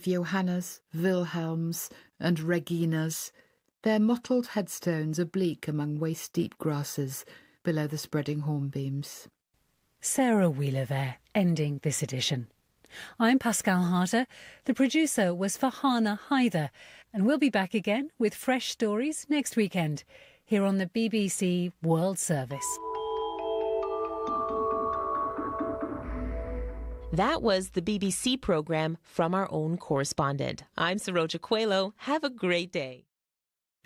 Johannas, Wilhelms and Reginas, their mottled headstones are bleak among waist-deep grasses below the spreading hornbeams. Sarah Wheeler there, ending this edition. I'm Pascal Harter. The producer was Farhana Haider, and we'll be back again with fresh stories next weekend here on the BBC World Service. That was the BBC programme from our own correspondent. I'm Saroja Coelho. Have a great day.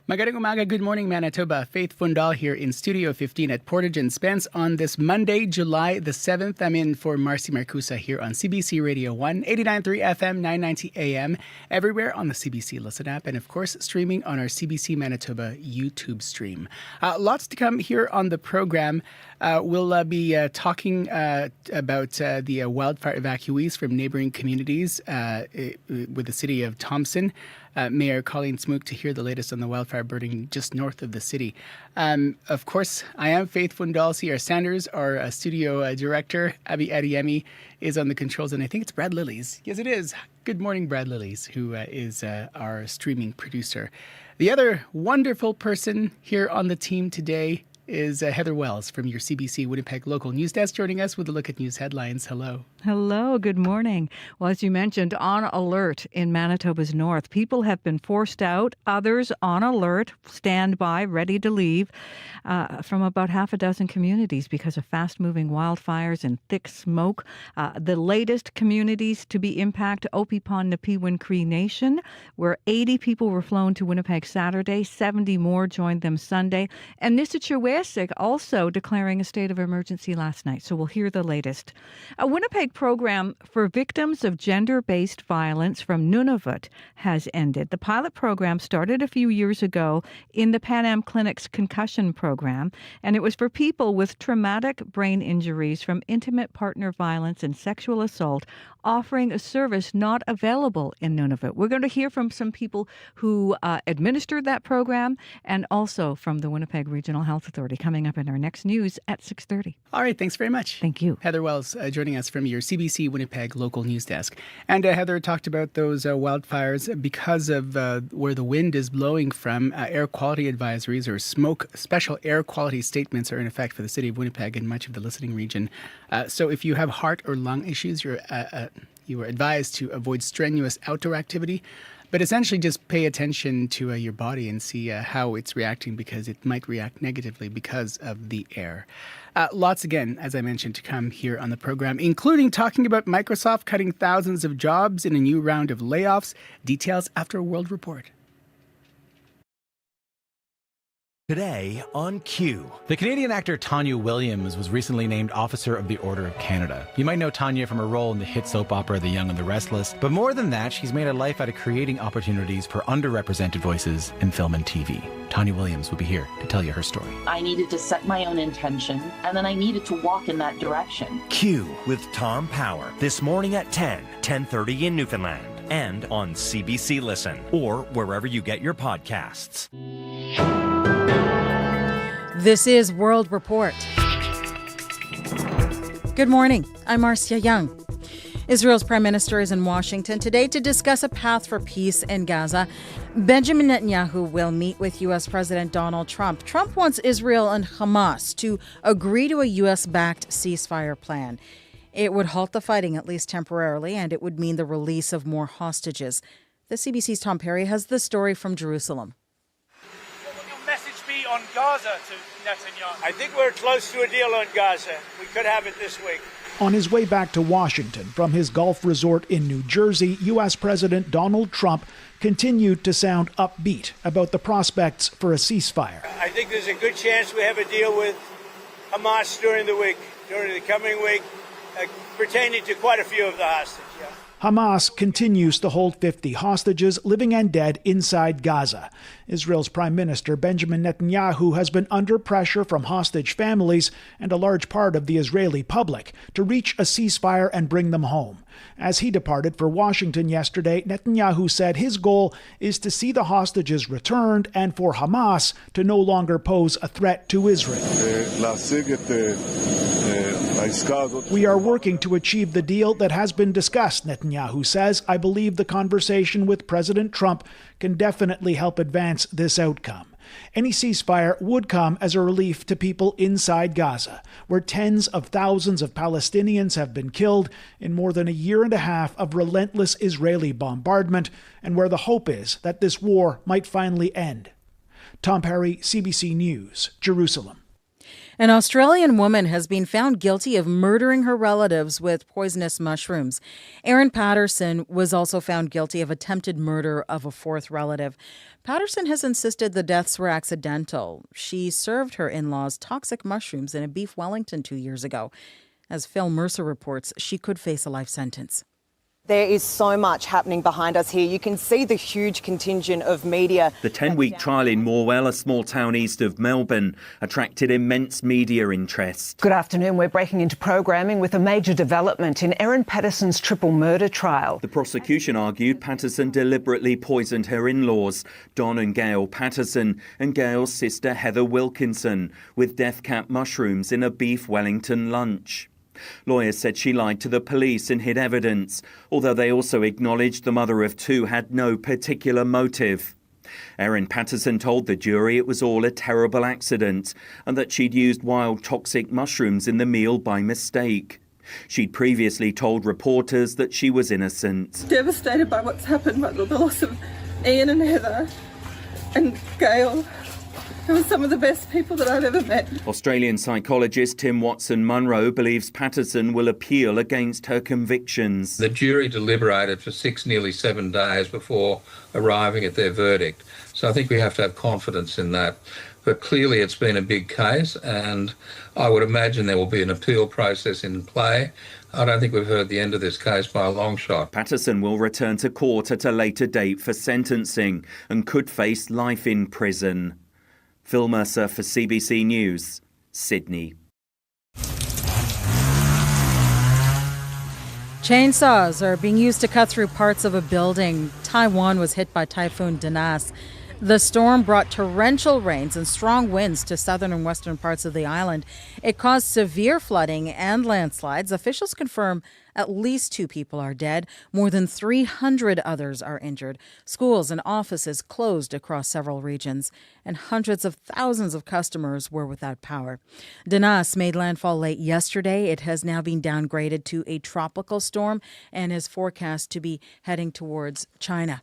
Magandang umaga, good morning Manitoba. Faith Fundal here in Studio 15 at Portage and Spence on this Monday, July the 7th. I'm in for Marcy Marcusa here on CBC Radio 1, 89.3 FM, 990 AM, everywhere on the CBC Listen app, and of course streaming on our CBC Manitoba YouTube stream. Lots to come here on the program. We'll be talking about the wildfire evacuees from neighboring communities with the city of Thompson. Mayor Colleen Smook to hear the latest on the wildfire burning just north of the city. Of course, I am Faith Fundal. C.R. Sanders, our studio director. Abby Adiemi is on the controls, and I think it's Brad Lillies. Yes, it is. Good morning, Brad Lillies, who is our streaming producer. The other wonderful person here on the team today is Heather Wells from your CBC Winnipeg local news desk, joining us with a look at news headlines. Hello. Hello, good morning. Well, as you mentioned, on alert in Manitoba's north. People have been forced out, others on alert, standby, ready to leave from about half a dozen communities because of fast-moving wildfires and thick smoke. The latest communities to be impacted, Opipon, Napiwin Cree Nation, where 80 people were flown to Winnipeg Saturday, 70 more joined them Sunday, and Nisichawesig also declaring a state of emergency last night. So we'll hear the latest. A Winnipeg program for victims of gender-based violence from Nunavut has ended. The pilot program started a few years ago in the Pan Am Clinic's concussion program, and it was for people with traumatic brain injuries from intimate partner violence and sexual assault, offering a service not available in Nunavut. We're going to hear from some people who administered that program and also from the Winnipeg Regional Health Authority coming up in our next news at 6:30. All right, thanks very much. Thank you. Heather Wells joining us from your CBC Winnipeg local news desk. And Heather talked about those wildfires because of where the wind is blowing from. Air quality advisories or smoke special air quality statements are in effect for the city of Winnipeg and much of the listening region. So if you have heart or lung issues, you are advised to avoid strenuous outdoor activity. But essentially just pay attention to your body and see how it's reacting, because it might react negatively because of the air. Lots, again, as I mentioned, to come here on the program, including talking about Microsoft cutting thousands of jobs in a new round of layoffs. Details after a World Report. Today on Q. The Canadian actor Tanya Williams was recently named Officer of the Order of Canada. You might know Tanya from her role in the hit soap opera The Young and the Restless, but more than that, she's made a life out of creating opportunities for underrepresented voices in film and TV. Tanya Williams will be here to tell you her story. I needed to set my own intention, and then I needed to walk in that direction. Q with Tom Power, this morning at 10:30 in Newfoundland, and on CBC Listen, or wherever you get your podcasts. This is World Report. Good morning. I'm Marcia Young. Israel's Prime Minister is in Washington today to discuss a path for peace in Gaza. Benjamin Netanyahu will meet with U.S. President Donald Trump. Trump wants Israel and Hamas to agree to a U.S.-backed ceasefire plan. It would halt the fighting, at least temporarily, and it would mean the release of more hostages. The CBC's Tom Perry has the story from Jerusalem. On Gaza to Netanyahu? I think we're close to a deal on Gaza. We could have it this week. On his way back to Washington from his golf resort in New Jersey, U.S. President Donald Trump continued to sound upbeat about the prospects for a ceasefire. I think there's a good chance we have a deal with Hamas during the coming week, pertaining to quite a few of the hostages. Yeah. Hamas continues to hold 50 hostages, living and dead, inside Gaza. Israel's Prime Minister Benjamin Netanyahu has been under pressure from hostage families and a large part of the Israeli public to reach a ceasefire and bring them home. As he departed for Washington yesterday, Netanyahu said his goal is to see the hostages returned and for Hamas to no longer pose a threat to Israel. We are working to achieve the deal that has been discussed, Netanyahu says. I believe the conversation with President Trump can definitely help advance this outcome. Any ceasefire would come as a relief to people inside Gaza, where tens of thousands of Palestinians have been killed in more than a year and a half of relentless Israeli bombardment, and where the hope is that this war might finally end. Tom Perry, CBC News, Jerusalem. An Australian woman has been found guilty of murdering her relatives with poisonous mushrooms. Erin Patterson was also found guilty of attempted murder of a fourth relative. Patterson has insisted the deaths were accidental. She served her in-laws toxic mushrooms in a beef Wellington 2 years ago. As Phil Mercer reports, she could face a life sentence. There is so much happening behind us here. You can see the huge contingent of media. The 10-week trial in Morwell, a small town east of Melbourne, attracted immense media interest. Good afternoon. We're breaking into programming with a major development in Erin Patterson's triple murder trial. The prosecution argued Patterson deliberately poisoned her in-laws, Don and Gail Patterson, and Gail's sister Heather Wilkinson, with death cap mushrooms in a beef Wellington lunch. Lawyers said she lied to the police and hid evidence, although they also acknowledged the mother of two had no particular motive. Erin Patterson told the jury it was all a terrible accident and that she'd used wild toxic mushrooms in the meal by mistake. She'd previously told reporters that she was innocent. Devastated by what's happened, by the loss of Ian and Heather and Gail. They were some of the best people that I've ever met. Australian psychologist Tim Watson-Munro believes Patterson will appeal against her convictions. The jury deliberated for 6, nearly 7 days before arriving at their verdict. So I think we have to have confidence in that. But clearly it's been a big case, and I would imagine there will be an appeal process in play. I don't think we've heard the end of this case by a long shot. Patterson will return to court at a later date for sentencing and could face life in prison. Phil Mercer for CBC News, Sydney. Chainsaws are being used to cut through parts of a building. Taiwan was hit by Typhoon Danas. The storm brought torrential rains and strong winds to southern and western parts of the island. It caused severe flooding and landslides. Officials confirm at least 2 people are dead. More than 300 others are injured. Schools and offices closed across several regions, and hundreds of thousands of customers were without power. Danas made landfall late yesterday. It has now been downgraded to a tropical storm and is forecast to be heading towards China.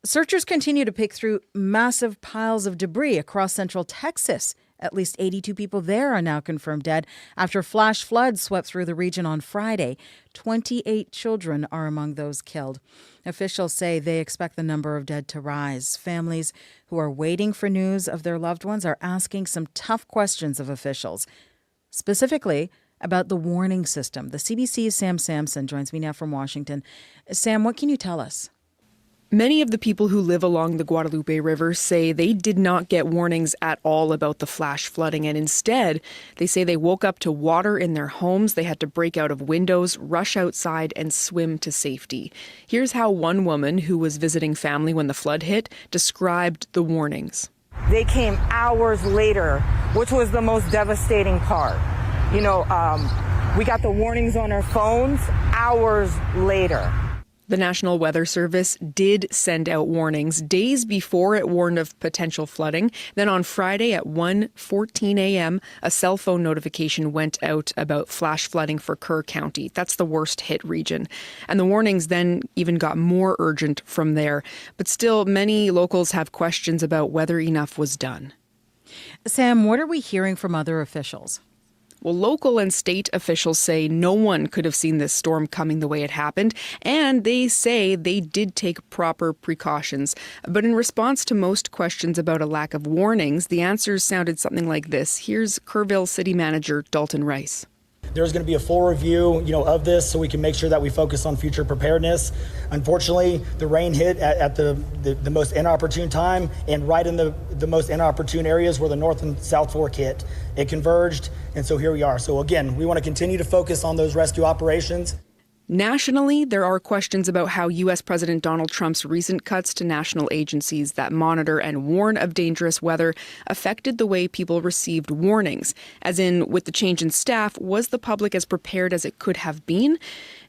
Searchers continue to pick through massive piles of debris across central Texas. At least 82 people there are now confirmed dead after flash floods swept through the region on Friday. 28 children are among those killed. Officials say they expect the number of dead to rise. Families who are waiting for news of their loved ones are asking some tough questions of officials, specifically about the warning system. The CBC's Sam Sampson joins me now from Washington. Sam, what can you tell us? Many of the people who live along the Guadalupe River say they did not get warnings at all about the flash flooding, and instead, they say they woke up to water in their homes. They had to break out of windows, rush outside, and swim to safety. Here's how one woman who was visiting family when the flood hit described the warnings. They came hours later, which was the most devastating part. We got the warnings on our phones hours later. The National Weather Service did send out warnings days before it warned of potential flooding. Then on Friday at 1:14 a.m., a cell phone notification went out about flash flooding for Kerr County. That's the worst hit region. And the warnings then even got more urgent from there. But still, many locals have questions about whether enough was done. Sam, what are we hearing from other officials? Well, local and state officials say no one could have seen this storm coming the way it happened, and they say they did take proper precautions. But in response to most questions about a lack of warnings, the answers sounded something like this. Here's Kerrville City Manager Dalton Rice. There's going to be a full review, of this so we can make sure that we focus on future preparedness. Unfortunately, the rain hit at the most inopportune time and right in the most inopportune areas where the North and South Fork hit. It converged, and so here we are. So again, we want to continue to focus on those rescue operations. Nationally, there are questions about how U.S. President Donald Trump's recent cuts to national agencies that monitor and warn of dangerous weather affected the way people received warnings. As in, with the change in staff, was the public as prepared as it could have been?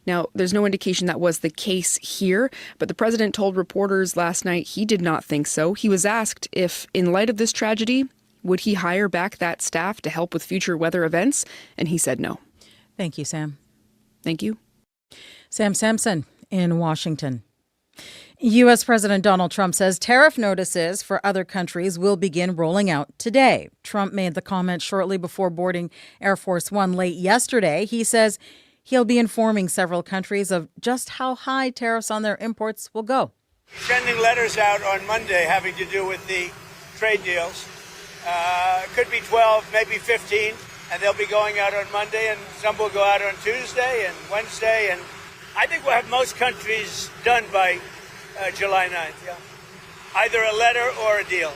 Now, there's no indication that was the case here, but the president told reporters last night he did not think so. He was asked if, in light of this tragedy, would he hire back that staff to help with future weather events? And he said no. Thank you, Sam. Thank you. Sam Sampson in Washington. U.S. President Donald Trump says tariff notices for other countries will begin rolling out today. Trump made the comment shortly before boarding Air Force One late yesterday. He says he'll be informing several countries of just how high tariffs on their imports will go. Sending letters out on Monday having to do with the trade deals. Could be 12, maybe 15, and they'll be going out on Monday, and some will go out on Tuesday and Wednesday, and I think we'll have most countries done by July 9th, yeah. Either a letter or a deal.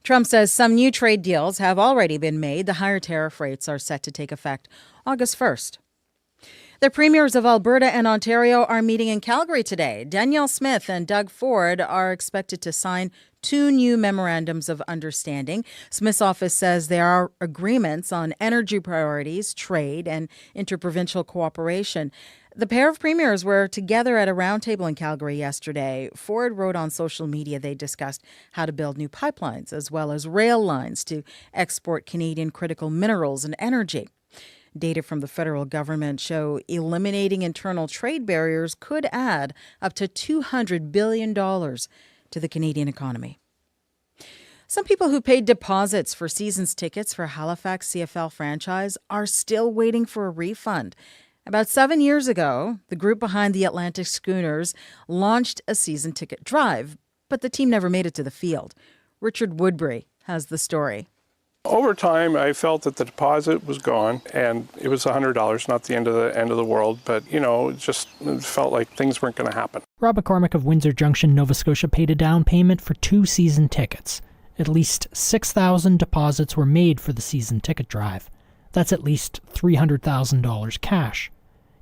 Trump says some new trade deals have already been made. The higher tariff rates are set to take effect August 1st. The premiers of Alberta and Ontario are meeting in Calgary today. Danielle Smith and Doug Ford are expected to sign 2 new memorandums of understanding. Smith's office says there are agreements on energy priorities, trade, and interprovincial cooperation. The pair of premiers were together at a roundtable in Calgary yesterday. Ford wrote on social media they discussed how to build new pipelines as well as rail lines to export Canadian critical minerals and energy. Data from the federal government show eliminating internal trade barriers could add up to $200 billion to the Canadian economy. Some people who paid deposits for season's tickets for Halifax CFL franchise are still waiting for a refund. About 7 years ago, the group behind the Atlantic Schooners launched a season ticket drive, but the team never made it to the field. Richard Woodbury has the story. Over time, I felt that the deposit was gone, and it was $100, not the end of the world, but, it felt like things weren't going to happen. Rob McCormick of Windsor Junction, Nova Scotia, paid a down payment for 2 season tickets. At least 6,000 deposits were made for the season ticket drive. That's at least $300,000 cash.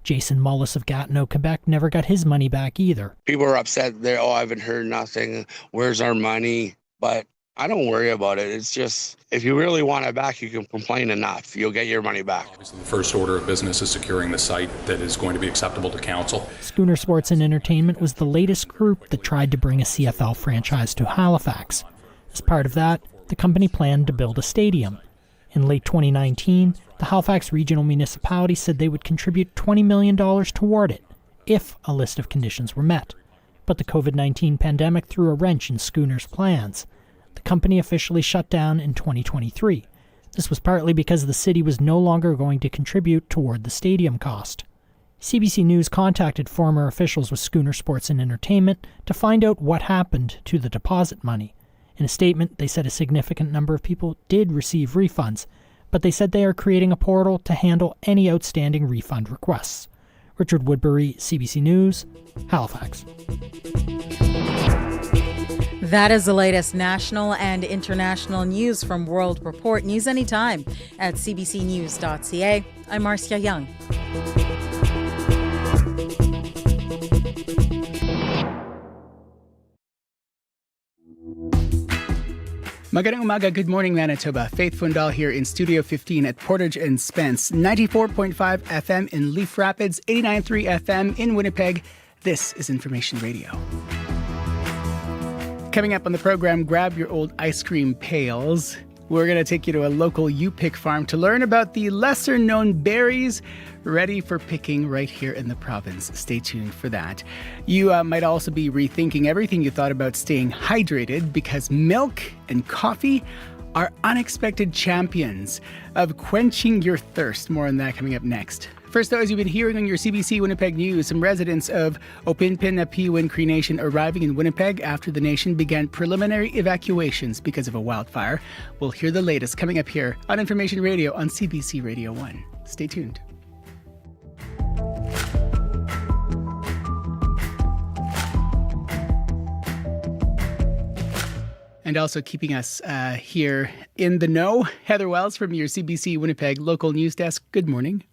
Jason Mullis of Gatineau, Quebec, never got his money back either. People are upset. I haven't heard nothing. Where's our money? But I don't worry about it. It's just, if you really want it back, you can complain enough. You'll get your money back. Obviously, the first order of business is securing the site that is going to be acceptable to council. Schooner Sports and Entertainment was the latest group that tried to bring a CFL franchise to Halifax. As part of that, the company planned to build a stadium. In late 2019, the Halifax Regional Municipality said they would contribute $20 million toward it, if a list of conditions were met. But the COVID-19 pandemic threw a wrench in Schooner's plans. The company officially shut down in 2023. This was partly because the city was no longer going to contribute toward the stadium cost. CBC News contacted former officials with Schooner Sports and Entertainment to find out what happened to the deposit money. In a statement, they said a significant number of people did receive refunds, but they said they are creating a portal to handle any outstanding refund requests. Richard Woodbury, CBC News, Halifax. That is the latest national and international news from World Report. News anytime at cbcnews.ca. I'm Marcia Young. Magandang umaga, good morning Manitoba. Faith Fundal here in Studio 15 at Portage and Spence. 94.5 FM in Leaf Rapids, 89.3 FM in Winnipeg. This is Information Radio. Coming up on the program, grab your old ice cream pails. We're going to take you to a local U-Pick farm to learn about the lesser-known berries ready for picking right here in the province. Stay tuned for that. You might also be rethinking everything you thought about staying hydrated because milk and coffee are unexpected champions of quenching your thirst. More on that coming up next. First, though, as you've been hearing on your CBC Winnipeg News, some residents of Opinpinapiwin Cree Nation arriving in Winnipeg after the nation began preliminary evacuations because of a wildfire. We'll hear the latest coming up here on Information Radio on CBC Radio 1. Stay tuned. And also keeping us here in the know, Heather Wells from your CBC Winnipeg local news desk. Good morning.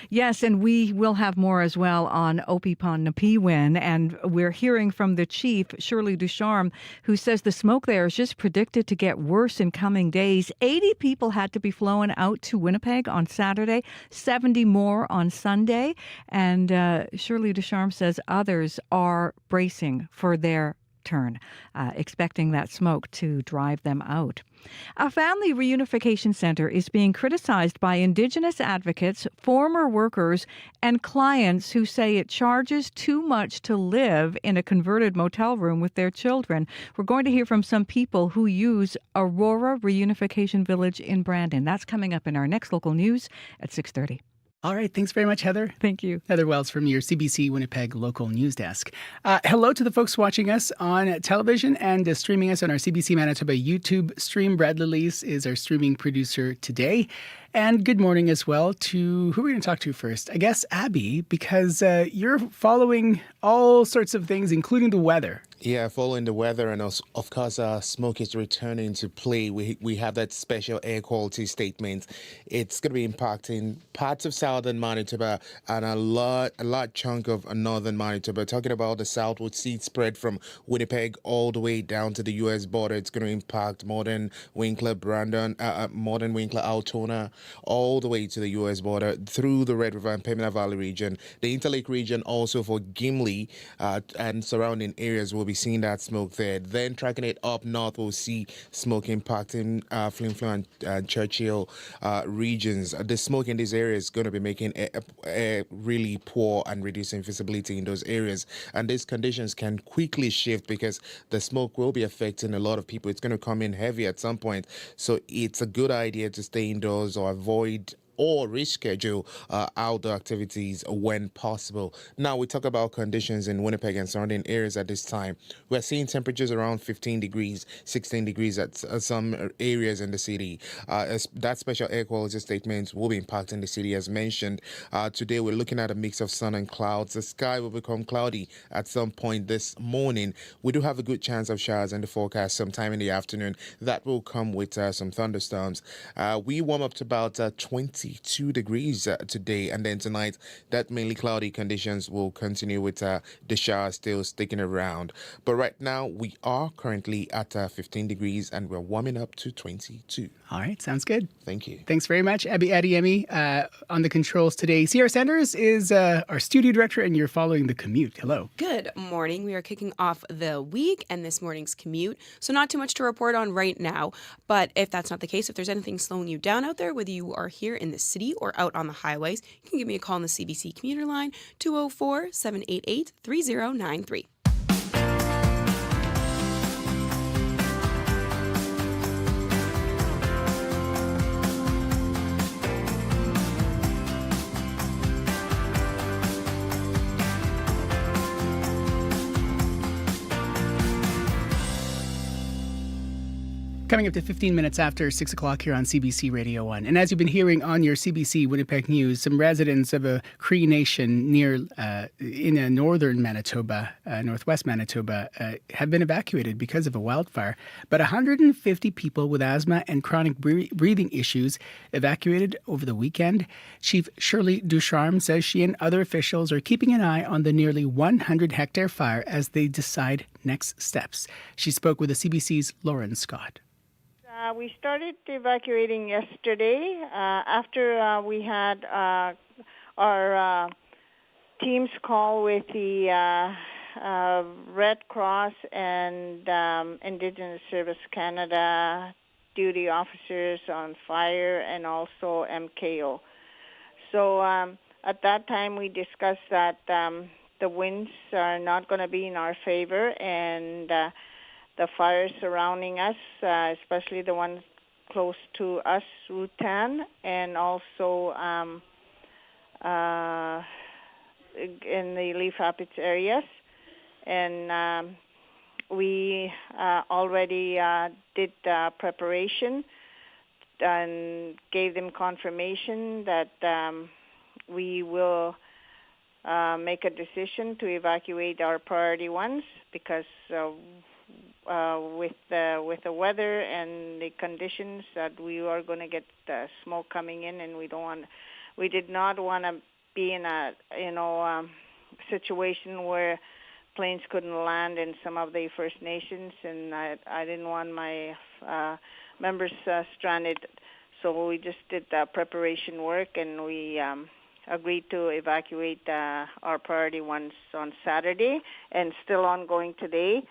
Yes, and we will have more as well on Opipon Napiwin. And we're hearing from the chief, Shirley Ducharme, who says the smoke there is just predicted to get worse in coming days. 80 people had to be flown out to Winnipeg on Saturday, 70 more on Sunday. And Shirley Ducharme says others are bracing for their turn, expecting that smoke to drive them out. A family reunification centre is being criticized by Indigenous advocates, former workers, and clients who say it charges too much to live in a converted motel room with their children. We're going to hear from some people who use Aurora Reunification Village in Brandon. That's coming up in our next local news at 6:30. All right. Thanks very much, Heather. Thank you. Heather Wells from your CBC Winnipeg local news desk. Hello to the folks watching us on television and streaming us on our CBC Manitoba YouTube stream. Brad Lillies is our streaming producer today. And good morning as well to who we're going to talk to first. I guess Abby, because you're following all sorts of things, including the weather. Yeah, following the weather and of course smoke is returning to play. We have that special air quality statement. It's going to be impacting parts of southern Manitoba and a large chunk of northern Manitoba. Talking about the south, would see it spread from Winnipeg all the way down to the U.S. border. It's going to impact Morden, Winkler, Brandon, Morden, Winkler, Altona, all the way to the U.S. border through the Red River and Pembina Valley region. The Interlake region also for Gimli and surrounding areas will be seeing that smoke there. Then tracking it up north, we'll see smoke impacting Flin Flon and Churchill regions. The smoke in these areas is going to be making air really poor and reducing visibility in those areas. And these conditions can quickly shift because the smoke will be affecting a lot of people. It's going to come in heavy at some point. So it's a good idea to stay indoors or avoid or reschedule outdoor activities when possible. Now, we talk about conditions in Winnipeg and surrounding areas at this time. We're seeing temperatures around 15 degrees, 16 degrees at some areas in the city. That special air quality statement will be impacting the city as mentioned. Today, we're looking at a mix of sun and clouds. The sky will become cloudy at some point this morning. We do have a good chance of showers in the forecast sometime in the afternoon. That will come with some thunderstorms. We warm up to about 22 degrees today, and then tonight that mainly cloudy conditions will continue with the shower still sticking around. But right now we are currently at 15 degrees and we're warming up to 22. All right, sounds good. Thank you. Thanks very much, Abby Adiemi, on the controls today. Sierra Sanders is our studio director, and you're following the Commute. Hello. Good morning. We are kicking off the week and this morning's commute, so not too much to report on right now. But if that's not the case, if there's anything slowing you down out there, whether you are here in the city or out on the highways, you can give me a call on the CBC commuter line, 204-788-3093. Coming up to 15 minutes after 6 o'clock here on CBC Radio 1. And as you've been hearing on your CBC Winnipeg News, some residents of a Cree Nation near in northern Manitoba, northwest Manitoba, have been evacuated because of a wildfire. But 150 people with asthma and chronic breathing issues evacuated over the weekend. Chief Shirley Ducharme says she and other officials are keeping an eye on the nearly 100-hectare fire as they decide next steps. She spoke with the CBC's Lauren Scott. We started evacuating yesterday after we had our team's call with the Red Cross and Indigenous Service Canada duty officers on fire and also MKO. So at that time we discussed that the winds are not going to be in our favor, and the fires surrounding us, especially the ones close to us, Route 10, and also in the Leaf Rapids areas. And we already did preparation and gave them confirmation that we will make a decision to evacuate our priority ones because with the weather and the conditions that we are going to get smoke coming in, and we we did not want to be in a situation where planes couldn't land in some of the First Nations, and I didn't want my members stranded. So we just did preparation work, and we agreed to evacuate our priority ones on Saturday, and still ongoing today.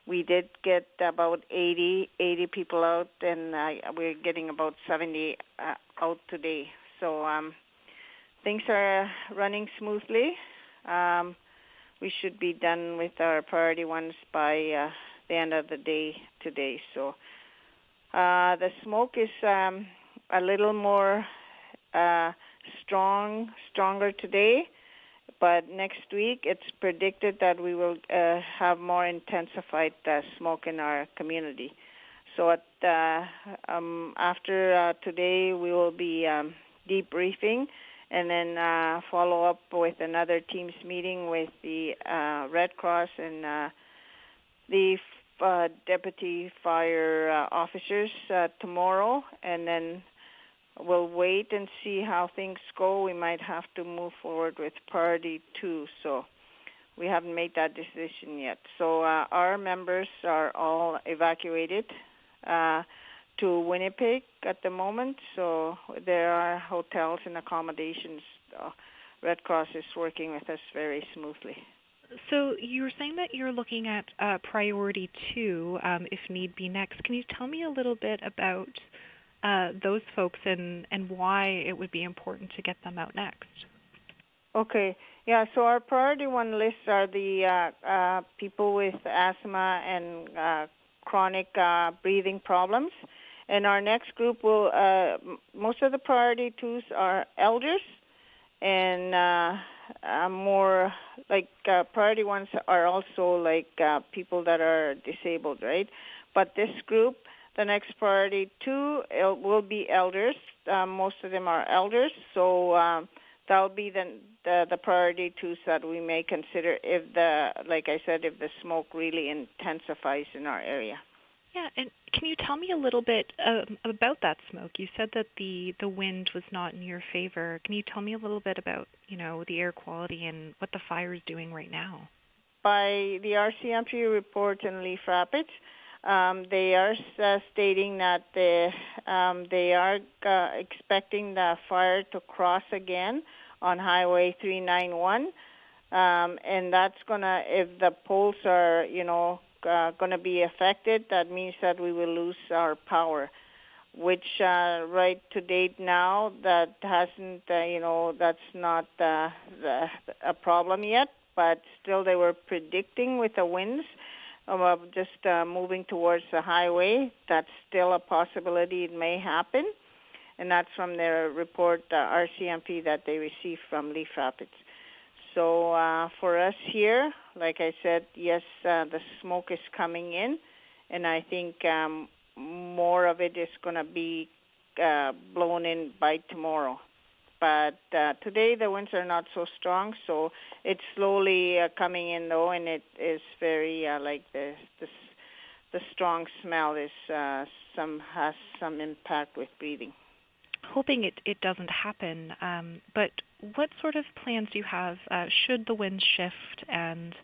We did get about 80 people out, and we're getting about 70 out today. So things are running smoothly. We should be done with our priority ones by the end of the day today. So the smoke is a little more stronger today, but next week it's predicted that we will have more intensified smoke in our community. So after today, we will be debriefing and then follow up with another team's meeting with the Red Cross and the deputy fire officers tomorrow, and then we'll wait and see how things go. We might have to move forward with priority 2, so we haven't made that decision yet. So our members are all evacuated to Winnipeg at the moment, so there are hotels and accommodations. Red Cross is working with us very smoothly. So you were saying that you're looking at priority 2, if need be next. Can you tell me a little bit about those folks and why it would be important to get them out next? Okay. Yeah, so our priority 1 lists are the people with asthma and chronic breathing problems. And our next group will, most of the priority 2s are elders, and more like priority 1s are also like people that are disabled, right? But this group, the next priority 2 will be elders. Most of them are elders, so that'll be the priority 2s that we may consider if like I said, if the smoke really intensifies in our area. Yeah, and can you tell me a little bit about that smoke? You said that the wind was not in your favor. Can you tell me a little bit about, the air quality and what the fire is doing right now? By the RCMP report in Leaf Rapids, they are stating that they are expecting the fire to cross again on Highway 391, and that's gonna, if the poles are, going to be affected, that means that we will lose our power, which right to date now, that hasn't, that's not a problem yet, but still they were predicting with the winds of just moving towards the highway. That's still a possibility it may happen, and that's from their report, RCMP, that they received from Leaf Rapids. So for us here, like I said, yes, the smoke is coming in, and I think more of it is going to be blown in by tomorrow. But today the winds are not so strong, so it's slowly coming in though, and it is very like the strong smell is has some impact with breathing. Hoping it doesn't happen, but what sort of plans do you have should the wind shift and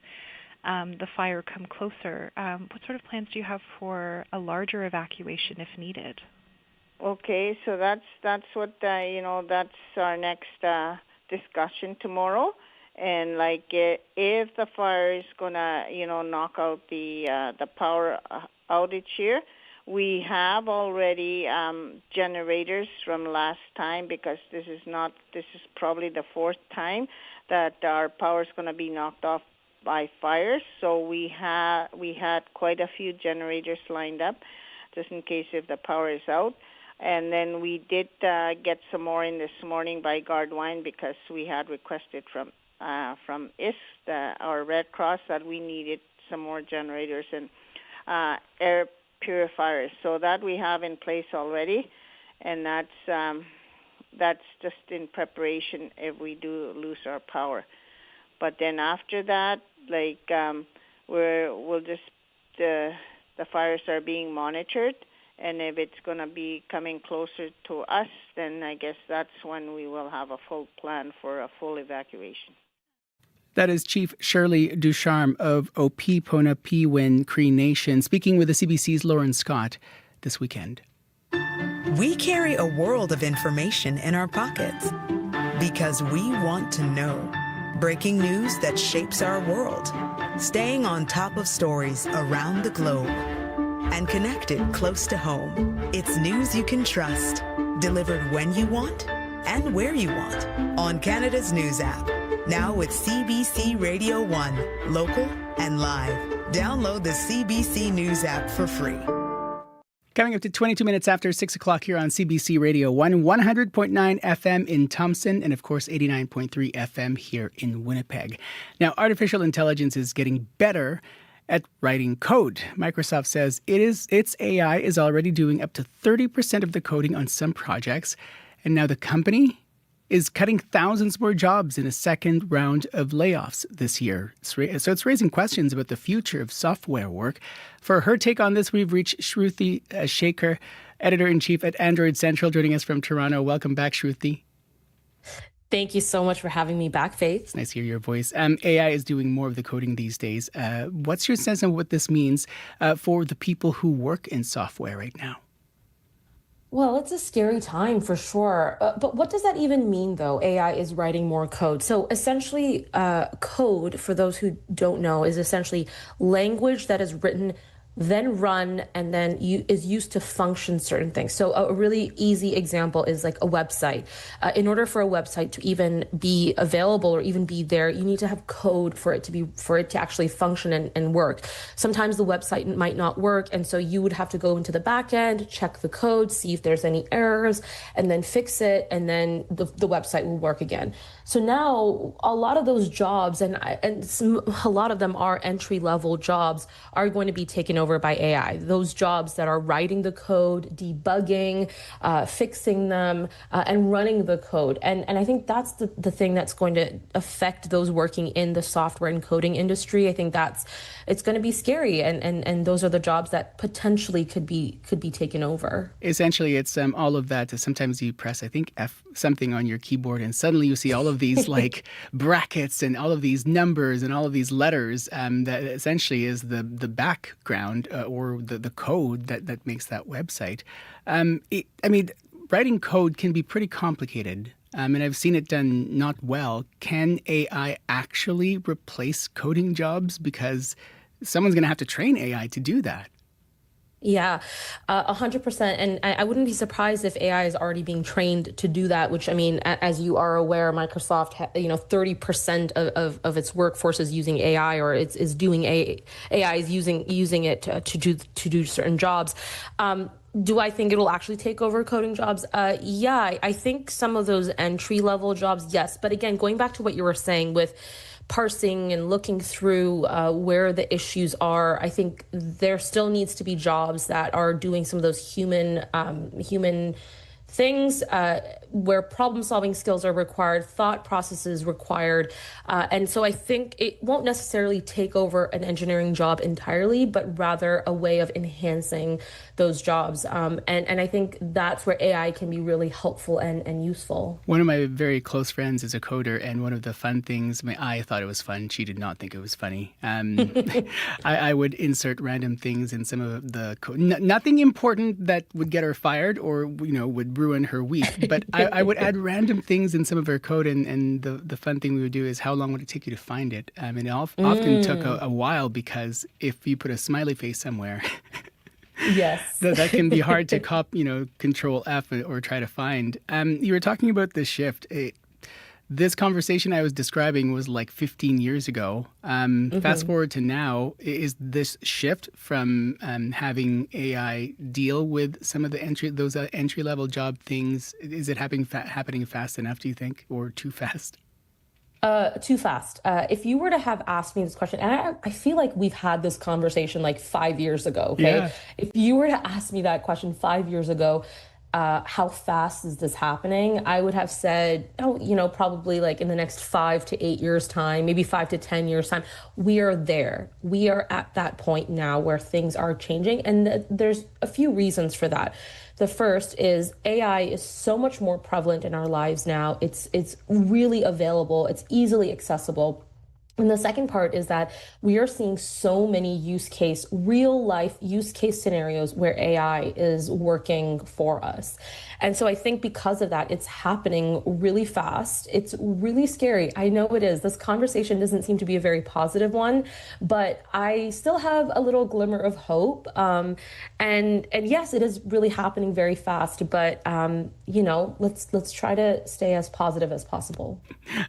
the fire come closer? What sort of plans do you have for a larger evacuation if needed? Okay, so that's what that's our next discussion tomorrow, and like if the fire is gonna knock out the power outage here. We have already generators from last time, because this is probably the 4th time that our power is going to be knocked off by fires. So we had quite a few generators lined up just in case if the power is out. And then we did get some more in this morning by Gardewine, because we had requested from ISK, our Red Cross, that we needed some more generators and air purifiers, so that we have in place already, and that's just in preparation if we do lose our power. But then after that, like the fires are being monitored, And if it's going to be coming closer to us, then I guess that's when we will have a full plan for a full evacuation. That is Chief Shirley Ducharme of Opipona Pewin Cree Nation speaking with the CBC's Lauren Scott this weekend. We carry a world of information in our pockets because we want to know. Breaking news that shapes our world. Staying on top of stories around the globe. And connected close to home. It's news you can trust. Delivered when you want and where you want. On Canada's News app. Now with CBC Radio 1. Local and live. Download the CBC News app for free. Coming up to 22 minutes after 6 o'clock here on CBC Radio 1, 100.9 FM in Thompson, and of course 89.3 FM here in Winnipeg. Now, artificial intelligence is getting better at writing code. Microsoft says its AI is already doing up to 30% of the coding on some projects, and now the company is cutting thousands more jobs in a second round of layoffs this year. So it's raising questions about the future of software work. For her take on this, we've reached Shruti Shaker, Editor-in-Chief at Android Central, joining us from Toronto. Welcome back, Shruti. Thank you so much for having me back, Faith. It's nice to hear your voice. AI is doing more of the coding these days. What's your sense of what this means for the people who work in software right now? Well, it's a scary time for sure. But what does that even mean, though? AI is writing more code. So essentially, code, for those who don't know, is essentially language that is written, then run, and then is used to function certain things. So a really easy example is like a website. In order for a website to even be available or even be there, you need to have code for it to actually function and work. Sometimes the website might not work, and so you would have to go into the back end, check the code, see if there's any errors, and then fix it, and then the website will work again. So now a lot of those jobs, and a lot of them are entry-level jobs, are going to be taken over by AI. Those jobs that are writing the code, debugging, fixing them, and running the code. And I think that's the thing that's going to affect those working in the software and coding industry. I think it's going to be scary, and those are the jobs that potentially could be taken over. Essentially, it's all of that. Sometimes you press, I think, F something on your keyboard, and suddenly you see all of these like brackets and all of these numbers and all of these letters that essentially is the background or the code that makes that website. Writing code can be pretty complicated. And I've seen it done not well. Can AI actually replace coding jobs? Because someone's going to have to train AI to do that. Yeah, 100%. And I wouldn't be surprised if AI is already being trained to do that, which, I mean, as you are aware, Microsoft, 30% of its workforce is using AI, or is doing AI is using it to do certain jobs. Do I think it'll actually take over coding jobs? Yeah, I think some of those entry-level jobs, yes. But again, going back to what you were saying with parsing and looking through where the issues are, I think there still needs to be jobs that are doing some of those human things where problem-solving skills are required, thought processes required. And so I think it won't necessarily take over an engineering job entirely, but rather a way of enhancing those jobs. And I think that's where AI can be really helpful and useful. One of my very close friends is a coder, and one of the fun things, I thought it was fun. She did not think it was funny. I would insert random things in some of the code. Nothing important that would get her fired or, would ruin her week. But I would add random things in some of her code, and the fun thing we would do is how long would it take you to find it? It often took a while, because if you put a smiley face somewhere, yes, that can be hard to Control F or try to find. You were talking about the shift. This conversation I was describing was like 15 years ago. Fast forward to now, is this shift from having AI deal with some of the entry-level job things, is it happening fast enough, do you think, or too fast? Too fast. If you were to have asked me this question, and I feel like we've had this conversation like 5 years ago, okay? Yeah. If you were to ask me that question 5 years ago, how fast is this happening? I would have said, probably like in the next 5 to 8 years time, maybe 5 to 10 years time. We are there. We are at that point now where things are changing. And there's a few reasons for that. The first is AI is so much more prevalent in our lives now. It's really available. It's easily accessible. And the second part is that we are seeing so many real life use case scenarios where AI is working for us. And so I think because of that, it's happening really fast. It's really scary. I know it is. This conversation doesn't seem to be a very positive one, but I still have a little glimmer of hope. And yes, it is really happening very fast, but let's try to stay as positive as possible.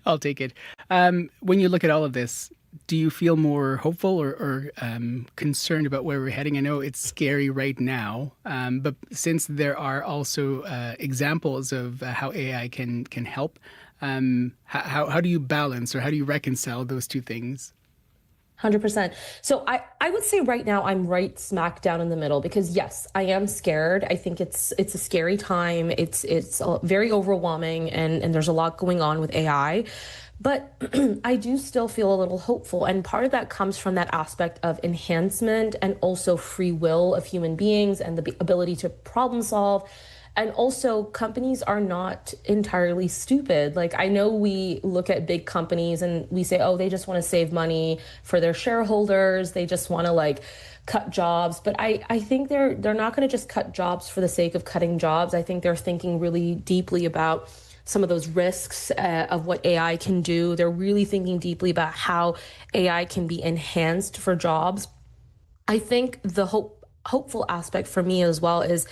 I'll take it. When you look at all of this, do you feel more hopeful or concerned about where we're heading? I know it's scary right now, but since there are also examples of how AI can help, how do you balance or how do you reconcile those two things? 100%. So I would say right now I'm right smack down in the middle because yes, I am scared. I think it's a scary time. It's very overwhelming and there's a lot going on with AI. But I do still feel a little hopeful. And part of that comes from that aspect of enhancement and also free will of human beings and the ability to problem solve. And also companies are not entirely stupid. Like I know we look at big companies and we say, oh, they just want to save money for their shareholders. They just want to cut jobs. But I think they're not going to just cut jobs for the sake of cutting jobs. I think they're thinking really deeply about some of those risks of what AI can do. They're really thinking deeply about how AI can be enhanced for jobs. I think the hopeful aspect for me as well is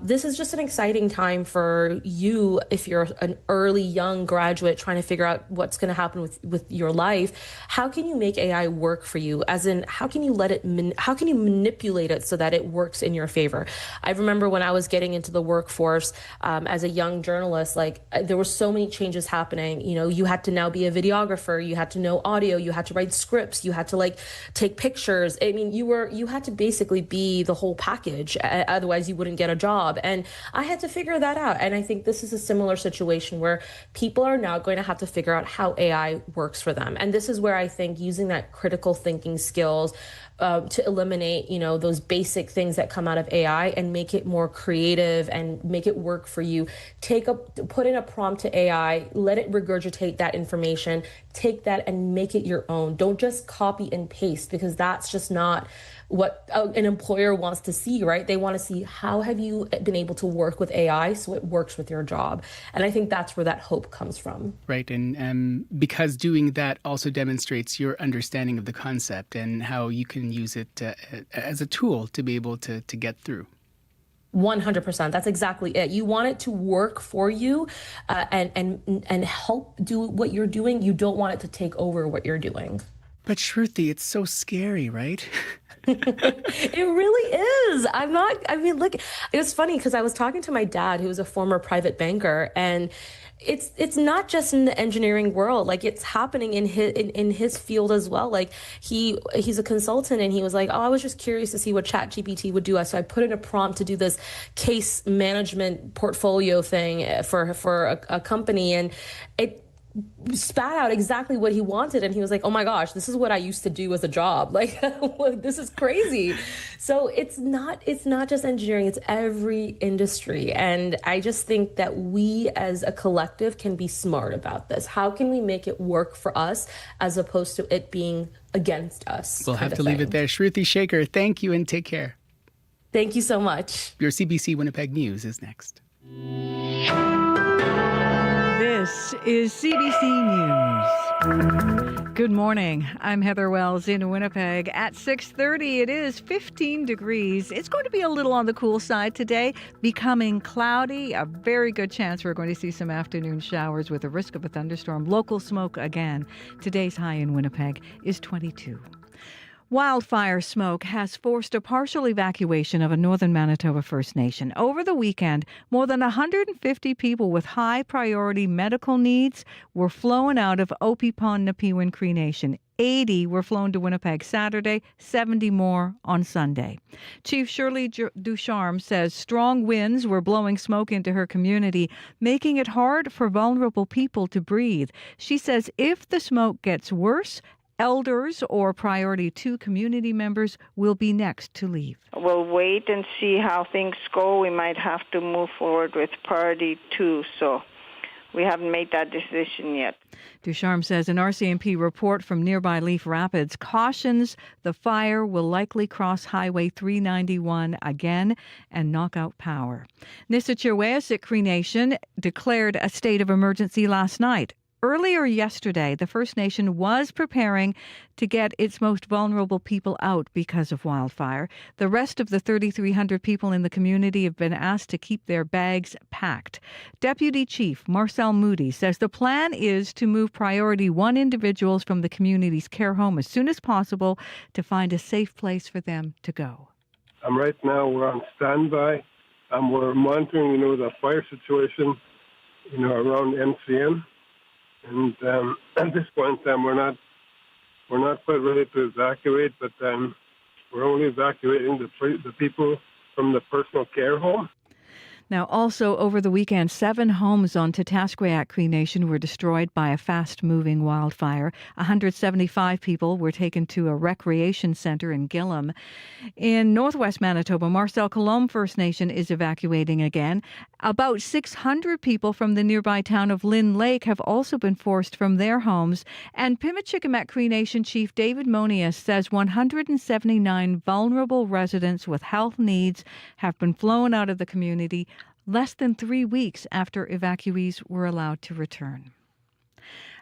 this is just an exciting time for you if you're an early young graduate trying to figure out what's going to happen with your life. How can you make AI work for you? As in, how can you manipulate it so that it works in your favor? I remember when I was getting into the workforce as a young journalist, there were so many changes happening. You had to now be a videographer, you had to know audio, you had to write scripts, you had to take pictures. I mean, you had to basically be the whole package. Otherwise you wouldn't get a job. And I had to figure that out. And I think this is a similar situation where people are now going to have to figure out how AI works for them. And this is where I think using that critical thinking skills to eliminate, those basic things that come out of AI and make it more creative and make it work for you. Put in a prompt to AI, let it regurgitate that information, take that and make it your own. Don't just copy and paste because that's just not what an employer wants to see, right? They want to see how have you been able to work with AI so it works with your job. And I think that's where that hope comes from. Right. And because doing that also demonstrates your understanding of the concept and how you can use it as a tool to be able to get through. 100%. That's exactly it. You want it to work for you and help do what you're doing. You don't want it to take over what you're doing. But Shruti, it's so scary, right? It really is. Look, it was funny because I was talking to my dad, who was a former private banker, and it's not just in the engineering world. It's happening in his field as well. He's a consultant, and he was like, oh, I was just curious to see what ChatGPT would do. So I put in a prompt to do this case management portfolio thing for a company, and it spat out exactly what he wanted. And he was like, oh my gosh, this is what I used to do as a job. This is crazy. So it's not just engineering, it's every industry. And I just think that we as a collective can be smart about this. How can we make it work for us as opposed to it being against us? We'll have to leave it there. Shruti Shaker, thank you and take care. Thank you so much. Your CBC Winnipeg News is next. This is CBC News. Good morning. I'm Heather Wells in Winnipeg. At 6:30, it is 15 degrees. It's going to be a little on the cool side today, becoming cloudy. A very good chance we're going to see some afternoon showers with a risk of a thunderstorm. Local smoke again. Today's high in Winnipeg is 22. Wildfire smoke has forced a partial evacuation of a northern Manitoba First Nation. Over the weekend, more than 150 people with high priority medical needs were flown out of Opipon Napiwin Cree Nation. 80 were flown to Winnipeg Saturday, 70 more on Sunday. Chief Shirley Ducharme says strong winds were blowing smoke into her community, making it hard for vulnerable people to breathe. She says if the smoke gets worse, elders or Priority 2 community members will be next to leave. We'll wait and see how things go. We might have to move forward with Priority 2, so we haven't made that decision yet. Ducharme says an RCMP report from nearby Leaf Rapids cautions the fire will likely cross Highway 391 again and knock out power. Nisitchewayasik Cree Nation declared a state of emergency last night. Earlier yesterday, the First Nation was preparing to get its most vulnerable people out because of wildfire. The rest of the 3,300 people in the community have been asked to keep their bags packed. Deputy Chief Marcel Moody says the plan is to move Priority 1 individuals from the community's care home as soon as possible to find a safe place for them to go. Right now we're on standby. We're monitoring, the fire situation, around MCM. And at this point in time, we're not quite ready to evacuate, but we're only evacuating the people from the personal care home. Now, also over the weekend, 7 homes on Tatasqueyak Cree Nation were destroyed by a fast-moving wildfire. 175 people were taken to a recreation centre in Gillam. In northwest Manitoba, Marcel Colombe First Nation is evacuating again. About 600 people from the nearby town of Lynn Lake have also been forced from their homes. And Pimicikamet Cree Nation Chief David Monius says 179 vulnerable residents with health needs have been flown out of the community less than 3 weeks after evacuees were allowed to return.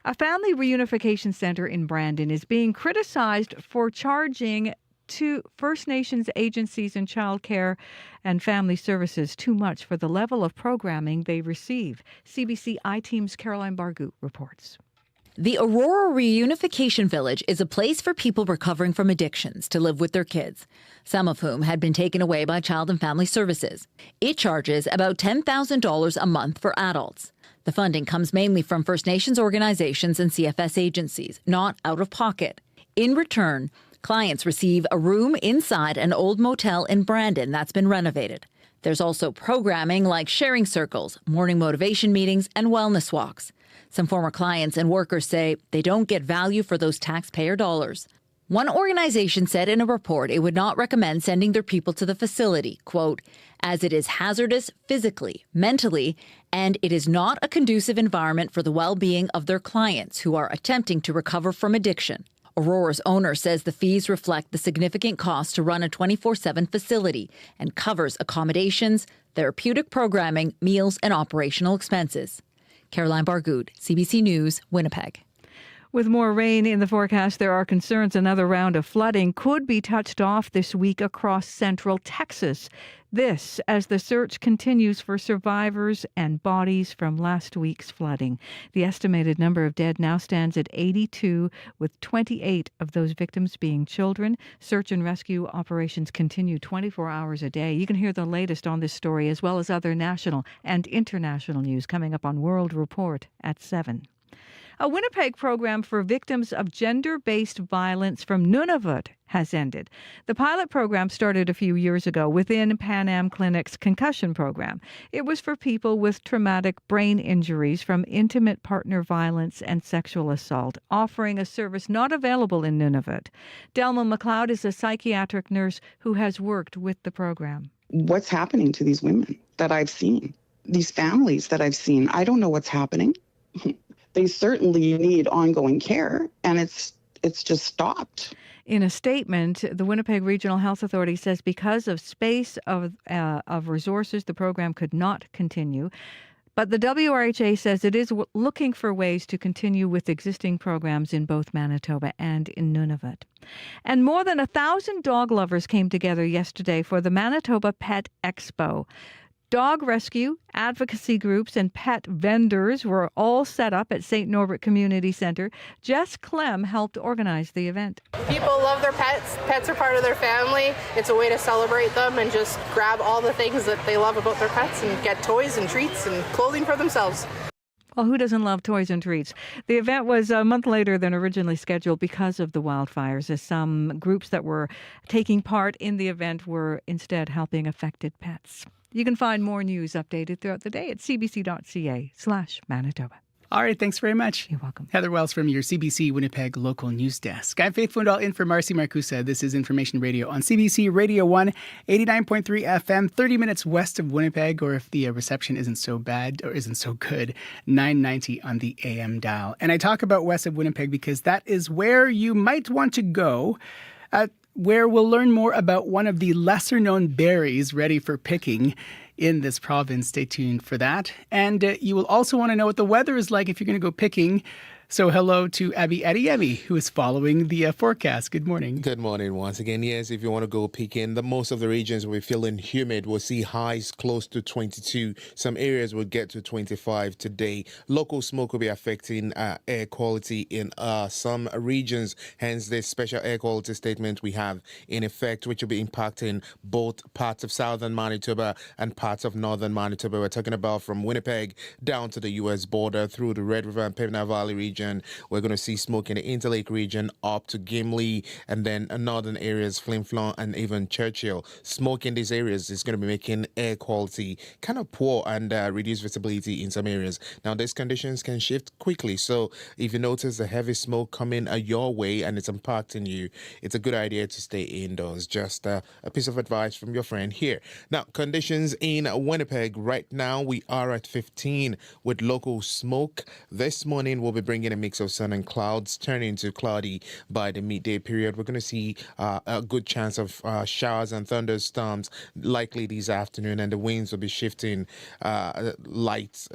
A family reunification centre in Brandon is being criticized for charging to First Nations agencies in child care and family services too much for the level of programming they receive. CBC I-Team's Caroline Bargout reports. The Aurora Reunification Village is a place for people recovering from addictions to live with their kids, some of whom had been taken away by Child and Family Services. It charges about $10,000 a month for adults. The funding comes mainly from First Nations organizations and CFS agencies, not out of pocket. In return, clients receive a room inside an old motel in Brandon that's been renovated. There's also programming like sharing circles, morning motivation meetings, and wellness walks. Some former clients and workers say they don't get value for those taxpayer dollars. One organization said in a report it would not recommend sending their people to the facility, quote, as it is hazardous physically, mentally, and it is not a conducive environment for the well-being of their clients who are attempting to recover from addiction. Aurora's owner says the fees reflect the significant cost to run a 24/7 facility and covers accommodations, therapeutic programming, meals, and operational expenses. Caroline Bargout, CBC News, Winnipeg. With more rain in the forecast, there are concerns another round of flooding could be touched off this week across central Texas. This as the search continues for survivors and bodies from last week's flooding. The estimated number of dead now stands at 82, with 28 of those victims being children. Search and rescue operations continue 24 hours a day. You can hear the latest on this story as well as other national and international news coming up on World Report at 7. A Winnipeg program for victims of gender-based violence from Nunavut has ended. The pilot program started a few years ago within Pan Am Clinic's concussion program. It was for people with traumatic brain injuries from intimate partner violence and sexual assault, offering a service not available in Nunavut. Delma McLeod is a psychiatric nurse who has worked with the program. What's happening to these women that I've seen, these families that I've seen? I don't know what's happening. They certainly need ongoing care, and it's just stopped. In a statement, the Winnipeg Regional Health Authority says because of space of resources, the program could not continue. But the WRHA says it is looking for ways to continue with existing programs in both Manitoba and in Nunavut. And more than 1,000 dog lovers came together yesterday for the Manitoba Pet Expo. Dog rescue, advocacy groups, and pet vendors were all set up at St. Norbert Community Centre. Jess Clem helped organize the event. People love their pets. Pets are part of their family. It's a way to celebrate them and just grab all the things that they love about their pets and get toys and treats and clothing for themselves. Well, who doesn't love toys and treats? The event was a month later than originally scheduled because of the wildfires, as some groups that were taking part in the event were instead helping affected pets. You can find more news updated throughout the day at cbc.ca/Manitoba. All right, thanks very much. You're welcome. Heather Wells from your CBC Winnipeg local news desk. I'm Faith Fundal in for Marcy Marcusa. This is Information Radio on CBC Radio 1, 89.3 FM, 30 minutes west of Winnipeg, or if the reception isn't so bad or isn't so good, 990 on the AM dial. And I talk about west of Winnipeg because that is where you might want to go, where we'll learn more about one of the lesser-known berries ready for picking in this province. Stay tuned for that. And you will also want to know what the weather is like if you're going to go picking. So hello to Abby Adeyemi, who is following the forecast. Good morning. Good morning once again. Yes, if you want to go peeking, most of the regions will be feeling humid. We'll see highs close to 22. Some areas will get to 25 today. Local smoke will be affecting air quality in some regions. Hence, this special air quality statement we have in effect, which will be impacting both parts of southern Manitoba and parts of northern Manitoba. We're talking about from Winnipeg down to the U.S. border through the Red River and Pembina Valley region. We're going to see smoke in the Interlake region up to Gimli, and then northern areas, Flin Flon and even Churchill. Smoke in these areas is going to be making air quality kind of poor and reduce visibility in some areas. Now, these conditions can shift quickly, so if you notice the heavy smoke coming your way and it's impacting you, it's a good idea to stay indoors. Just a piece of advice from your friend here. Now, conditions in Winnipeg right now, we are at 15 with local smoke. This morning, we'll be bringing a mix of sun and clouds, turning to cloudy by the midday period. We're going to see a good chance of showers and thunderstorms likely this afternoon, and the winds will be shifting light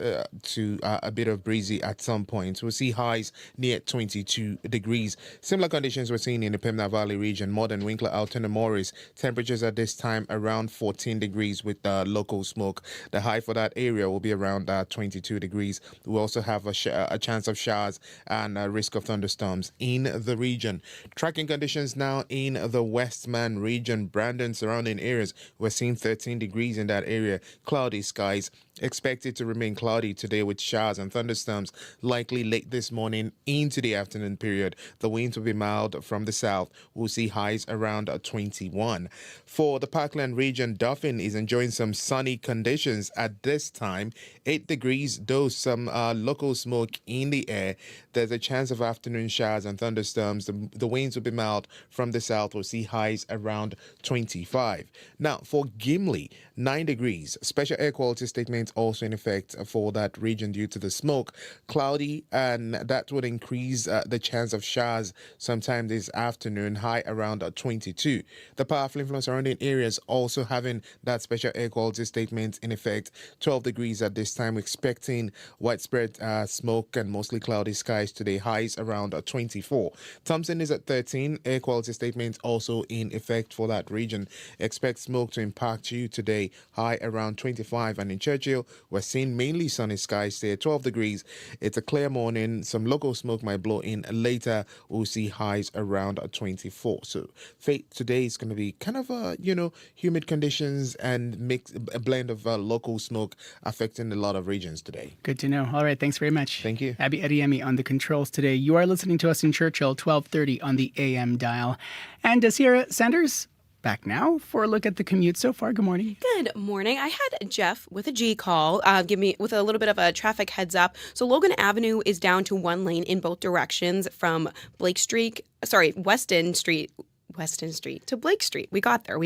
to a bit of breezy at some point. We'll see highs near 22 degrees. Similar conditions we're seeing in the Pembina Valley region, Morden, Winkler, Alton and Morris. Temperatures at this time around 14 degrees with local smoke. The high for that area will be around 22 degrees. We also have a chance of showers and a risk of thunderstorms in the region. Tracking conditions now in the Westman region, Brandon surrounding areas. We're seeing 13 degrees in that area. Cloudy skies. Expected to remain cloudy today with showers and thunderstorms likely late this morning into the afternoon period. The winds will be mild from the south. We'll see highs around 21. For the Parkland region, Dauphin is enjoying some sunny conditions at this time. 8 degrees, though some local smoke in the air. There's a chance of afternoon showers and thunderstorms. The winds will be mild from the south. We'll see highs around 25. Now, for Gimli, 9 degrees. Special air quality statement also in effect for that region due to the smoke. Cloudy, and that would increase the chance of showers sometime this afternoon, high around 22. The powerful influence surrounding areas also having that special air quality statement in effect. 12 degrees at this time. We're expecting widespread smoke and mostly cloudy skies today, highs around 24. Thompson is at 13. Air quality statement also in effect for that region. Expect smoke to impact you today, high around 25. And in Churchill, we're seeing mainly sunny skies there, 12 degrees. It's a clear morning. Some local smoke might blow in later. We'll see highs around 24. So today is going to be kind of humid conditions and a blend of local smoke affecting a lot of regions today. Good to know. All right, thanks very much. Thank you. Abby Adeyemi on the controls today. You are listening to us in Churchill, 1230 on the AM dial. And Sierra Sanders, back now for a look at the commute so far. Good morning. Good morning. I had Jeff with a G call give me with a little bit of a traffic heads up. So Logan Avenue is down to one lane in both directions from Weston Street to Blake Street. We got there.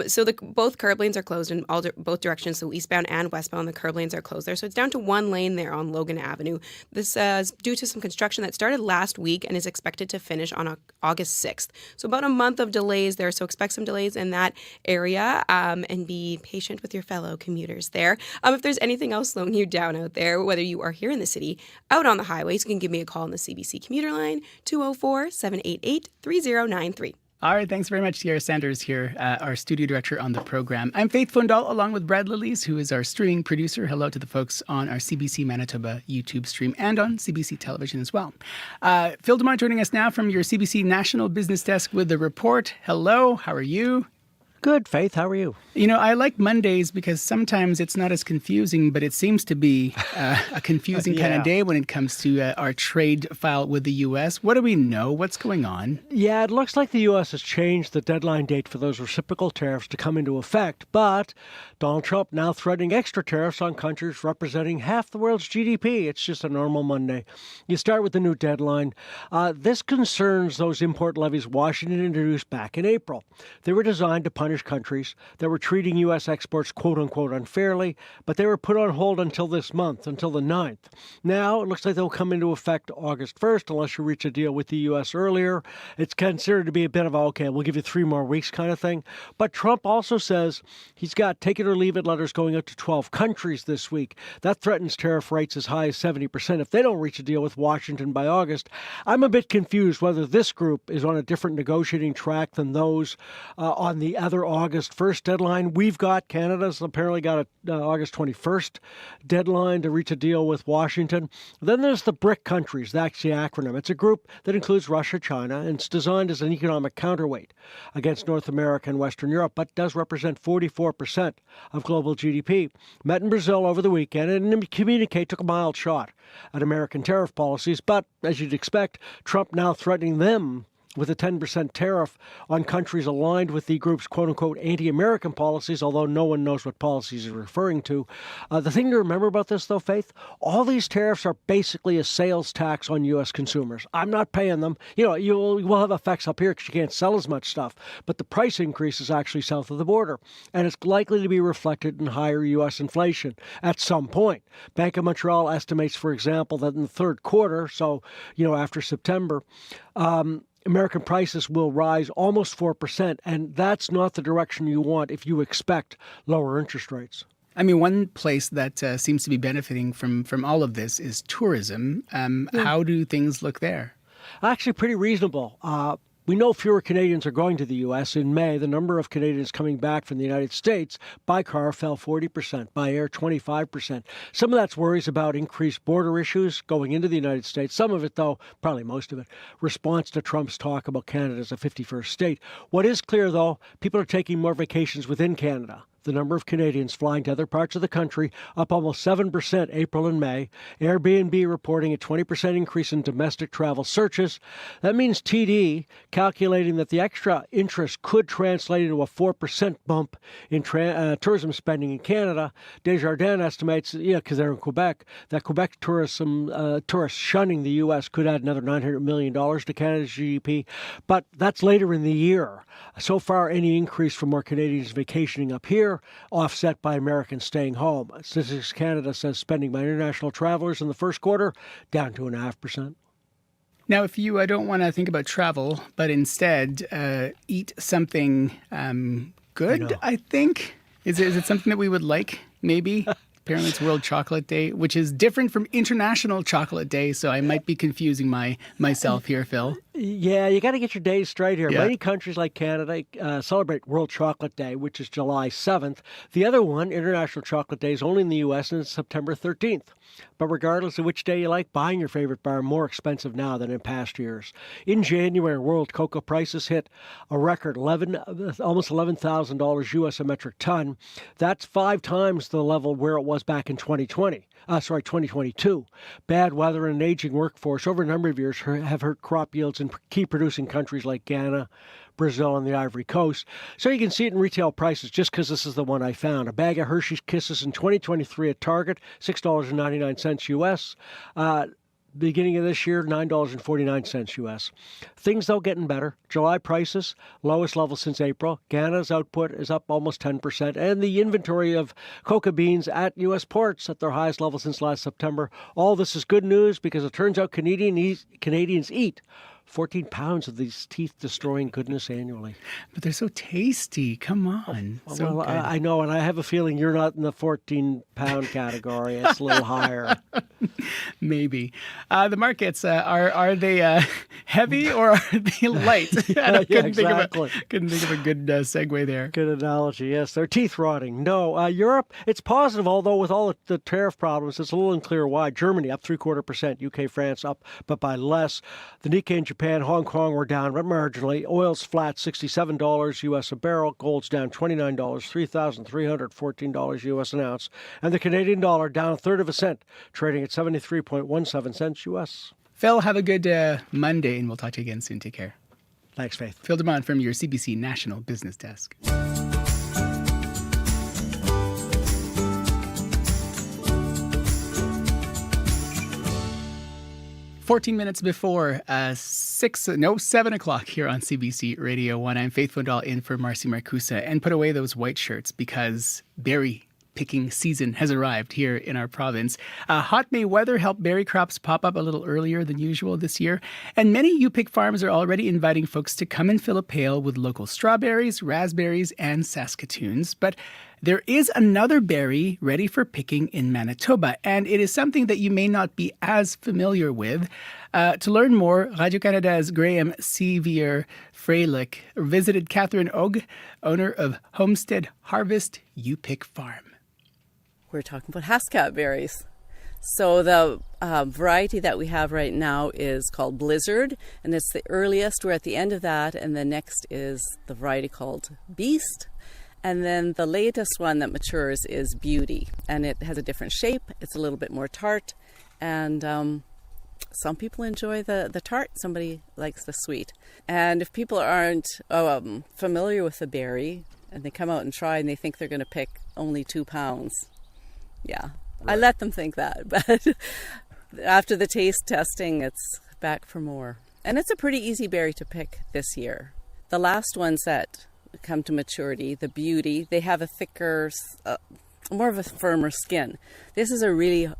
So both curb lanes are closed in both directions. So eastbound and westbound, the curb lanes are closed there. So it's down to one lane there on Logan Avenue. This is due to some construction that started last week and is expected to finish on August 6th. So about a month of delays there. So expect some delays in that area and be patient with your fellow commuters there. If there's anything else slowing you down out there, whether you are here in the city, out on the highways, you can give me a call on the CBC commuter line, 204-788-3093. All right, thanks very much, Sierra Sanders here, our studio director on the program. I'm Faith Fundal, along with Brad Lillies, who is our streaming producer. Hello to the folks on our CBC Manitoba YouTube stream and on CBC television as well. Phil DeMont joining us now from your CBC National Business Desk with the report. Hello, how are you? Good, Faith. How are you? You know, I like Mondays because sometimes it's not as confusing, but it seems to be a confusing kind of day when it comes to our trade file with the U.S. What do we know? What's going on? Yeah, it looks like the U.S. has changed the deadline date for those reciprocal tariffs to come into effect, but Donald Trump now threatening extra tariffs on countries representing half the world's GDP. It's just a normal Monday. You start with the new deadline. This concerns those import levies Washington introduced back in April. They were designed to punish countries that were treating U.S. exports quote-unquote unfairly, but they were put on hold until this month, until the 9th. Now, it looks like they'll come into effect August 1st, unless you reach a deal with the U.S. earlier. It's considered to be a bit of a, okay, we'll give you 3 more weeks kind of thing. But Trump also says he's got take it or leave it letters going out to 12 countries this week. That threatens tariff rates as high as 70% if they don't reach a deal with Washington by August. I'm a bit confused whether this group is on a different negotiating track than those on the other August 1st deadline. Canada's apparently got a August 21st deadline to reach a deal with Washington. Then there's the BRIC countries. That's the acronym. It's a group that includes Russia, China, and it's designed as an economic counterweight against North America and Western Europe, but does represent 44% of global GDP. Met in Brazil over the weekend, and in Commute took a mild shot at American tariff policies, but as you'd expect, Trump now threatening them with a 10% tariff on countries aligned with the group's quote-unquote anti-American policies, although no one knows what policies he's referring to. The thing to remember about this, though, Faith, all these tariffs are basically a sales tax on U.S. consumers. I'm not paying them. You know, you will have effects up here because you can't sell as much stuff, but the price increase is actually south of the border, and it's likely to be reflected in higher U.S. inflation at some point. Bank of Montreal estimates, for example, that in the third quarter, so, after September, American prices will rise almost 4%, and that's not the direction you want if you expect lower interest rates. I mean, one place that seems to be benefiting from all of this is tourism. How do things look there? Actually, pretty reasonable. We know fewer Canadians are going to the U.S. In May, the number of Canadians coming back from the United States by car fell 40%, by air 25%. Some of that's worries about increased border issues going into the United States. Some of it, though, probably most of it, response to Trump's talk about Canada as a 51st state. What is clear, though, people are taking more vacations within Canada. The number of Canadians flying to other parts of the country up almost 7% April and May. Airbnb reporting a 20% increase in domestic travel searches. That means TD calculating that the extra interest could translate into a 4% bump in tourism spending in Canada. Desjardins estimates, because they're in Quebec, that Quebec tourists shunning the U.S. could add another $900 million to Canada's GDP. But that's later in the year. So far, any increase for more Canadians vacationing up here, offset by Americans staying home. Statistics Canada says spending by international travelers in the first quarter down 2.5%. Now, if you don't want to think about travel, but instead eat something good, I think, is it something that we would like, maybe? Apparently it's World Chocolate Day, which is different from International Chocolate Day, so I might be confusing myself here, Phil. Yeah, you got to get your days straight here. Yeah. Many countries like Canada celebrate World Chocolate Day, which is July 7th. The other one, International Chocolate Day, is only in the U.S. and it's September 13th. But regardless of which day you like, buying your favorite bar more expensive now than in past years. In January, world cocoa prices hit a record almost $11,000 U.S. a metric ton. That's 5 times the level where it was back in 2022. Bad weather and an aging workforce over a number of years have hurt crop yields in key producing countries like Ghana, Brazil, and the Ivory Coast. So you can see it in retail prices just because this is the one I found. A bag of Hershey's Kisses in 2023 at Target, $6.99 U.S. Beginning of this year, $9.49 U.S. Things, though, getting better. July prices, lowest level since April. Ghana's output is up almost 10%. And the inventory of cocoa beans at U.S. ports at their highest level since last September. All this is good news because it turns out Canadians eat 14 pounds of these teeth-destroying goodness annually. But they're so tasty. Come on. Well, I know, and I have a feeling you're not in the 14-pound category. It's a little higher. Maybe. The markets, are they heavy or are they light? Couldn't think of a good segue there. Good analogy. Yes, they're teeth rotting. No, Europe, it's positive, although with all the tariff problems, it's a little unclear why. Germany up 0.75%, UK, France up, but by less. The Nikkei in Japan, Hong Kong were down marginally. Oil's flat, $67 US a barrel. Gold's down $29, $3,314 US an ounce. And the Canadian dollar down a third of a cent, trading at 73.17 cents US. Phil, have a good Monday, and we'll talk to you again soon. Take care. Thanks, Faith. Phil Demond from your CBC National Business Desk. 14 minutes before 7 o'clock here on CBC Radio 1. I'm Faith Fundal in for Marcy Marcusa. And put away those white shirts because berry picking season has arrived here in our province. Hot May weather helped berry crops pop up a little earlier than usual this year. And many U-Pick farms are already inviting folks to come and fill a pail with local strawberries, raspberries, and Saskatoons. But there is another berry ready for picking in Manitoba, and it is something that you may not be as familiar with. To learn more, Radio-Canada's Graham Sevier-Freilich visited Catherine Og, owner of Homestead Harvest U-Pick Farm. We're talking about Hascap berries. So the variety that we have right now is called Blizzard, and it's the earliest. We're at the end of that, and the next is the variety called Beast. And then the latest one that matures is Beauty, and it has a different shape. It's a little bit more tart, and some people enjoy the tart. Somebody likes the sweet. And if people aren't familiar with the berry, and they come out and try, and they think they're going to pick only 2 pounds, yeah, right. I let them think that. But after the taste testing, it's back for more. And it's a pretty easy berry to pick this year. The last ones that come to maturity, the Beauty, they have a thicker, more of a firmer skin. This is a really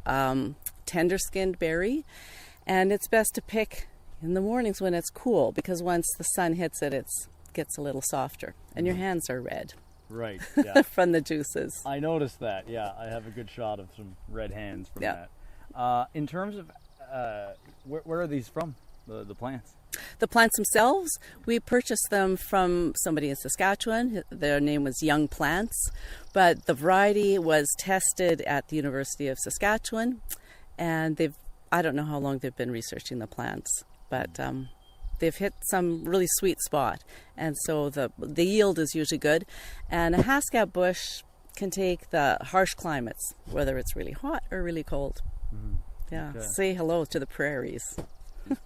tender-skinned berry, and it's best to pick in the mornings when it's cool, because once the sun hits it, it gets a little softer, and your hands are red. Right, yeah. From the juices. I noticed that, yeah. I have a good shot of some red hands from that. In terms of, where are these from, the plants? The plants themselves, we purchased them from somebody in Saskatchewan. Their name was Young Plants, but the variety was tested at the University of Saskatchewan, and I don't know how long they've been researching the plants, but they've hit some really sweet spot, and so the yield is usually good. And a Hascap bush can take the harsh climates, whether it's really hot or really cold. Mm-hmm. Yeah, okay. Say hello to the prairies.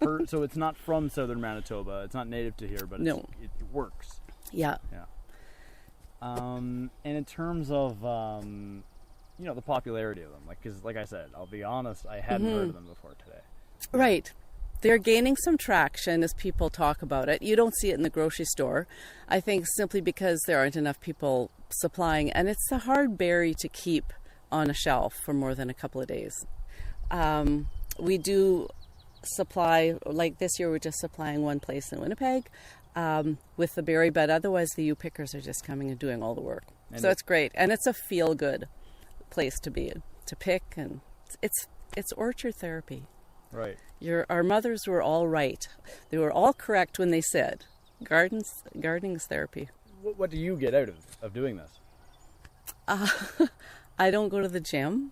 So it's not from southern Manitoba. It's not native to here, but no. It works. Yeah. Yeah. And in terms of the popularity of them, because like I said, I'll be honest, I hadn't heard of them before today. Right. They're gaining some traction as people talk about it. You don't see it in the grocery store, I think, simply because there aren't enough people supplying, and it's a hard berry to keep on a shelf for more than a couple of days. We do supply, like this year we're just supplying one place in Winnipeg with the berry, but otherwise the U-Pickers are just coming and doing all the work. And so it's great, and it's a feel-good place to be in, to pick, and it's orchard therapy. Right. Our mothers were all right. They were all correct when they said gardening is therapy. What do you get out of doing this? I don't go to the gym.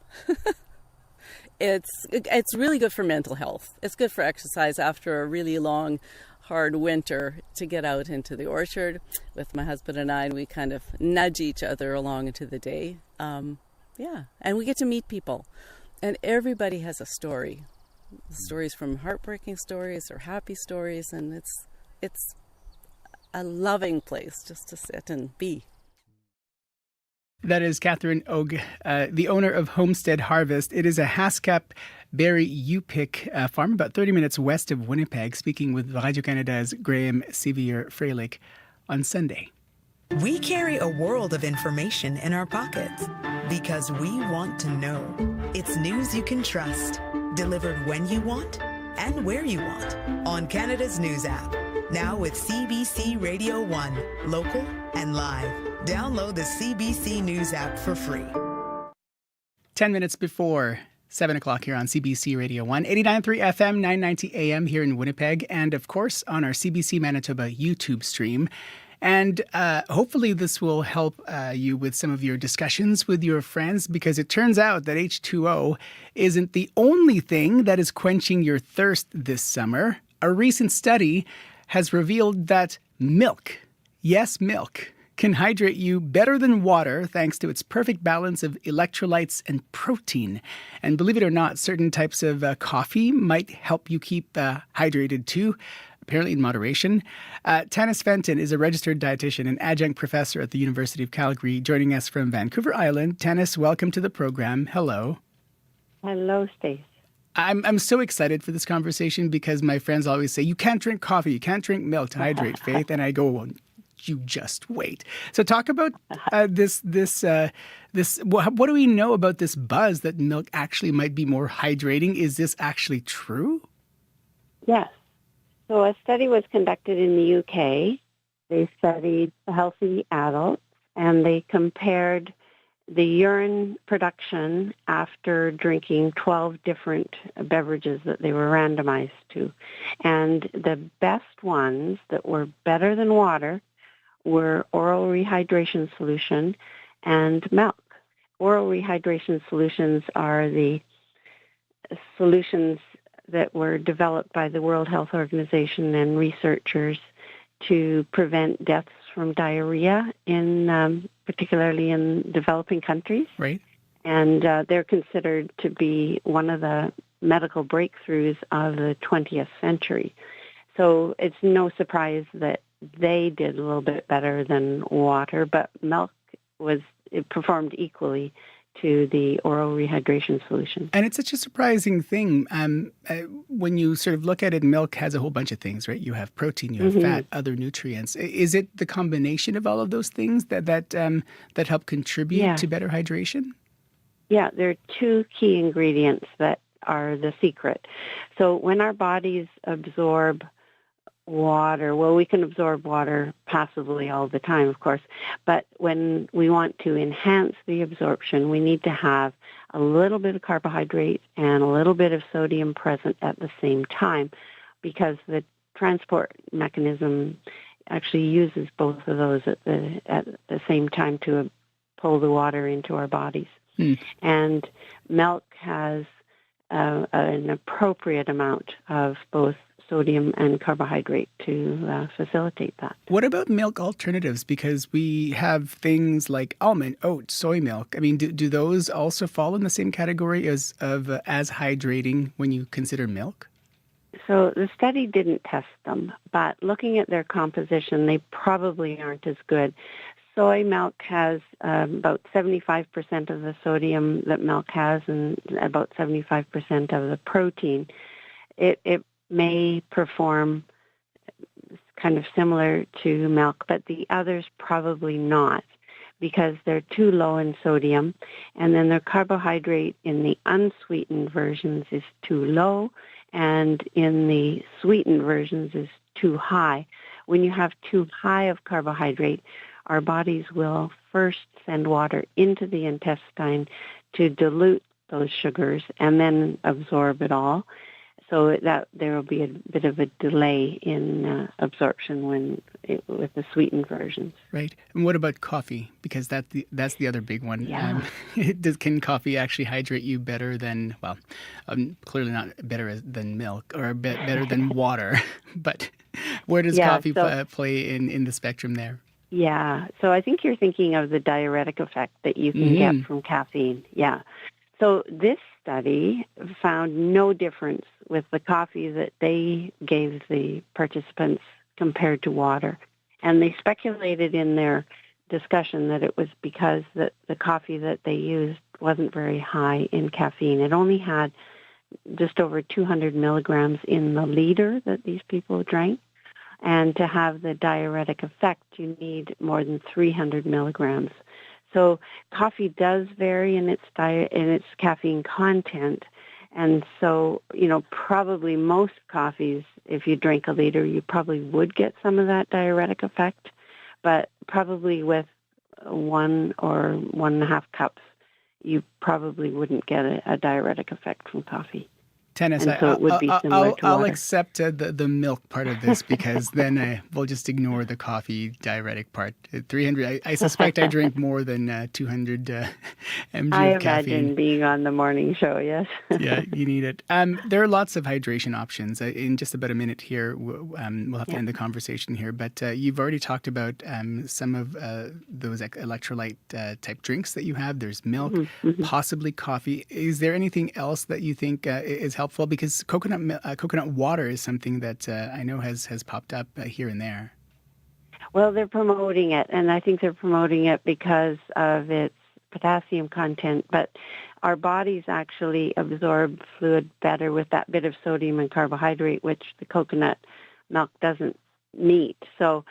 It's really good for mental health. It's good for exercise after a really long, hard winter, to get out into the orchard with my husband and I, and we kind of nudge each other along into the day. And we get to meet people, and everybody has a story. Stories from heartbreaking stories or happy stories, and it's a loving place just to sit and be. That is Catherine Og, the owner of Homestead Harvest. It is a Hascap berry U-Pick farm about 30 minutes west of Winnipeg, speaking with Radio-Canada's Graham Sevier-Freilich on Sunday. We carry a world of information in our pockets because we want to know. It's news you can trust, delivered when you want and where you want on Canada's News app. Now with CBC Radio 1, local and live. Download the CBC News app for free. 10 minutes before 7 o'clock here on CBC Radio 1, 89.3 FM, 990 AM here in Winnipeg, and of course on our CBC Manitoba YouTube stream. And hopefully this will help you with some of your discussions with your friends, because it turns out that H2O isn't the only thing that is quenching your thirst this summer. A recent study has revealed that milk, yes, milk, can hydrate you better than water thanks to its perfect balance of electrolytes and protein. And believe it or not, certain types of coffee might help you keep hydrated too, apparently in moderation. Tanya Williams is a registered dietitian and adjunct professor at the University of Calgary, joining us from Vancouver Island. Tanya, welcome to the program. Hello. Hello, Stace. I'm so excited for this conversation because my friends always say, you can't drink coffee, you can't drink milk to hydrate, Faith. And I go, well, you just wait. So talk about this. What do we know about this buzz that milk actually might be more hydrating? Is this actually true? Yes. So a study was conducted in the UK. They studied healthy adults, and they compared the urine production after drinking 12 different beverages that they were randomized to. And the best ones that were better than water were oral rehydration solution and milk. Oral rehydration solutions are the solutions that were developed by the World Health Organization and researchers to prevent deaths from diarrhea, particularly in developing countries. Right. And they're considered to be one of the medical breakthroughs of the 20th century. So it's no surprise that they did a little bit better than water, but milk performed equally to the oral rehydration solution. And it's such a surprising thing. When you sort of look at it, milk has a whole bunch of things, right? You have protein, you have fat, other nutrients. Is it the combination of all of those things that help contribute to better hydration? Yeah, there are two key ingredients that are the secret. So when our bodies absorb water, well, we can absorb water passively all the time, of course, but when we want to enhance the absorption, we need to have a little bit of carbohydrate and a little bit of sodium present at the same time, because the transport mechanism actually uses both of those at the same time to pull the water into our bodies. And milk has an appropriate amount of both sodium and carbohydrate to facilitate that. What about milk alternatives? Because we have things like almond, oat, soy milk. I mean, do those also fall in the same category as hydrating when you consider milk? So the study didn't test them, but looking at their composition, they probably aren't as good. Soy milk has about 75% of the sodium that milk has and about 75% of the protein. It may perform kind of similar to milk, but the others probably not, because they're too low in sodium, and then their carbohydrate in the unsweetened versions is too low, and in the sweetened versions is too high. When you have too high of carbohydrate, our bodies will first send water into the intestine to dilute those sugars and then absorb it all. So that there will be a bit of a delay in absorption with the sweetened versions. Right. And what about coffee? Because that's the other big one. Yeah. Can coffee actually hydrate you better than, well, clearly not better than milk or better than water. But where does coffee play in the spectrum there? Yeah. So I think you're thinking of the diuretic effect that you can get from caffeine. Yeah. So this study found no difference with the coffee that they gave the participants compared to water. And they speculated in their discussion that it was because that the coffee that they used wasn't very high in caffeine. It only had just over 200 milligrams in the liter that these people drank. And to have the diuretic effect, you need more than 300 milligrams. So coffee does vary in its caffeine content. And so, probably most coffees, if you drink a liter, you probably would get some of that diuretic effect. But probably with 1 or 1.5 cups, you probably wouldn't get a diuretic effect from coffee. Tennis, and so it would be similar to I'll water. accept the milk part of this because then we'll just ignore the coffee diuretic part. 300, I suspect I drink more than 200 mg I of caffeine. imagine being on the morning show, yes. Yeah, you need it. There are lots of hydration options. In just about a minute here, we'll have to end the conversation here, but you've already talked about some of those electrolyte type drinks that you have. There's milk, possibly coffee. Is there anything else that you think is helpful? Because coconut water is something that I know has popped up here and there. Well, they're promoting it, and I think they're promoting it because of its potassium content, but our bodies actually absorb fluid better with that bit of sodium and carbohydrate, which the coconut milk doesn't meet. So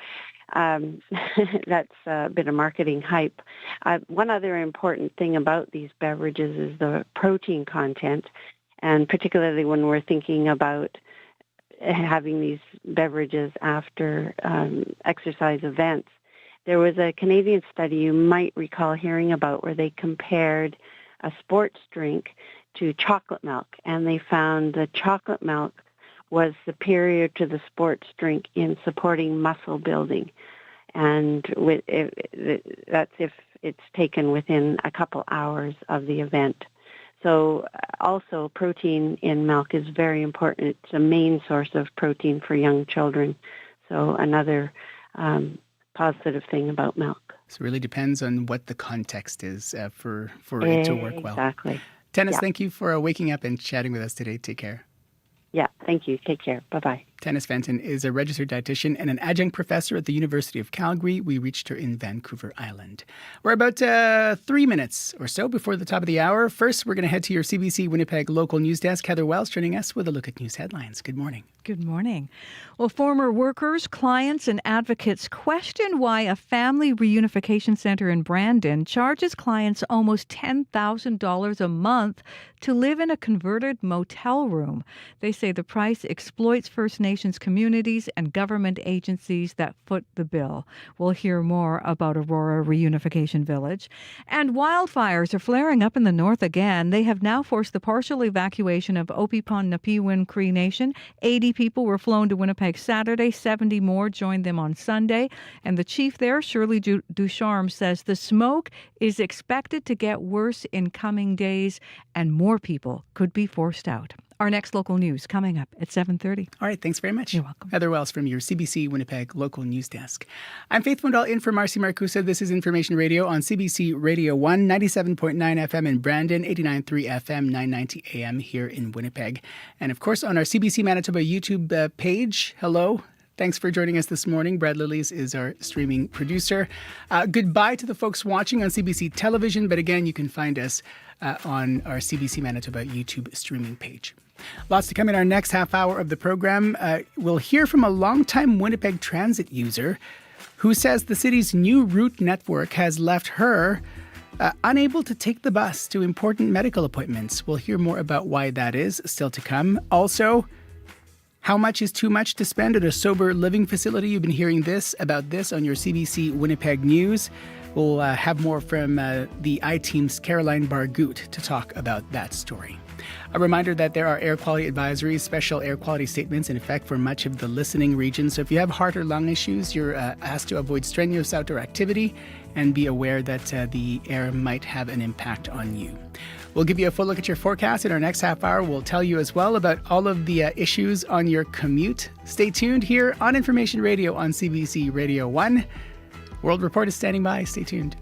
that's a bit of marketing hype. One other important thing about these beverages is the protein content. And particularly when we're thinking about having these beverages after exercise events. There was a Canadian study you might recall hearing about where they compared a sports drink to chocolate milk, and they found the chocolate milk was superior to the sports drink in supporting muscle building. And that's if it's taken within a couple hours of the event. So also protein in milk is very important. It's a main source of protein for young children. So another positive thing about milk. So it really depends on what the context is for it to work well. Exactly. Tennis, thank you for waking up and chatting with us today. Take care. Yeah, thank you. Take care. Bye-bye. Tennis Fenton is a registered dietitian and an adjunct professor at the University of Calgary. We reached her in Vancouver Island. We're about 3 minutes or so before the top of the hour. First, we're going to head to your CBC Winnipeg local news desk. Heather Wells joining us with a look at news headlines. Good morning. Good morning. Well, former workers, clients, and advocates question why a family reunification center in Brandon charges clients almost $10,000 a month to live in a converted motel room. They say the price exploits First Nations communities and government agencies that foot the bill. We'll hear more about Aurora Reunification Village. And wildfires are flaring up in the north again. They have now forced the partial evacuation of Opipon-Napiwin Cree Nation. 80 people were flown to Winnipeg Saturday. 70 more joined them on Sunday. And the chief there, Shirley Ducharme, says the smoke is expected to get worse in coming days and more people could be forced out. Our next local news coming up at 7:30. All right, thanks very much. You're welcome. Heather Wells from your CBC Winnipeg local news desk. I'm Faith Fundal in for Marcy Marcusa. This is Information Radio on CBC Radio 1, 97.9 FM in Brandon, 89.3 FM, 990 AM here in Winnipeg. And of course on our CBC Manitoba YouTube page. Hello. Thanks for joining us this morning. Brad Lillies is our streaming producer. Goodbye to the folks watching on CBC Television, but again, you can find us on our CBC Manitoba YouTube streaming page. Lots to come in our next half hour of the program. We'll hear from a longtime Winnipeg Transit user who says the city's new route network has left her unable to take the bus to important medical appointments. We'll hear more about why that is still to come. Also, how much is too much to spend at a sober living facility? You've been hearing about this on your CBC Winnipeg News. We'll have more from the I-Team's Caroline Bargout to talk about that story. A reminder that there are air quality advisories, special air quality statements in effect for much of the listening region. So if you have heart or lung issues, you're asked to avoid strenuous outdoor activity and be aware that the air might have an impact on you. We'll give you a full look at your forecast in our next half hour. We'll tell you as well about all of the issues on your commute. Stay tuned here on Information Radio on CBC Radio 1. World Report is standing by. Stay tuned.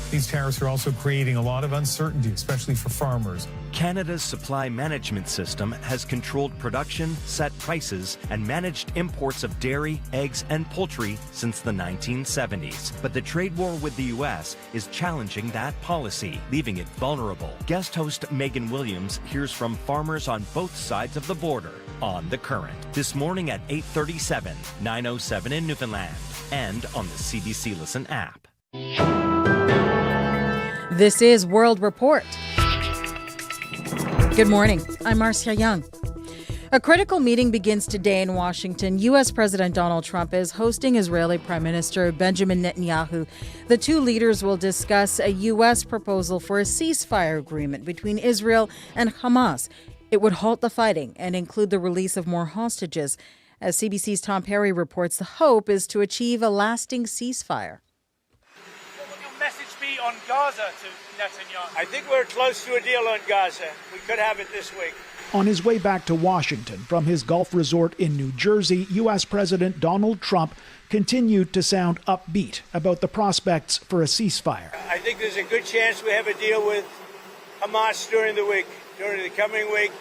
These tariffs are also creating a lot of uncertainty, especially for farmers. Canada's supply management system has controlled production, set prices, and managed imports of dairy, eggs, and poultry since the 1970s. But the trade war with the U.S. is challenging that policy, leaving it vulnerable. Guest host Megan Williams hears from farmers on both sides of the border on The Current. This morning at 8:37, 9:07 in Newfoundland, and on the CBC Listen app. This is World Report. Good morning. I'm Marcia Young. A critical meeting begins today in Washington. U.S. President Donald Trump is hosting Israeli Prime Minister Benjamin Netanyahu. The two leaders will discuss a U.S. proposal for a ceasefire agreement between Israel and Hamas. It would halt the fighting and include the release of more hostages. As CBC's Tom Perry reports, the hope is to achieve a lasting ceasefire. What will your message be on Gaza to Netanyahu? I think we're close to a deal on Gaza. We could have it this week. On his way back to Washington from his golf resort in New Jersey, U.S. President Donald Trump continued to sound upbeat about the prospects for a ceasefire. I think there's a good chance we have a deal with Hamas during the coming week,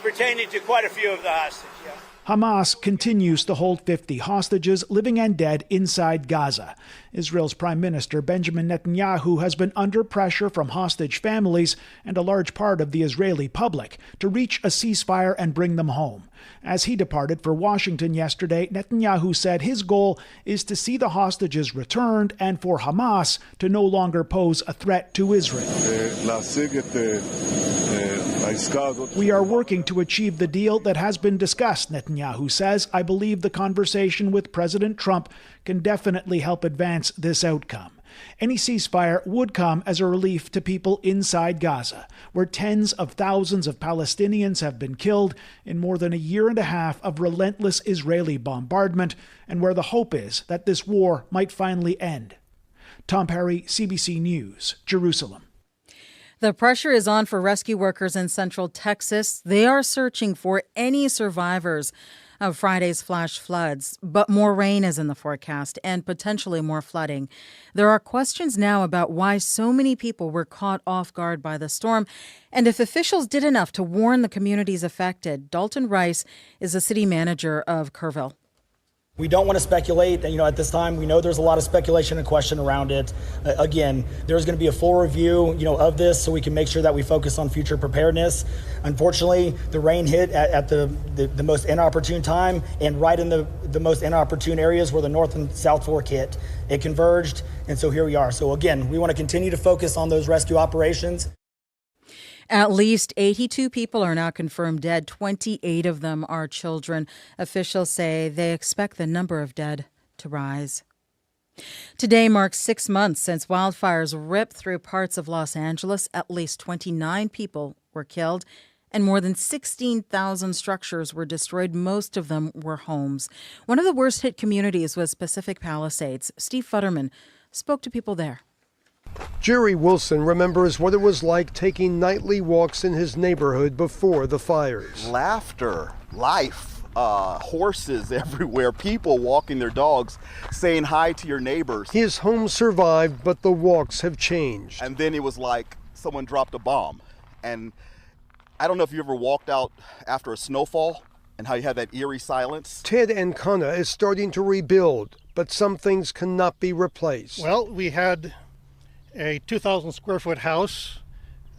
pertaining to quite a few of the hostages. Yeah. Hamas continues to hold 50 hostages, living and dead, inside Gaza. Israel's Prime Minister Benjamin Netanyahu has been under pressure from hostage families and a large part of the Israeli public to reach a ceasefire and bring them home. As he departed for Washington yesterday, Netanyahu said his goal is to see the hostages returned and for Hamas to no longer pose a threat to Israel. We are working to achieve the deal that has been discussed, Netanyahu says. I believe the conversation with President Trump can definitely help advance this outcome. Any ceasefire would come as a relief to people inside Gaza, where tens of thousands of Palestinians have been killed in more than a year and a half of relentless Israeli bombardment, and where the hope is that this war might finally end. Tom Perry, CBC News, Jerusalem. The pressure is on for rescue workers in central Texas. They are searching for any survivors of Friday's flash floods, but more rain is in the forecast and potentially more flooding. There are questions now about why so many people were caught off guard by the storm and if officials did enough to warn the communities affected. Dalton Rice is the city manager of Kerrville. We don't want to speculate. At this time, we know there's a lot of speculation and question around it. Again, there's going to be a full review, of this so we can make sure that we focus on future preparedness. Unfortunately, the rain hit at the most inopportune time and right in the most inopportune areas where the North and South Fork hit. It converged, and so here we are. So again, we want to continue to focus on those rescue operations. At least 82 people are now confirmed dead. 28 of them are children. Officials say they expect the number of dead to rise. Today marks 6 months since wildfires ripped through parts of Los Angeles. At least 29 people were killed and more than 16,000 structures were destroyed. Most of them were homes. One of the worst hit communities was Pacific Palisades. Steve Futterman spoke to people there. Jerry Wilson remembers what it was like taking nightly walks in his neighborhood before the fires. Laughter, life, horses everywhere, people walking their dogs, saying hi to your neighbors. His home survived, but the walks have changed. And then it was like someone dropped a bomb. And I don't know if you ever walked out after a snowfall and how you have that eerie silence. Ted Ancona is starting to rebuild, but some things cannot be replaced. Well, we had a 2,000 square foot house.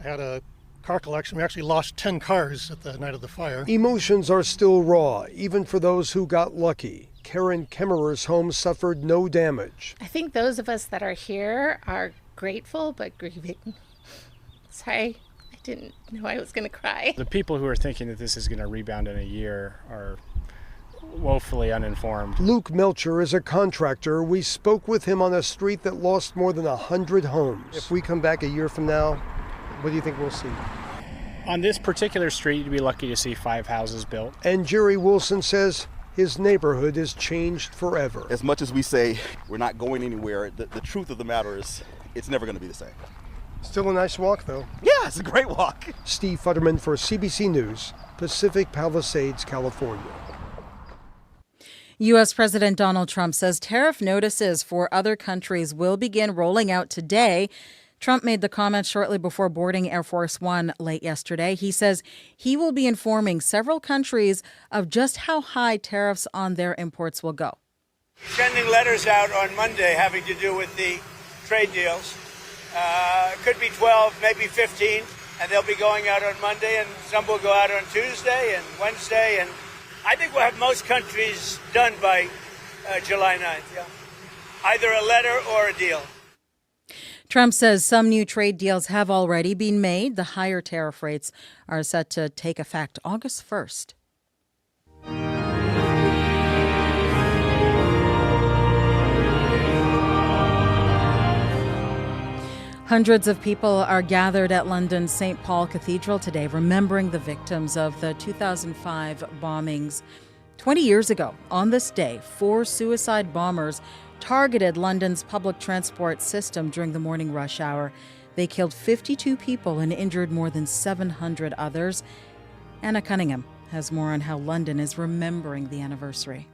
I had a car collection. We actually lost 10 cars at the night of the fire. Emotions are still raw, even for those who got lucky. Karen Kemmerer's home suffered no damage. I think those of us that are here are grateful but grieving. Sorry, I didn't know I was going to cry. The people who are thinking that this is going to rebound in a year are woefully uninformed. Luke Melcher is a contractor. We spoke with him on a street that lost more than 100 homes. If we come back a year from now, what do you think we'll see? On this particular street, you'd be lucky to see 5 houses built. And Jerry Wilson says his neighborhood is changed forever. As much as we say we're not going anywhere, the truth of the matter is it's never going to be the same. Still a nice walk, though. Yeah, it's a great walk. Steve Futterman for CBC News, Pacific Palisades, California. U.S. President Donald Trump says tariff notices for other countries will begin rolling out today. Trump made the comment shortly before boarding Air Force One late yesterday. He says he will be informing several countries of just how high tariffs on their imports will go. Sending letters out on Monday having to do with the trade deals. Could be 12, maybe 15, and they'll be going out on Monday, and some will go out on Tuesday and Wednesday, and I think we'll have most countries done by July 9th, yeah. Either a letter or a deal. Trump says some new trade deals have already been made. The higher tariff rates are set to take effect August 1st. Hundreds of people are gathered at London's St. Paul Cathedral today, remembering the victims of the 2005 bombings. 20 years ago, on this day, 4 suicide bombers targeted London's public transport system during the morning rush hour. They killed 52 people and injured more than 700 others. Anna Cunningham has more on how London is remembering the anniversary.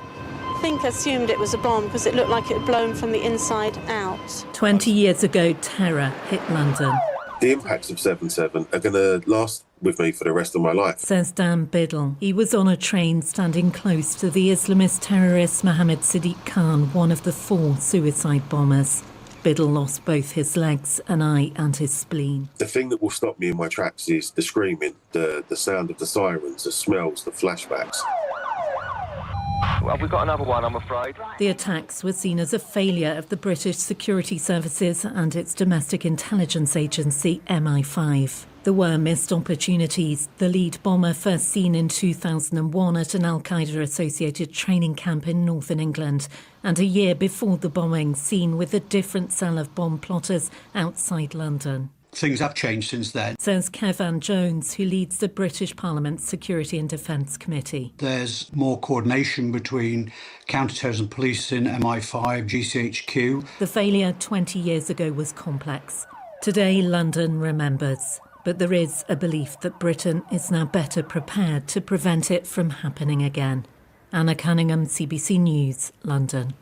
I think I assumed it was a bomb because it looked like it had blown from the inside out. 20 years ago, terror hit London. The impacts of 7/7 are going to last with me for the rest of my life, says Dan Biddle. He was on a train standing close to the Islamist terrorist Mohammed Sadiq Khan, one of the 4 suicide bombers. Biddle lost both his legs, an eye and his spleen. The thing that will stop me in my tracks is the screaming, the sound of the sirens, the smells, the flashbacks. Well, we've got another one, I'm afraid. The attacks were seen as a failure of the British Security Services and its domestic intelligence agency, MI5. There were missed opportunities. The lead bomber, first seen in 2001 at an Al-Qaeda-associated training camp in northern England, and a year before the bombing, seen with a different cell of bomb plotters outside London. Things have changed since then, says Kevan Jones, who leads the British Parliament's Security and Defence Committee. There's more coordination between counter-terrorism policing, MI5, GCHQ. The failure 20 years ago was complex. Today, London remembers. But there is a belief that Britain is now better prepared to prevent it from happening again. Anna Cunningham, CBC News, London.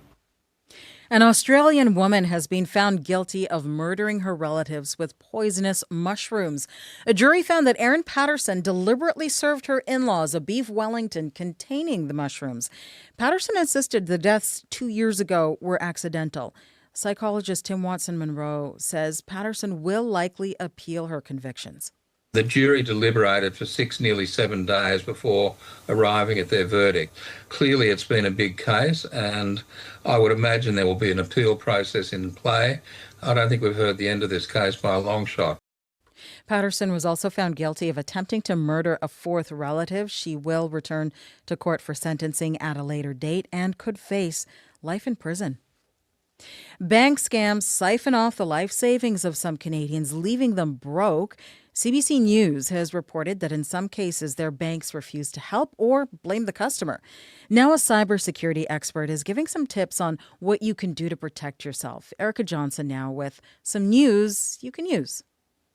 An Australian woman has been found guilty of murdering her relatives with poisonous mushrooms. A jury found that Erin Patterson deliberately served her in-laws a beef Wellington containing the mushrooms. Patterson insisted the deaths 2 years ago were accidental. Psychologist Tim Watson-Monroe says Patterson will likely appeal her convictions. The jury deliberated for 6, nearly 7 days before arriving at their verdict. Clearly, it's been a big case, and I would imagine there will be an appeal process in play. I don't think we've heard the end of this case by a long shot. Patterson was also found guilty of attempting to murder a 4th relative. She will return to court for sentencing at a later date and could face life in prison. Bank scams siphon off the life savings of some Canadians, leaving them broke. CBC News has reported that in some cases their banks refuse to help or blame the customer. Now a cybersecurity expert is giving some tips on what you can do to protect yourself. Erica Johnson now with some news you can use.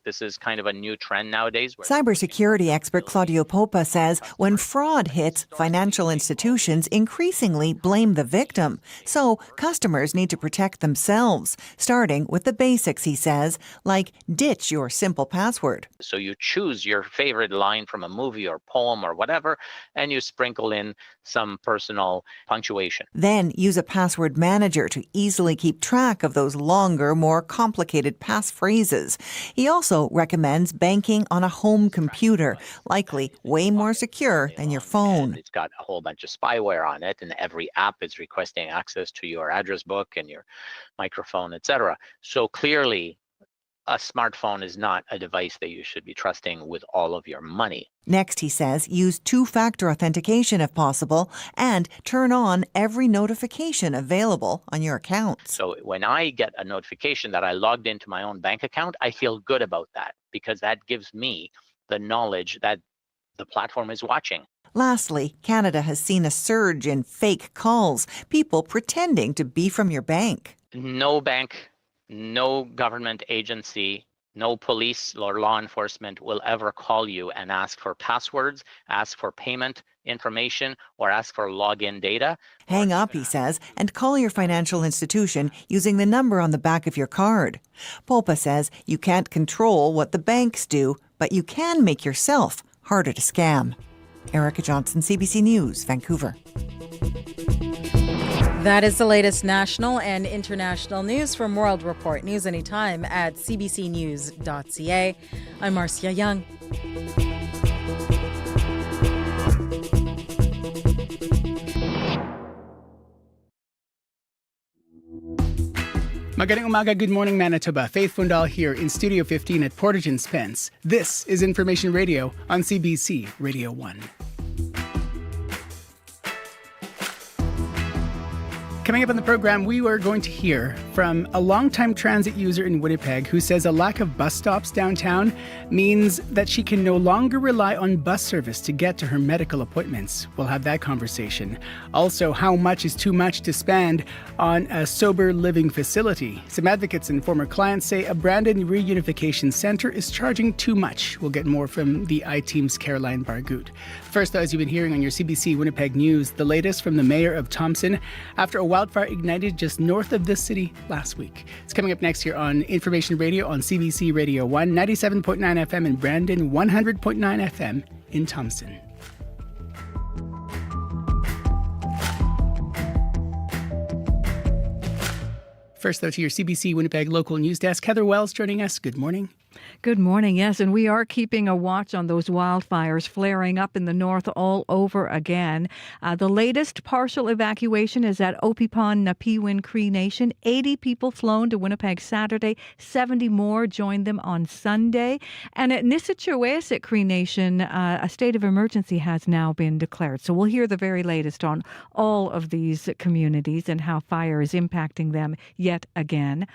This is kind of a new trend nowadays. Cybersecurity expert Claudio Popa says when fraud hits, financial institutions increasingly blame the victim. So customers need to protect themselves, starting with the basics, he says, like ditch your simple password. So you choose your favorite line from a movie or poem or whatever, and you sprinkle in some personal punctuation. Then use a password manager to easily keep track of those longer, more complicated passphrases. He also recommends banking on a home computer, likely way more secure than your phone. It's got a whole bunch of spyware on it, and every app is requesting access to your address book and your microphone, etc. So clearly, a smartphone is not a device that you should be trusting with all of your money. Next, he says, use 2-factor authentication if possible and turn on every notification available on your account. So when I get a notification that I logged into my own bank account, I feel good about that because that gives me the knowledge that the platform is watching. Lastly, Canada has seen a surge in fake calls, people pretending to be from your bank. No bank, no government agency, no police or law enforcement will ever call you and ask for passwords, ask for payment information, or ask for login data. Hang up, he says, and call your financial institution using the number on the back of your card. Popa says you can't control what the banks do, but you can make yourself harder to scam. Erica Johnson, CBC News, Vancouver. That is the latest national and international news from World Report. News anytime at cbcnews.ca. I'm Marcia Young. Magandang umaga, good morning Manitoba. Faith Fundal here in Studio 15 at Portage and Spence. This is Information Radio on CBC Radio 1. Coming up on the program, we are going to hear from a longtime transit user in Winnipeg who says a lack of bus stops downtown means that she can no longer rely on bus service to get to her medical appointments. We'll have that conversation. Also, how much is too much to spend on a sober living facility? Some advocates and former clients say a Brandon Reunification Centre is charging too much. We'll get more from the I-Team's Caroline Bargut. First, though, as you've been hearing on your CBC Winnipeg News, the latest from the mayor of Thompson after a wildfire ignited just north of the city last week. It's coming up next here on Information Radio on CBC Radio 1, 97.9 FM in Brandon, 100.9 FM in Thompson. First, though, to your CBC Winnipeg local news desk, Heather Wells joining us. Good morning. Good morning. Yes, and we are keeping a watch on those wildfires flaring up in the north all over again. The latest partial evacuation is at Opipon Napiwin Cree Nation. 80 people flown to Winnipeg Saturday. 70 more joined them on Sunday. And at Nisitchewesik Cree Nation, a state of emergency has now been declared. So we'll hear the very latest on all of these communities and how fire is impacting them yet again.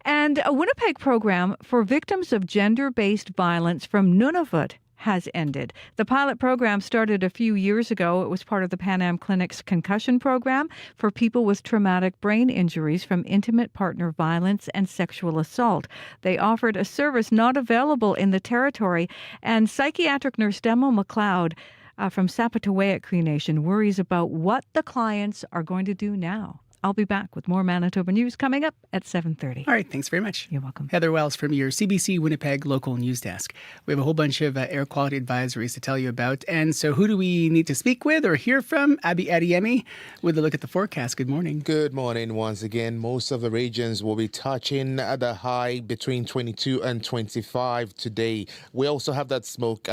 And a Winnipeg program for victims of gender-based violence from Nunavut has ended. The pilot program started a few years ago. It was part of the Pan Am Clinic's concussion program for people with traumatic brain injuries from intimate partner violence and sexual assault. They offered a service not available in the territory, and psychiatric nurse Demo McLeod from Sapatawayak Cree Nation worries about what the clients are going to do now. I'll be back with more Manitoba news coming up at 7:30. All right, thanks very much. You're welcome. Heather Wells from your CBC Winnipeg local news desk. We have a whole bunch of air quality advisories to tell you about. And so who do we need to speak with or hear from? Abby Adiemi with a look at the forecast. Good morning. Good morning once again. Most of the regions will be touching the high between 22 and 25 today. We also have that smoke,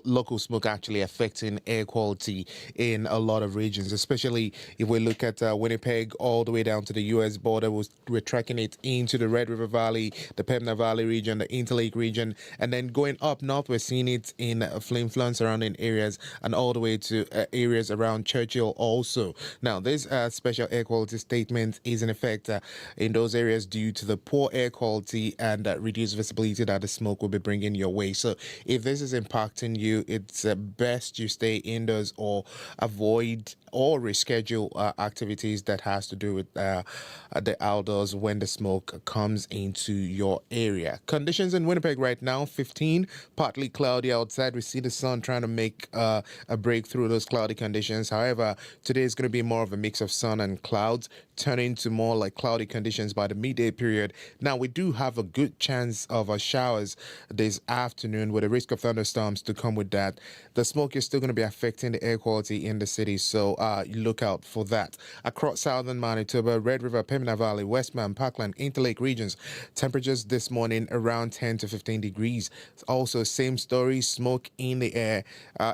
local smoke actually affecting air quality in a lot of regions, especially if we look at Winnipeg all the way down to the U.S. border. We're tracking it into the Red River Valley, the Pembina Valley region, the Interlake region, and then going up north, we're seeing it in Flin Flon surrounding areas and all the way to areas around Churchill also. Now, this special air quality statement is in effect in those areas due to the poor air quality and reduced visibility that the smoke will be bringing your way. So if this is impacting you, it's best you stay indoors or avoid or reschedule activities that has to do with the outdoors when the smoke comes into your area. Conditions in Winnipeg right now, 15, partly cloudy outside. We see the sun trying to make a break through those cloudy conditions. However, today is going to be more of a mix of sun and clouds, turning to more like cloudy conditions by the midday period. Now, we do have a good chance of showers this afternoon with a risk of thunderstorms to come with that. The smoke is still going to be affecting the air quality in the city, so look out for that. Across southern Manitoba, Red River, Pembina Valley, Westman, Parkland, Interlake regions, temperatures this morning around 10 to 15 degrees. Also, same story, smoke in the air,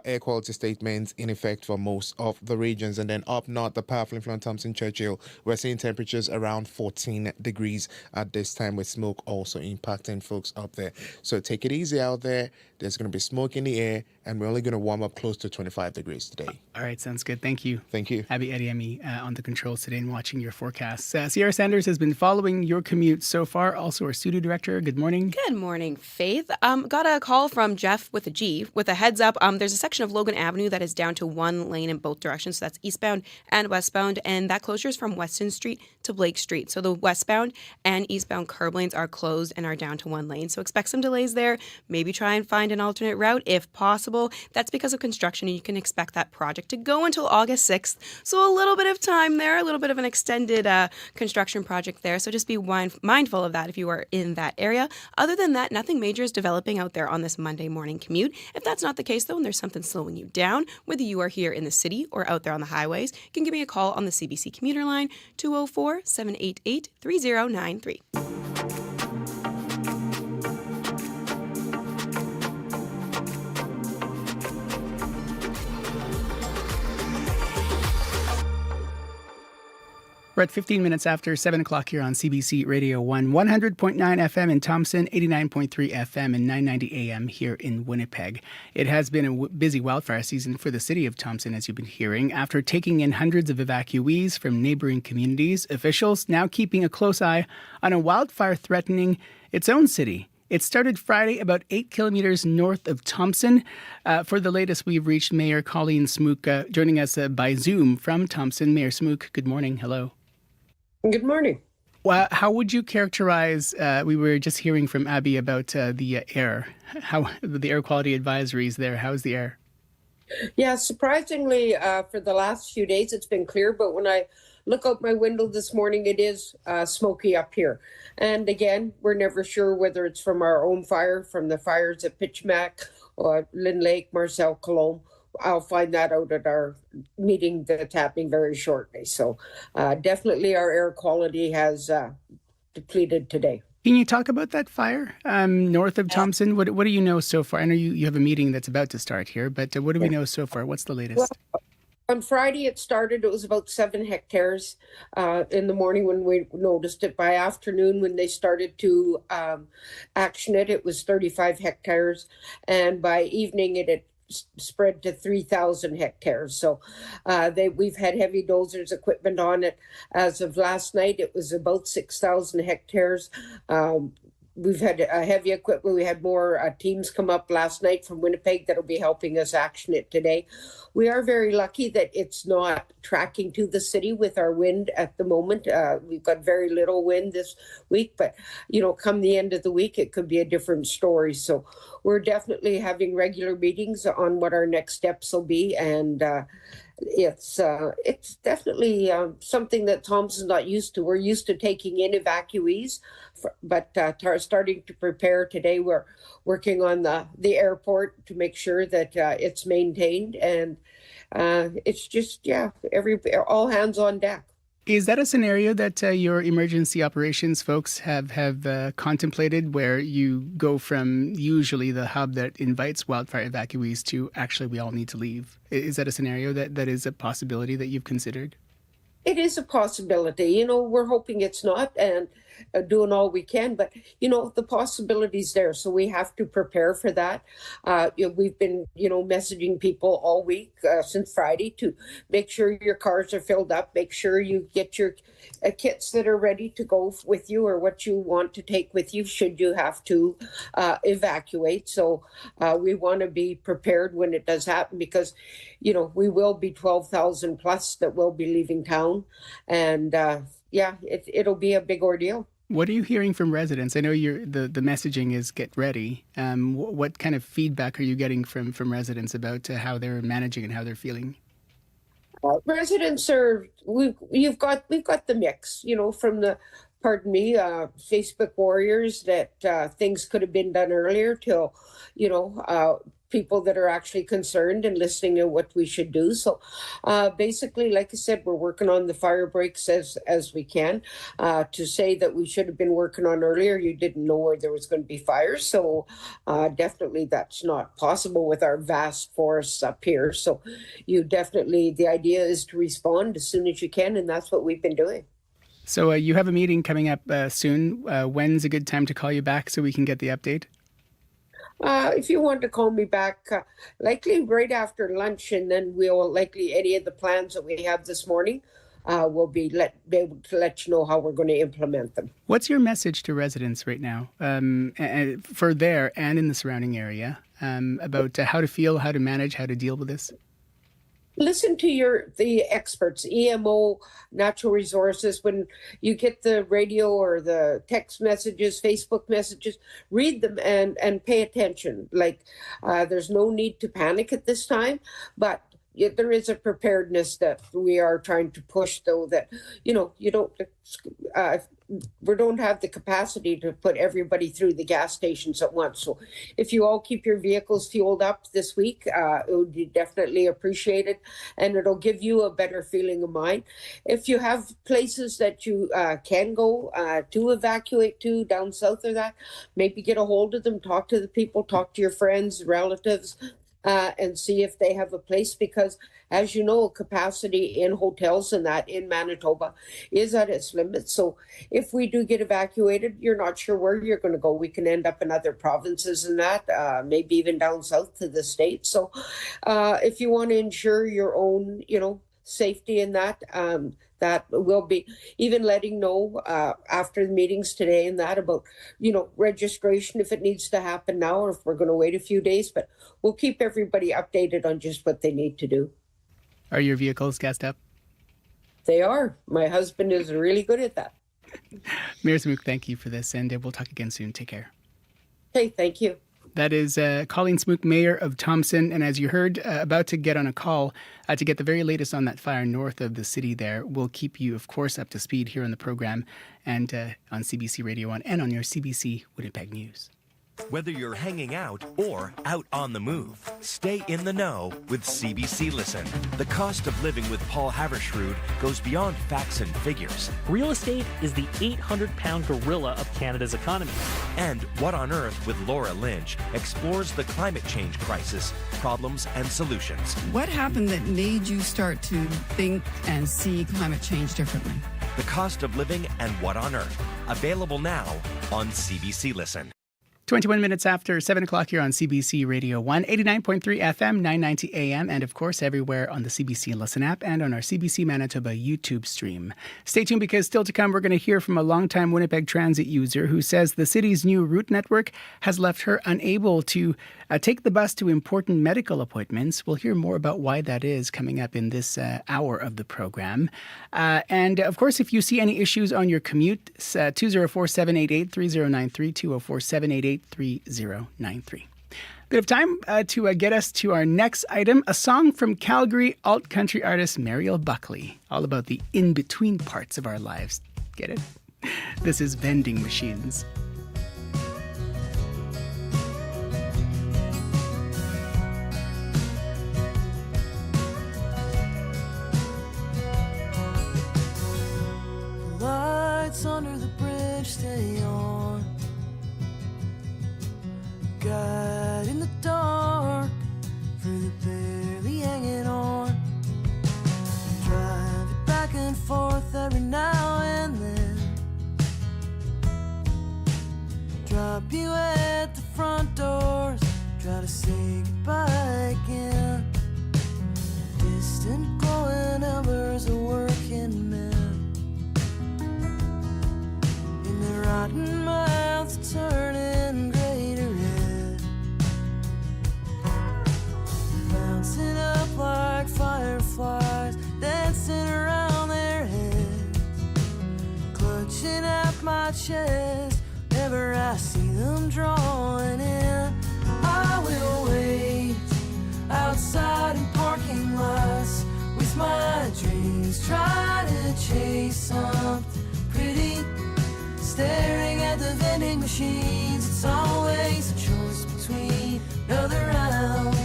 air quality statements in effect for most of the regions. And then up north, the Flin Flon, Thompson, Churchill, we're seeing temperatures around 14 degrees at this time, with smoke also impacting folks up there. So take it easy out there. There's going to be smoke in the air, and we're only going to warm up close to 25 degrees today. All right, sounds good. Thank you. Thank you. Abby Adiemi on the controls today and watching your forecasts. Sierra Sanders has been following your commute so far, also our studio director. Good morning. Good morning, Faith. Got a call from Jeff with a G with a heads up. There's a section of Logan Avenue that is down to one lane in both directions. So that's eastbound and westbound. And that closure is from Weston Street to Blake Street. So the westbound and eastbound curb lanes are closed and are down to one lane. So expect some delays there. Maybe try and find an alternate route if possible. That's because of construction, and you can expect that project to go until August 6th. So a little bit of time there, a little bit of an extended construction project there. So just be mindful of that if you are in that area. Other than that, nothing major is developing out there on this Monday morning commute. If that's not the case, though, and there's something slowing you down, whether you are here in the city or out there on the highways, you can give me a call on the CBC commuter line, 204-788-3093. We're at 15 minutes after 7 o'clock here on CBC Radio 1, 100.9 FM in Thompson, 89.3 FM and 990 AM here in Winnipeg. It has been a busy wildfire season for the city of Thompson, as you've been hearing. After taking in hundreds of evacuees from neighboring communities, officials now keeping a close eye on a wildfire threatening its own city. It started Friday about 8 kilometers north of Thompson. For the latest, we've reached Mayor Colleen Smook, joining us by Zoom from Thompson. Mayor Smook, good morning. Hello. Good morning. Well, how would you characterize, we were just hearing from Abby about the air, how the air quality advisories there. How's the air? Yeah, surprisingly, for the last few days, it's been clear. But when I look out my window this morning, it is smoky up here. And again, we're never sure whether it's from our own fire, from the fires at Pitchmack or Lynn Lake, Marcel, Cologne. I'll find that out at our meeting that's happening very shortly. So definitely our air quality has depleted today. Can you talk about that fire north of Thompson? What do you know so far? I know you have a meeting that's about to start here, but what do we know so far? What's the latest? Well, on Friday it started. It was about 7 hectares in the morning when we noticed it. By afternoon, when they started to action it, it was 35 hectares. And by evening, it had spread to 3,000 hectares. So we've had heavy dozers equipment on it. As of last night, it was about 6,000 hectares. We've had heavy equipment. We had more teams come up last night from Winnipeg that'll be helping us action it today. We are very lucky that it's not tracking to the city with our wind at the moment. We've got very little wind this week, but come the end of the week, it could be a different story. So we're definitely having regular meetings on what our next steps will be, and it's definitely something that Thompson's not used to. We're used to taking in evacuees, but starting to prepare today. We're working on the airport to make sure that it's maintained, and it's just all hands on deck. Is that a scenario that your emergency operations folks have contemplated, where you go from usually the hub that invites wildfire evacuees to actually we all need to leave? Is that a scenario that is a possibility that you've considered? It is a possibility. We're hoping it's not, and doing all we can, but the possibility's there, so we have to prepare for that. We've been messaging people all week since Friday to make sure your cars are filled up, make sure you get your kits that are ready to go with you, or what you want to take with you should you have to evacuate. So we want to be prepared when it does happen, because we will be 12,000 plus that will be leaving town, and it'll be a big ordeal. What are you hearing from residents? I know the messaging is get ready. What kind of feedback are you getting from residents about how they're managing and how they're feeling? Residents we've got the mix, from the Facebook warriors that things could have been done earlier till people that are actually concerned and listening to what we should do. So basically, like I said, we're working on the fire breaks as we can. To say that we should have been working on earlier, you didn't know where there was going to be fires. So definitely that's not possible with our vast forests up here. So the idea is to respond as soon as you can, and that's what we've been doing. So you have a meeting coming up soon. When's a good time to call you back so we can get the update? If you want to call me back, likely right after lunch, and then we'll likely any of the plans that we have this morning, we'll be able to let you know how we're going to implement them. What's your message to residents right now, for there and in the surrounding area, about how to feel, how to manage, how to deal with this? Listen to the experts, EMO, natural resources. When you get the radio or the text messages, Facebook messages, read them and pay attention. There's no need to panic at this time, but there is a preparedness that we are trying to push, though, that we don't have the capacity to put everybody through the gas stations at once. So if you all keep your vehicles fueled up this week, it would be definitely appreciated, and it'll give you a better feeling of mind. If you have places that you can go to evacuate to down south of that, maybe get a hold of them, talk to the people, talk to your friends, relatives, and see if they have a place, because as you know, capacity in hotels and that in Manitoba is at its limit. So if we do get evacuated, you're not sure where you're going to go. We can end up in other provinces and that, maybe even down south to the States. So if you want to ensure your own, safety in that, that will be even letting know after the meetings today and that about, registration if it needs to happen now or if we're going to wait a few days. But we'll keep everybody updated on just what they need to do. Are your vehicles gassed up? They are. My husband is really good at that. Mayor Smook, thank you for this, and we'll talk again soon. Take care. Okay, thank you. That is Colleen Smook, Mayor of Thompson. And as you heard, about to get on a call to get the very latest on that fire north of the city there. We'll keep you, of course, up to speed here on the program and on CBC Radio 1 and on your CBC Winnipeg News. Whether you're hanging out or out on the move, stay in the know with CBC Listen. The cost of living with Paul Havershrud goes beyond facts and figures. Real estate is the 800-pound gorilla of Canada's economy. And What on Earth with Laura Lynch explores the climate change crisis, problems and solutions. What happened that made you start to think and see climate change differently? The cost of living and What on Earth. Available now on CBC Listen. 21 minutes after 7 o'clock here on CBC Radio 1, 89.3 FM, 990 AM, and of course everywhere on the CBC Listen app and on our CBC Manitoba YouTube stream. Stay tuned because still to come, we're going to hear from a longtime Winnipeg Transit user who says the city's new route network has left her unable to take the bus to important medical appointments. We'll hear more about why that is coming up in this hour of the program. And of course, if you see any issues on your commute, 204-788-3093, 204-788-3093. Bit of time to get us to our next item, a song from Calgary alt country artist Mariel Buckley, all about the in-between parts of our lives. Get it? This is Vending Machines. Lights under the bridge stay on, guide in the dark for the barely hanging on. Drive it back and forth every now and then. Drop you at the front doors, try to say goodbye again. Distant glowing embers of working men in their rotten mouths turning gray to red, bouncing up like fireflies, dancing around their heads, clutching at my chest whenever I see them drawing in. I will wait outside in parking lots with my dreams, try to chase something pretty, staring at the vending machines. It's always a choice between another round,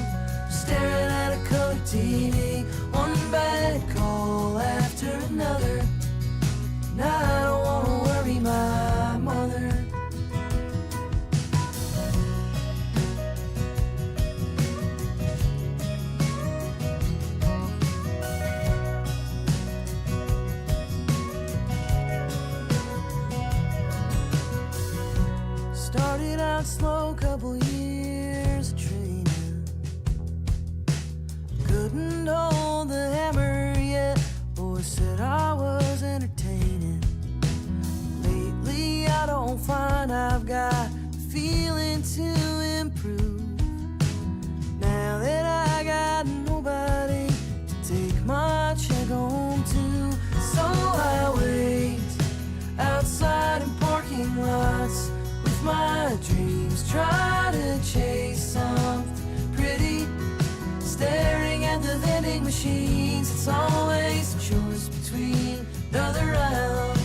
staring at a colored TV, one bad call after another. And I don't want to worry my mother. Started out slow, couple years of training, couldn't hold the hammer yet. Boys said I was entertaining. Lately I don't find I've got the feeling to improve. Now that I got nobody to take my check home to, so I wait outside in parking lots with my dreams, try to chase something pretty, staring at the vending machines. It's always a choice between another round,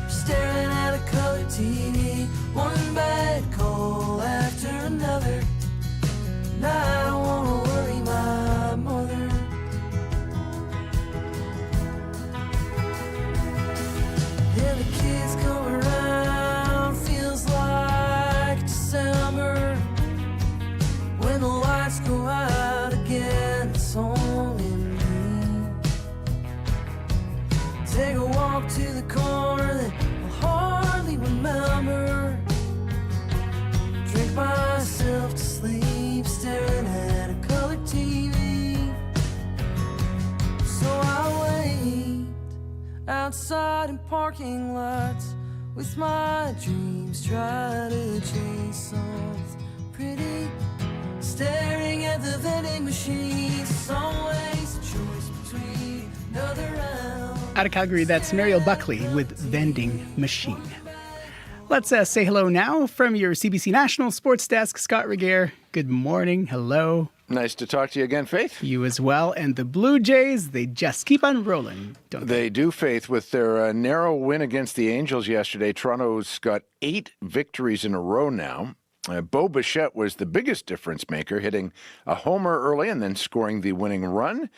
staring at a colored TV, one bad call after another. And I don't want to worry my mother. Yeah, the kids come around, feels like December when the lights go out off to the corner that I'll hardly remember. Drink myself to sleep, staring at a colored TV. So I wait outside in parking lots with my dreams, try to chase something pretty. Staring at the vending machines, it's always a choice between another round. Out of Calgary, that's Mariel Buckley with Vending Machine. Let's say hello now from your CBC National Sports Desk, Scott Regier. Good morning. Hello. Nice to talk to you again, Faith. You as well. And the Blue Jays, they just keep on rolling, don't they? They do, Faith. With their narrow win against the Angels yesterday, Toronto's got 8 victories in a row now. Bo Bichette was the biggest difference maker, hitting a homer early and then scoring the winning run.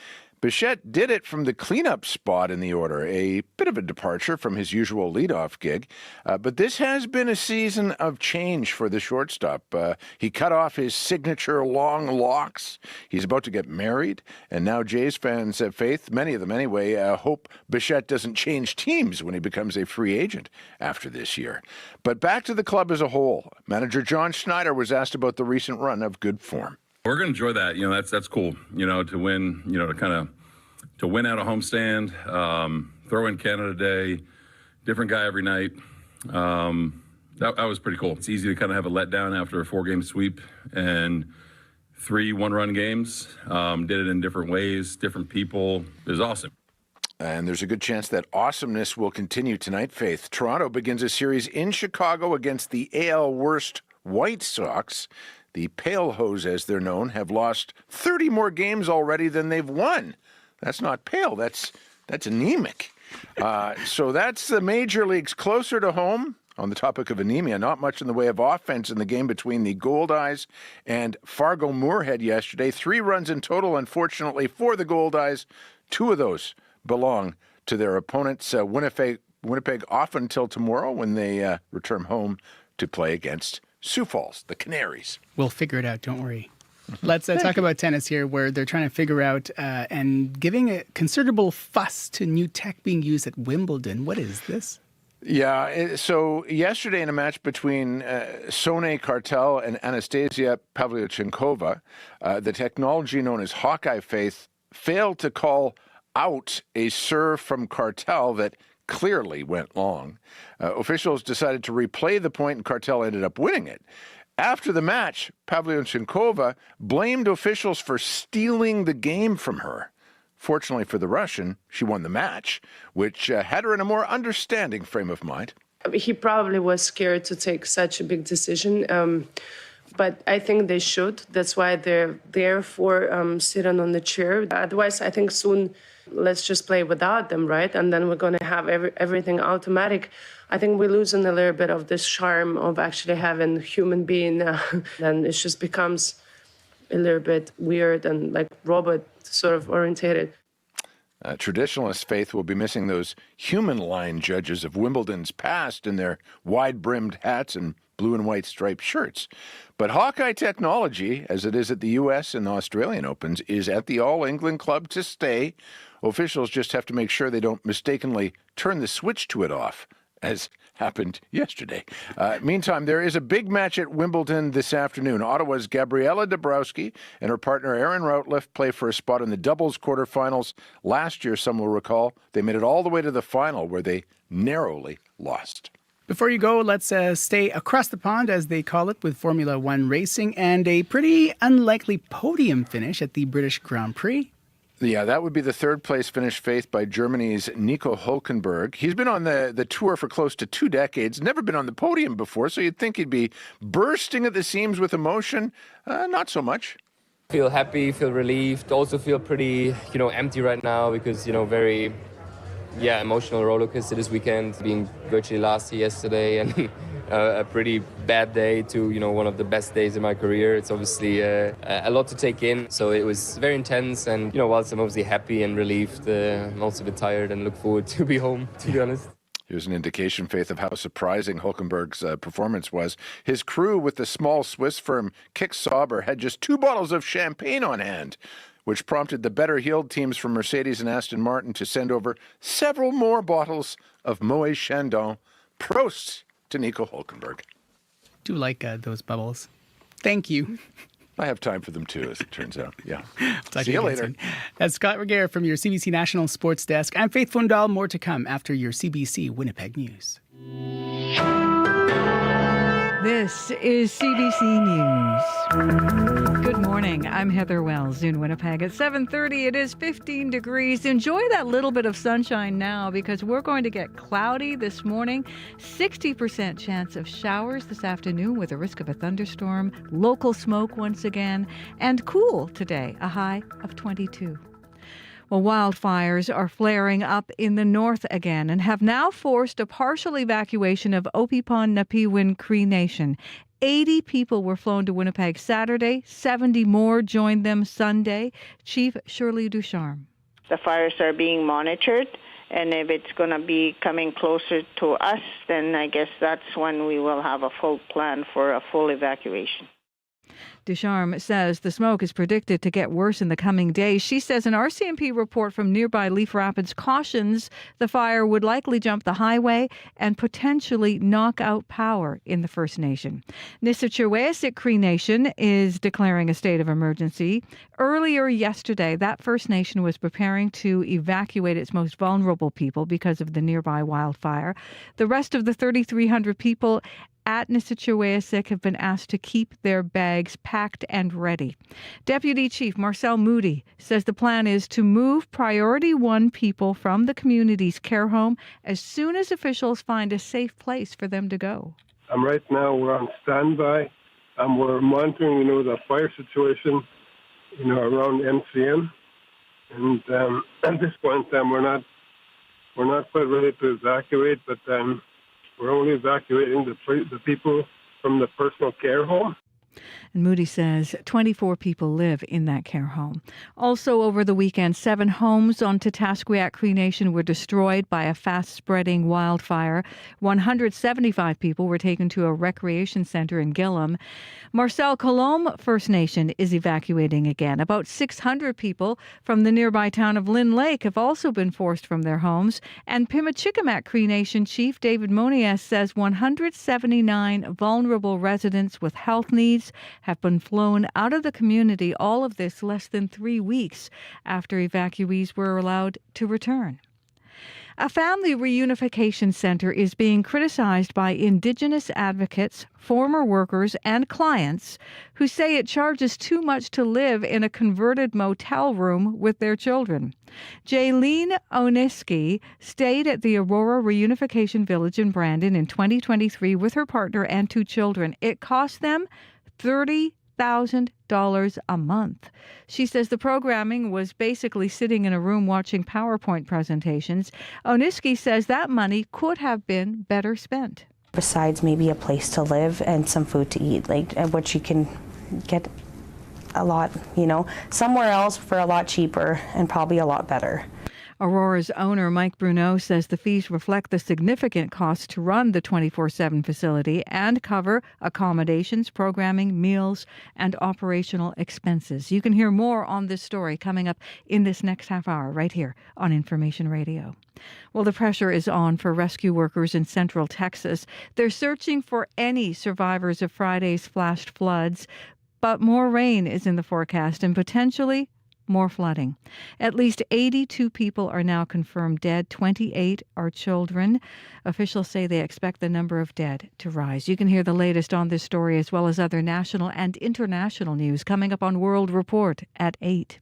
Bichette did it from the cleanup spot in the order, a bit of a departure from his usual leadoff gig. But this has been a season of change for the shortstop. He cut off his signature long locks. He's about to get married. And now Jays fans have faith, many of them anyway, hope Bichette doesn't change teams when he becomes a free agent after this year. But back to the club as a whole. Manager John Schneider was asked about the recent run of good form. We're going to enjoy that. That's cool, to win, to win out a homestand, throw in Canada Day, different guy every night. That was pretty cool. It's easy to kind of have a letdown after a 4-game sweep and 3 one-run games. Did it in different ways, different people. It was awesome. And there's a good chance that awesomeness will continue tonight, Faith. Toronto begins a series in Chicago against the AL worst White Sox. The Pale Hose, as they're known, have lost 30 more games already than they've won. That's not pale. That's anemic. So that's the major leagues closer to home. On the topic of anemia, not much in the way of offense in the game between the Goldeyes and Fargo Moorhead yesterday. 3 runs in total, unfortunately, for the Goldeyes. 2 of those belong to their opponents, Winnipeg off until tomorrow when they return home to play against Sioux Falls, the Canaries. We'll figure it out, don't worry. Let's talk about tennis here, where they're trying to figure out and giving a considerable fuss to new tech being used at Wimbledon. What is this? Yeah, so yesterday in a match between Sone Cartel and Anastasia Pavlyuchenkova, the technology known as Hawkeye Faith failed to call out a serve from Cartel that clearly went long. Officials decided to replay the point, and Cartel ended up winning it. After the match, Pavlyuchenkova blamed officials for stealing the game from her. Fortunately for the Russian, she won the match, which had her in a more understanding frame of mind. He probably was scared to take such a big decision, but I think they should. That's why they're there for sitting on the chair. Otherwise, I think soon let's just play without them, right? And then we're going to have everything automatic. I think we're losing a little bit of this charm of actually having a human being. Then it just becomes a little bit weird and like robot sort of orientated. Traditionalist Faith will be missing those human line judges of Wimbledon's past in their wide-brimmed hats and blue and white striped shirts. But Hawkeye technology, as it is at the U.S. and the Australian Opens, is at the All England Club to stay. Officials just have to make sure they don't mistakenly turn the switch to it off, as happened yesterday. Meantime, there is a big match at Wimbledon this afternoon. Ottawa's Gabriela Dabrowski and her partner Aaron Routliffe play for a spot in the doubles quarterfinals. Last year, some will recall, they made it all the way to the final where they narrowly lost. Before you go, let's stay across the pond, as they call it, with Formula One racing and a pretty unlikely podium finish at the British Grand Prix. Yeah, that would be the third-place finish, Faith, by Germany's Nico Hülkenberg. He's been on the tour for close to 2 decades, never been on the podium before, so you'd think he'd be bursting at the seams with emotion. Not so much. Feel happy, feel relieved, also feel pretty, empty right now because, very, emotional roller coaster this weekend, being virtually last yesterday and a pretty bad day to, one of the best days in my career. It's obviously a lot to take in. So it was very intense. And, whilst I'm obviously happy and relieved, I'm also a bit tired and look forward to be home, to be honest. Here's an indication, Faith, of how surprising Hülkenberg's performance was. His crew with the small Swiss firm Kick Sauber had just 2 bottles of champagne on hand. which prompted the better-heeled teams from Mercedes and Aston Martin to send over several more bottles of Moët Chandon. Prost to Nico Hulkenberg. Do like those bubbles. Thank you. I have time for them too, as it turns out. Yeah. See you later. That's Scott Regehr from your CBC National Sports Desk. I'm Faith Fundal. More to come after your CBC Winnipeg News. This is CBC News. Good morning. I'm Heather Wells in Winnipeg. At 7:30, it is 15 degrees. Enjoy that little bit of sunshine now because we're going to get cloudy this morning. 60% chance of showers this afternoon with a risk of a thunderstorm. Local smoke once again. And cool today, a high of 22. Well, wildfires are flaring up in the north again and have now forced a partial evacuation of Opipon-Napiwin Cree Nation. 80 people were flown to Winnipeg Saturday. 70 more joined them Sunday. Chief Shirley Ducharme. The fires are being monitored, and if it's going to be coming closer to us, then I guess that's when we will have a full plan for a full evacuation. Ducharme says the smoke is predicted to get worse in the coming days. She says an RCMP report from nearby Leaf Rapids cautions the fire would likely jump the highway and potentially knock out power in the First Nation. Nisitchewayasik Cree Nation is declaring a state of emergency. Earlier yesterday, that First Nation was preparing to evacuate its most vulnerable people because of the nearby wildfire. The rest of the 3,300 people at Nisitchewayasik have been asked to keep their bags packed and ready. Deputy Chief Marcel Moody says the plan is to move Priority 1 people from the community's care home as soon as officials find a safe place for them to go. Right now we're on standby. We're monitoring, the fire situation, around MCM. And at this point in time, we're not quite ready to evacuate, but we're only evacuating the people from the personal care home. And Moody says 24 people live in that care home. Also over the weekend, 7 homes on Tatasqueat Cree Nation were destroyed by a fast-spreading wildfire. 175 people were taken to a recreation center in Gillam. Marcel Colombe First Nation is evacuating again. About 600 people from the nearby town of Lynn Lake have also been forced from their homes. And Pimachikamat Cree Nation Chief David Monias says 179 vulnerable residents with health needs have been flown out of the community, all of this less than 3 weeks after evacuees were allowed to return. A family reunification center is being criticized by Indigenous advocates, former workers, and clients who say it charges too much to live in a converted motel room with their children. Jaylene Oniski stayed at the Aurora Reunification Village in Brandon in 2023 with her partner and 2 children. It cost them $30,000 a month. She says the programming was basically sitting in a room watching PowerPoint presentations. Oniski says that money could have been better spent. Besides maybe a place to live and some food to eat, which you can get a lot, somewhere else for a lot cheaper and probably a lot better. Aurora's owner, Mike Bruneau, says the fees reflect the significant costs to run the 24/7 facility and cover accommodations, programming, meals, and operational expenses. You can hear more on this story coming up in this next half hour right here on Information Radio. Well, the pressure is on for rescue workers in central Texas. They're searching for any survivors of Friday's flash floods, but more rain is in the forecast and potentially more flooding. At least 82 people are now confirmed dead. 28 are children. Officials say they expect the number of dead to rise. You can hear the latest on this story as well as other national and international news coming up on World Report at 8.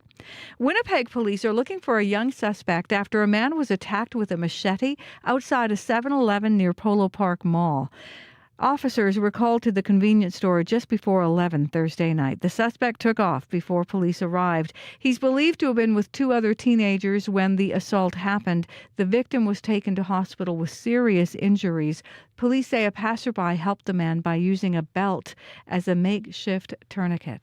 Winnipeg police are looking for a young suspect after a man was attacked with a machete outside a 7-Eleven near Polo Park Mall. Officers were called to the convenience store just before 11 Thursday night. The suspect took off before police arrived. He's believed to have been with 2 other teenagers when the assault happened. The victim was taken to hospital with serious injuries. Police say a passerby helped the man by using a belt as a makeshift tourniquet.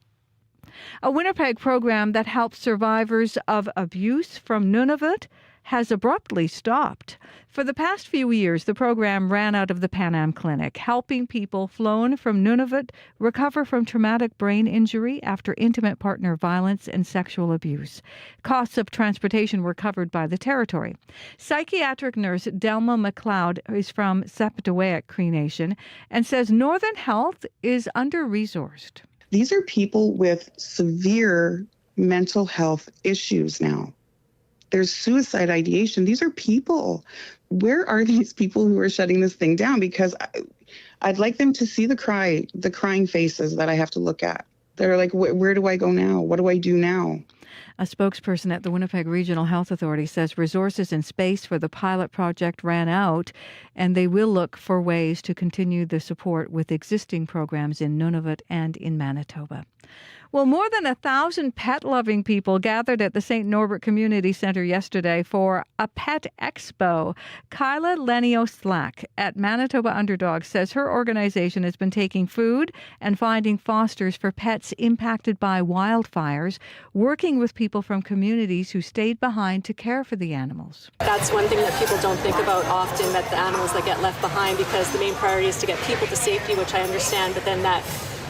A Winnipeg program that helps survivors of abuse from Nunavut has abruptly stopped. For the past few years, the program ran out of the Pan Am Clinic, helping people flown from Nunavut recover from traumatic brain injury after intimate partner violence and sexual abuse. Costs of transportation were covered by the territory. Psychiatric nurse Delma McLeod is from Septuagint Cree Nation and says Northern Health is under-resourced. These are people with severe mental health issues now. There's suicide ideation. These are people. Where are these people who are shutting this thing down? Because I'd like them to see the crying faces that I have to look at. They're like, where do I go now? What do I do now? A spokesperson at the Winnipeg Regional Health Authority says resources and space for the pilot project ran out, and they will look for ways to continue the support with existing programs in Nunavut and in Manitoba. Well, more than 1,000 pet-loving people gathered at the St. Norbert Community Centre yesterday for a pet expo. Kyla Lenio-Slack at Manitoba Underdog says her organization has been taking food and finding fosters for pets impacted by wildfires, working with people from communities who stayed behind to care for the animals. That's one thing that people don't think about often, that the animals that get left behind, because the main priority is to get people to safety, which I understand, but then that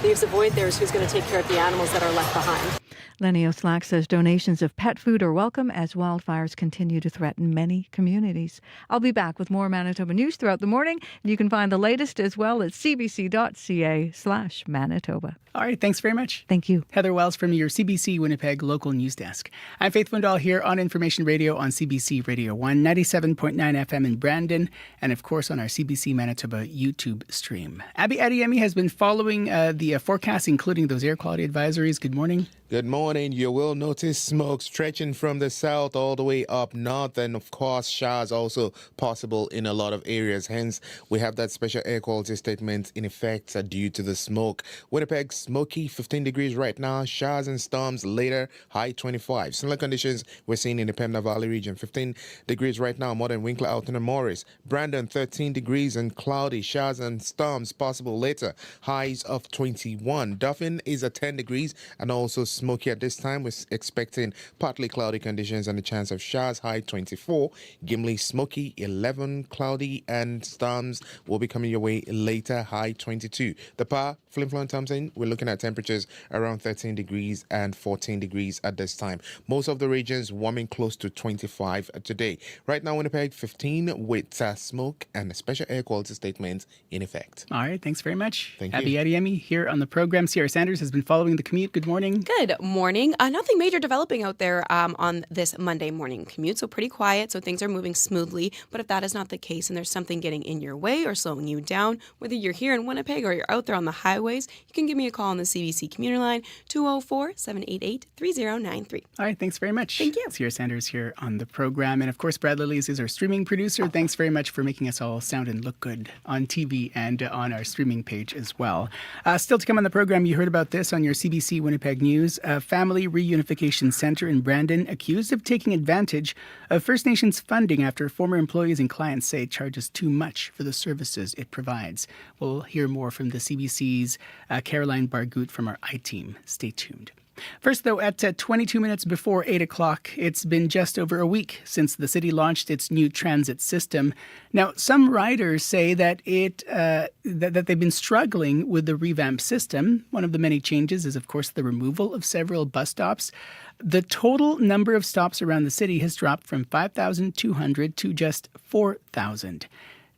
leaves a void there is who's going to take care of the animals that are left behind. Lenio-Slack says donations of pet food are welcome as wildfires continue to threaten many communities. I'll be back with more Manitoba news throughout the morning. You can find the latest as well at cbc.ca/Manitoba. All right, thanks very much. Thank you. Heather Wells from your CBC Winnipeg local news desk. I'm Faith Fundahl here on Information Radio on CBC Radio 1, 97.9 FM in Brandon, and of course on our CBC Manitoba YouTube stream. Abby Adiemi has been following the forecast, including those air quality advisories. Good morning. Good morning. You will notice smoke stretching from the south all the way up north, and of course showers also possible in a lot of areas. Hence, we have that special air quality statement in effect due to the smoke. Winnipeg, smoky, 15 degrees right now. Showers and storms later, high 25. Similar conditions we're seeing in the Pembina Valley region. 15 degrees right now, more than Winkler, Alton and Morris. Brandon, 13 degrees and cloudy. Showers and storms possible later, highs of 21. Dauphin is at 10 degrees and also smoky at this time. We're expecting partly cloudy conditions and a chance of showers, high 24. Gimli, smoky, 11, cloudy, and storms will be coming your way later, high 22. The Par, Flin Flon, Thompson, we're looking at temperatures around 13 degrees and 14 degrees at this time. Most of the regions warming close to 25 today. Right now, Winnipeg, 15 with smoke and a special air quality statement in effect. All right, thanks very much. Thank Abby you. Adiemi here on the program. Sierra Sanders has been following the commute. Good morning. Good morning. Nothing major developing out there on this Monday morning commute, so pretty quiet, so things are moving smoothly. But if that is not the case and there's something getting in your way or slowing you down, whether you're here in Winnipeg or you're out there on the highways, you can give me a call on the CBC commuter line, 204-788-3093. All right, thanks very much. Thank you. Sierra Sanders here on the program. And of course, Brad Lillies is our streaming producer. Thanks very much for making us all sound and look good on TV and on our streaming page as well. Still to come on the program, you heard about this on your CBC Winnipeg News. A family reunification center in Brandon accused of taking advantage of First Nations funding after former employees and clients say it charges too much for the services it provides. We'll hear more from the CBC's Caroline Bargout from our I-Team. Stay tuned. First, though, at 22 minutes before 8 o'clock, it's been just over a week since the city launched its new transit system. Now, some riders say that that they've been struggling with the revamped system. One of the many changes is, of course, the removal of several bus stops. The total number of stops around the city has dropped from 5,200 to just 4,000.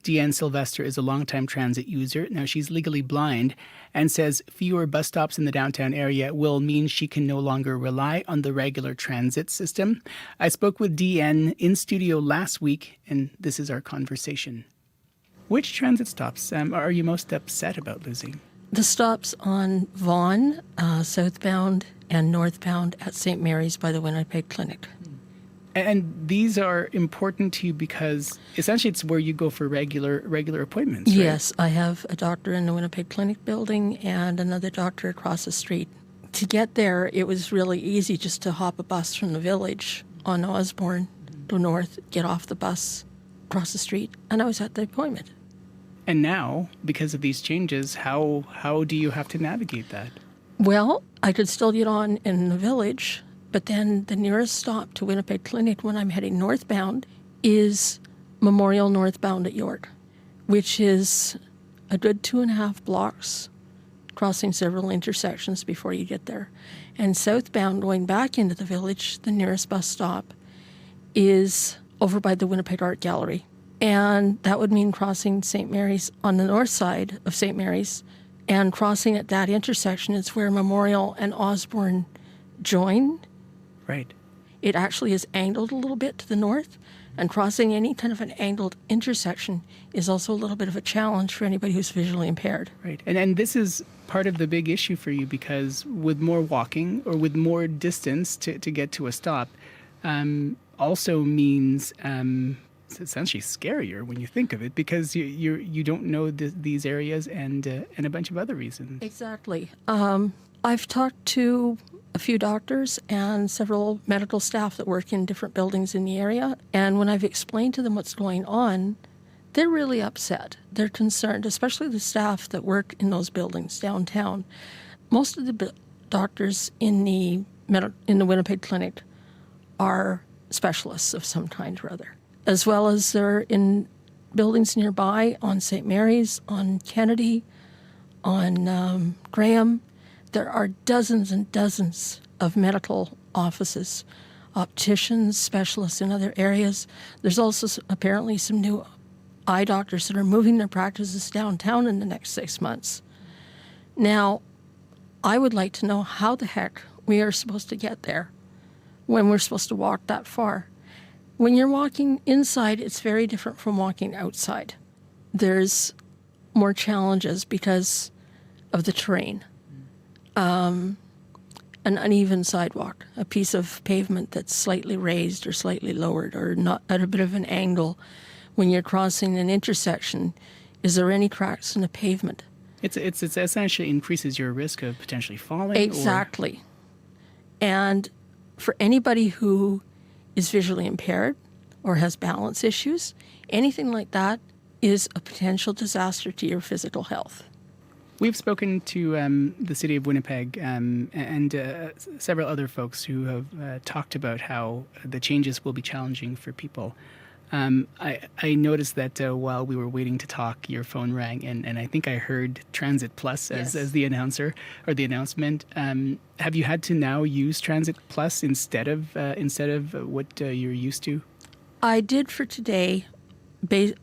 Deanne Sylvester is a longtime transit user. Now, she's legally blind and says fewer bus stops in the downtown area will mean she can no longer rely on the regular transit system. I spoke with Deanne in studio last week, and this is our conversation. Which transit stops are you most upset about losing? The stops on Vaughan, southbound, and northbound at St. Mary's by the Winnipeg Clinic. And these are important to you because essentially it's where you go for regular appointments, right? Yes, I have a doctor in the Winnipeg Clinic building and another doctor across the street. To get there, it was really easy just to hop a bus from the village on Osborne to north, get off the bus, cross the street, and I was at the appointment. And now, because of these changes, how do you have to navigate that? Well, I could still get on in the village, But then the nearest stop to Winnipeg Clinic when I'm heading northbound is Memorial northbound at York, which is a good 2.5 blocks, crossing several intersections before you get there. And southbound, going back into the village, the nearest bus stop is over by the Winnipeg Art Gallery. And that would mean crossing St. Mary's on the north side of St. Mary's. And crossing at that intersection is where Memorial and Osborne join. Right. It actually is angled a little bit to the north. And crossing any kind of an angled intersection is also a little bit of a challenge for anybody who's visually impaired. Right. And this is part of the big issue for you, because with more walking or with more distance to get to a stop also means it's essentially scarier when you think of it, because you don't know these areas and a bunch of other reasons. Exactly. I've talked to a few doctors and several medical staff that work in different buildings in the area. And when I've explained to them what's going on, they're really upset. They're concerned, especially the staff that work in those buildings downtown. Most of the doctors in the Winnipeg Clinic are specialists of some kind or other, as well as they're in buildings nearby on St. Mary's, on Kennedy, on Graham. There are dozens and dozens of medical offices, opticians, specialists in other areas. There's also apparently some new eye doctors that are moving their practices downtown in the next 6 months. Now, I would like to know how the heck we are supposed to get there when we're supposed to walk that far. When you're walking inside, it's very different from walking outside. There's more challenges because of the terrain. An uneven sidewalk, a piece of pavement that's slightly raised or slightly lowered or not at a bit of an angle. When you're crossing an intersection, is there any cracks in the pavement? It's essentially increases your risk of potentially falling. Exactly. And for anybody who is visually impaired or has balance issues, anything like that is a potential disaster to your physical health. We've spoken to the City of Winnipeg and several other folks who have talked about how the changes will be challenging for people. I noticed that while we were waiting to talk, your phone rang, and I think I heard Transit Plus as the announcer or the announcement. Have you had to now use Transit Plus instead of what you're used to? I did for today.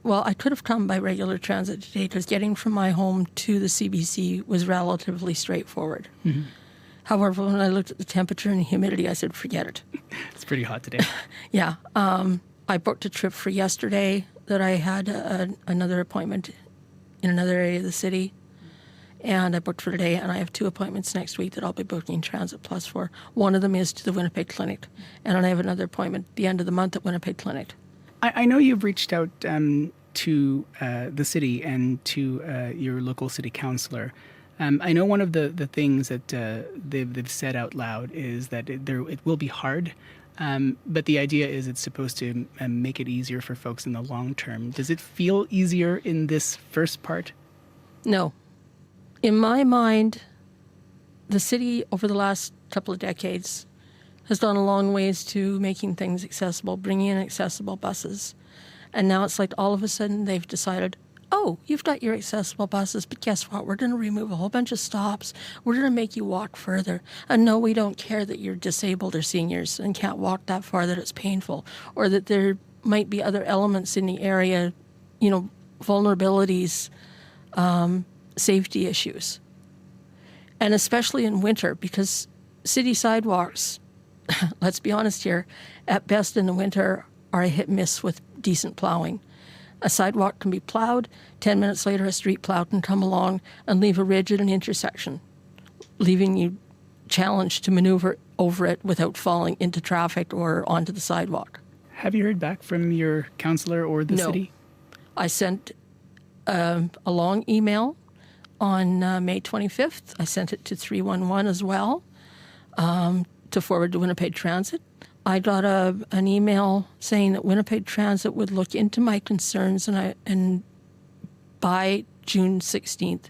Well, I could have come by regular transit today because getting from my home to the CBC was relatively straightforward. Mm-hmm. However, when I looked at the temperature and humidity, I said, forget it. It's pretty hot today. Yeah. I booked a trip for yesterday that I had another appointment in another area of the city. And I booked for today, and I have 2 appointments next week that I'll be booking Transit Plus for. One of them is to the Winnipeg Clinic, and I have another appointment at the end of the month at Winnipeg Clinic. I know you've reached out to the city and to your local city councillor. I know one of the things that they've said out loud is that it will be hard, but the idea is it's supposed to make it easier for folks in the long term. Does it feel easier in this first part? No. In my mind, the city over the last couple of decades has gone a long ways to making things accessible, bringing in accessible buses. And now it's like all of a sudden they've decided, oh, you've got your accessible buses, but guess what? We're going to remove a whole bunch of stops. We're going to make you walk further. And no, we don't care that you're disabled or seniors and can't walk that far, that it's painful, or that there might be other elements in the area, vulnerabilities, safety issues. And especially in winter, because city sidewalks, let's be honest here, at best in the winter are a hit miss with decent plowing. A sidewalk can be plowed, 10 minutes later a street plow can come along and leave a ridge at an intersection, leaving you challenged to maneuver over it without falling into traffic or onto the sidewalk. Have you heard back from your councillor or the city? I sent a long email on May 25th. I sent it to 311 as well, to forward to Winnipeg Transit. I got an email saying that Winnipeg Transit would look into my concerns and by June 16th,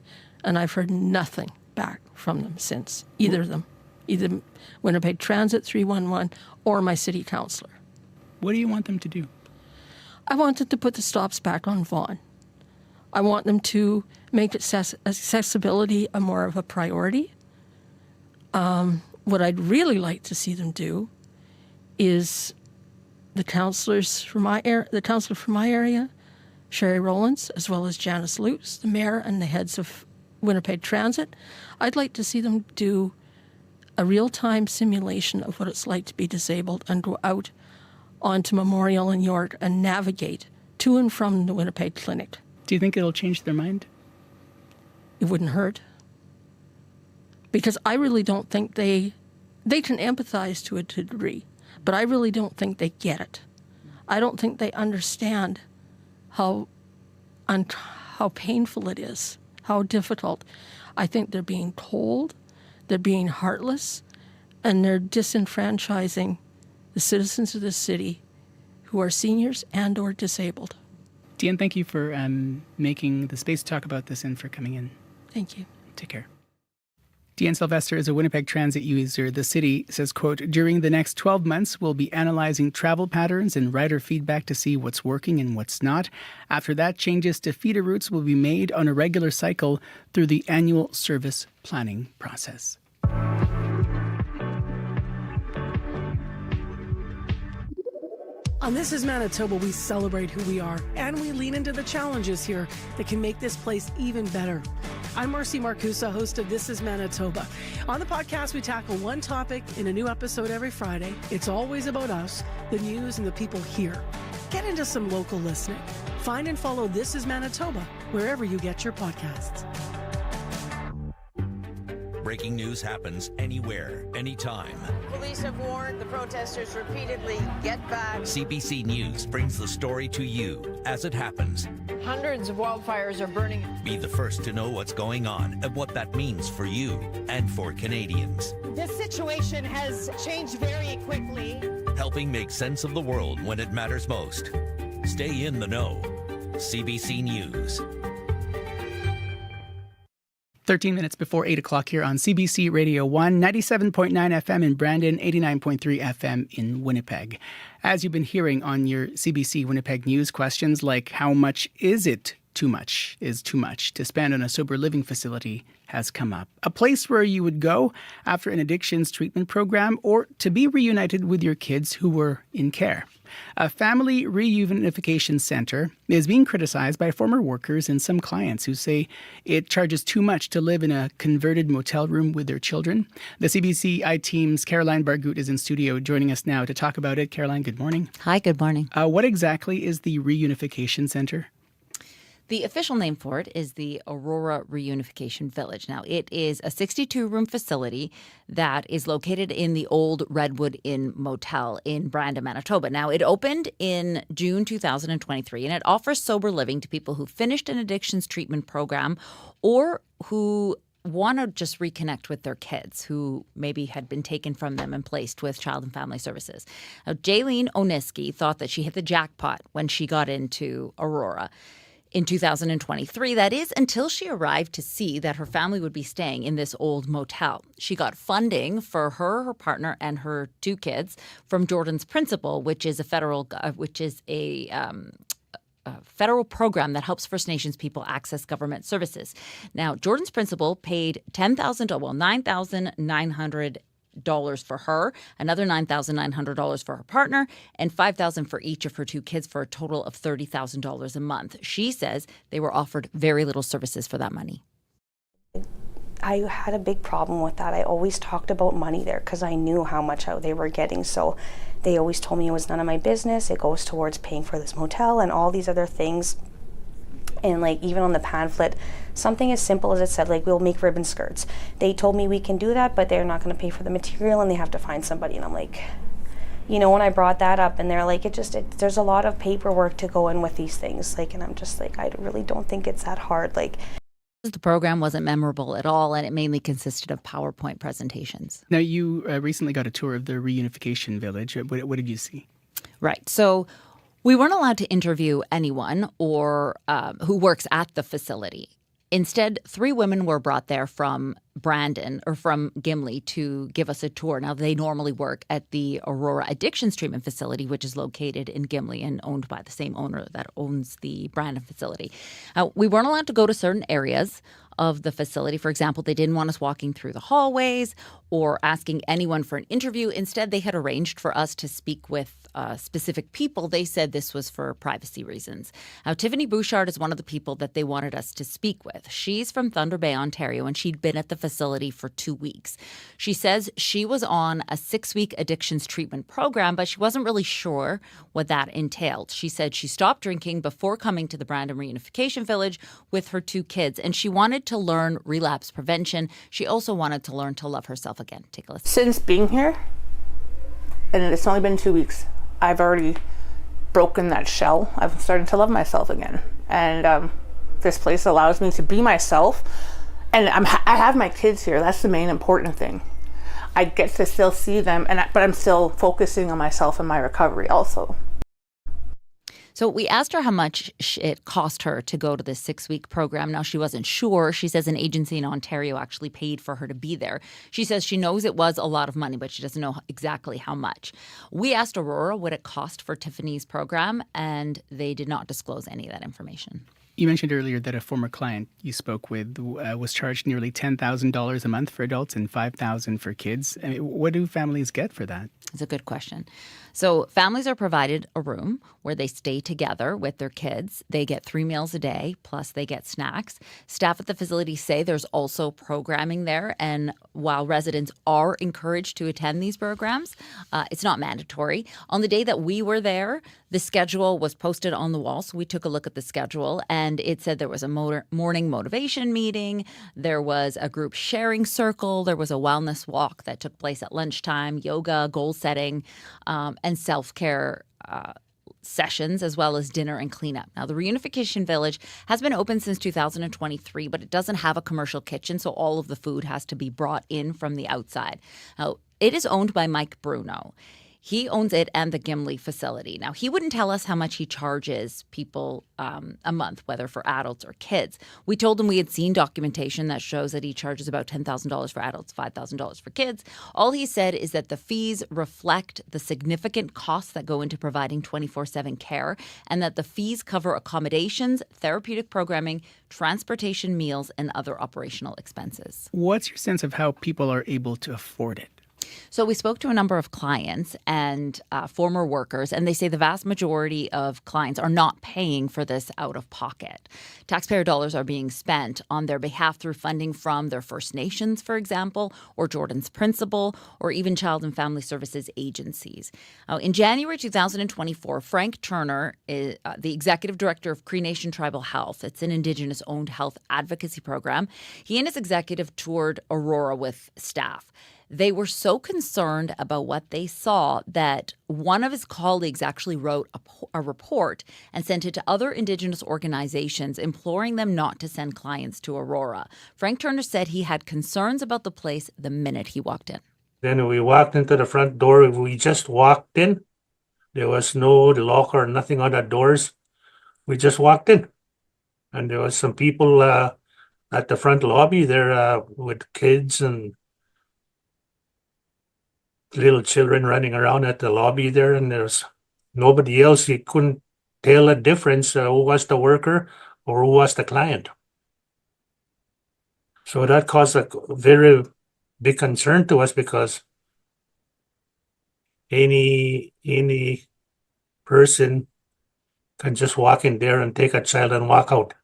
and I've heard nothing back from them since, either of them. either Winnipeg Transit 311 or my city councillor. What do you want them to do? I want them to put the stops back on Vaughan. I want them to make accessibility a more of a priority. What I'd really like to see them do is the councillor from my area, Sherry Rowlands, as well as Janice Luce, the mayor and the heads of Winnipeg Transit, I'd like to see them do a real-time simulation of what it's like to be disabled and go out onto Memorial and York and navigate to and from the Winnipeg Clinic. Do you think it'll change their mind? It wouldn't hurt. Because I really don't think they can empathize to a degree, but I really don't think they get it. I don't think they understand how painful it is, how difficult. I think they're being told, they're being heartless, and they're disenfranchising the citizens of this city who are seniors and or disabled. Deanne, thank you for making the space to talk about this and for coming in. Thank you. Take care. Deanne Sylvester is a Winnipeg Transit user. The city says, quote, during the next 12 months, we'll be analyzing travel patterns and rider feedback to see what's working and what's not. After that, changes to feeder routes will be made on a regular cycle through the annual service planning process. On This is Manitoba, we celebrate who we are, and we lean into the challenges here that can make this place even better. I'm Marcy Marcusa, host of This is Manitoba. On the podcast, we tackle one topic in a new episode every Friday. It's always about us, the news, and the people here. Get into some local listening. Find and follow This is Manitoba wherever you get your podcasts. Breaking news happens anywhere, anytime. Police have warned the protesters repeatedly, get back. CBC News brings the story to you as it happens. Hundreds of wildfires are burning. Be the first to know what's going on and what that means for you and for Canadians. This situation has changed very quickly. Helping make sense of the world when it matters most. Stay in the know. CBC News. 13 minutes before 8 o'clock here on CBC Radio 1, 97.9 FM in Brandon, 89.3 FM in Winnipeg. As you've been hearing on your CBC Winnipeg News, questions like how much is too much to spend on a sober living facility has come up. A place where you would go after an addictions treatment program or to be reunited with your kids who were in care. A family reunification center is being criticized by former workers and some clients who say it charges too much to live in a converted motel room with their children. The CBC team's Caroline Bargut is in studio joining us now to talk about it. Caroline, good morning. Hi, good morning. What exactly is the Reunification Center? The official name for it is the Aurora Reunification Village. Now, it is a 62-room facility that is located in the old Redwood Inn Motel in Brandon, Manitoba. Now, it opened in June 2023, and it offers sober living to people who finished an addictions treatment program or who want to just reconnect with their kids who maybe had been taken from them and placed with Child and Family Services. Now, Jaylene Oniski thought that she hit the jackpot when she got into Aurora. In 2023, that is, until she arrived to see that her family would be staying in this old motel. She got funding for her partner, and her two kids from Jordan's Principle, which is a federal program that helps First Nations people access government services. Now, Jordan's Principle paid $9,900 for her, another $9,900 for her partner, and $5,000 for each of her two kids for a total of $30,000 a month. She says they were offered very little services for that money. I had a big problem with that. I always talked about money there because I knew how much they were getting. So they always told me it was none of my business. It goes towards paying for this motel and all these other things. And like even on the pamphlet, something as simple as it said, like, we'll make ribbon skirts. They told me we can do that, but they're not going to pay for the material and they have to find somebody. And I'm like, when I brought that up and they're like, there's a lot of paperwork to go in with these things. Like, and I'm just like, I really don't think it's that hard. Like, the program wasn't memorable at all, and it mainly consisted of PowerPoint presentations. Now, you recently got a tour of the Reunification Village. What did you see? Right. So we weren't allowed to interview anyone or who works at the facility. Instead, 3 women were brought there from Brandon or from Gimli to give us a tour. Now, they normally work at the Aurora Addictions Treatment Facility, which is located in Gimli and owned by the same owner that owns the Brandon facility. We weren't allowed to go to certain areas of the facility. For example, they didn't want us walking through the hallways or asking anyone for an interview. Instead, they had arranged for us to speak with specific people. They said this was for privacy reasons. Now, Tiffany Bouchard is one of the people that they wanted us to speak with. She's from Thunder Bay, Ontario, and she'd been at the facility for 2 weeks. She says she was on a 6-week addictions treatment program, but she wasn't really sure what that entailed. She said she stopped drinking before coming to the Brandon Reunification Village with her 2 kids, and she wanted to learn relapse prevention. She also wanted to learn to love herself again. Take a listen. Since being here, and it's only been 2 weeks, I've already broken that shell. I'm starting to love myself again. And this place allows me to be myself. And I have my kids here. That's the main important thing. I get to still see them, but I'm still focusing on myself and my recovery also. So we asked her how much it cost her to go to this 6-week program. Now, she wasn't sure. She says an agency in Ontario actually paid for her to be there. She says she knows it was a lot of money, but she doesn't know exactly how much. We asked Aurora what it cost for Tiffany's program, and they did not disclose any of that information. You mentioned earlier that a former client you spoke with was charged nearly $10,000 a month for adults and $5,000 for kids. I mean, what do families get for that? It's a good question. So families are provided a room where they stay together with their kids. They get 3 meals a day, plus they get snacks. Staff at the facility say there's also programming there. And while residents are encouraged to attend these programs, it's not mandatory. On the day that we were there, the schedule was posted on the wall. So we took a look at the schedule, and it said there was a morning motivation meeting. There was a group sharing circle. There was a wellness walk that took place at lunchtime, yoga, goal setting, and self-care sessions, as well as dinner and cleanup. Now, the Reunification Village has been open since 2023, but it doesn't have a commercial kitchen, so all of the food has to be brought in from the outside. Now, it is owned by Mike Bruno. He owns it and the Gimli facility. Now, he wouldn't tell us how much he charges people a month, whether for adults or kids. We told him we had seen documentation that shows that he charges about $10,000 for adults, $5,000 for kids. All he said is that the fees reflect the significant costs that go into providing 24/7 care, and that the fees cover accommodations, therapeutic programming, transportation, meals, and other operational expenses. What's your sense of how people are able to afford it? So we spoke to a number of clients and former workers, and they say the vast majority of clients are not paying for this out of pocket. Taxpayer dollars are being spent on their behalf through funding from their First Nations, for example, or Jordan's Principal, or even Child and Family Services agencies. In January 2024, Frank Turner, is the Executive Director of Cree Nation Tribal Health, it's an Indigenous-owned health advocacy program, he and his executive toured Aurora with staff. They were so concerned about what they saw that one of his colleagues actually wrote a report and sent it to other Indigenous organizations, imploring them not to send clients to Aurora. Frank Turner said he had concerns about the place the minute he walked in. Then we walked into the front door. We just walked in. There was no lock or nothing on the doors. We just walked in. And there was some people at the front lobby there with kids and little children running around at the lobby there, and there's nobody else. You couldn't tell a difference who was the worker or who was the client. So that caused a very big concern to us, because any person can just walk in there and take a child and walk out.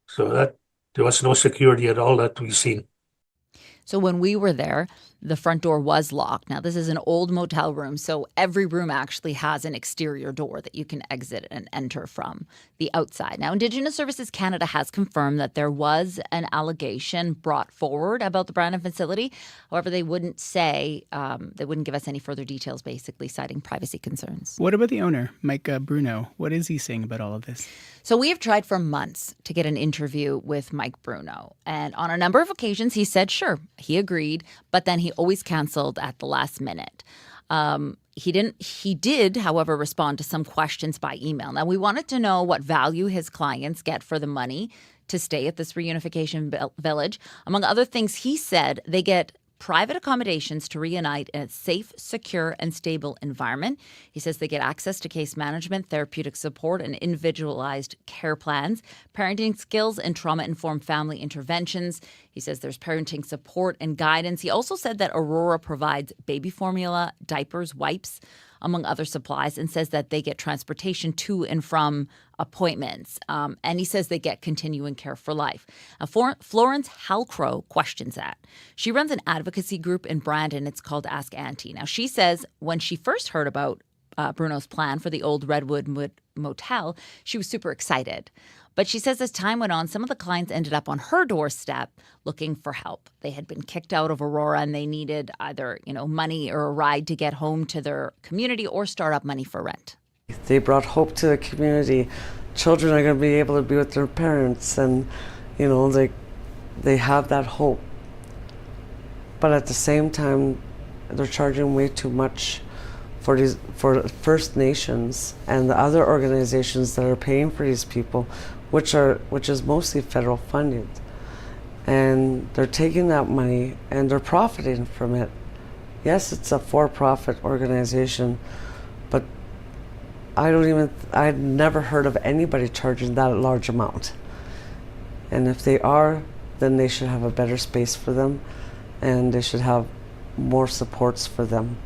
So that there was no security at all that we've seen. So when we were there, the front door was locked. Now, this is an old motel room, so every room actually has an exterior door that you can exit and enter from the outside. Now, Indigenous Services Canada has confirmed that there was an allegation brought forward about the Brandon facility. However, they wouldn't say, they wouldn't give us any further details, basically citing privacy concerns. What about the owner, Mike Bruno? What is he saying about all of this? So we have tried for months to get an interview with Mike Bruno. And on a number of occasions, he said, sure, he agreed, but then he always canceled at the last minute. He did, however, respond to some questions by email. Now, we wanted to know what value his clients get for the money to stay at this reunification village. Among other things, he said they get private accommodations to reunite in a safe, secure, and stable environment. He says they get access to case management, therapeutic support, and individualized care plans, parenting skills, and trauma-informed family interventions. He says there's parenting support and guidance. He also said that Aurora provides baby formula, diapers, wipes, among other supplies, and says that they get transportation to and from appointments. And he says they get continuing care for life. Florence Halcrow questions that. She runs an advocacy group in Brandon. It's called Ask Auntie. Now, she says when she first heard about Bruno's plan for the old Redwood Motel, she was super excited. But she says as time went on, some of the clients ended up on her doorstep looking for help. They had been kicked out of Aurora and they needed either, money or a ride to get home to their community or start up money for rent. They brought hope to the community. Children are going to be able to be with their parents and, they have that hope. But at the same time, they're charging way too much for First Nations and the other organizations that are paying for these people, which is mostly federal funded. And they're taking that money and they're profiting from it. Yes, it's a for-profit organization, but I'd never heard of anybody charging that large amount. And if they are, then they should have a better space for them and they should have more supports for them.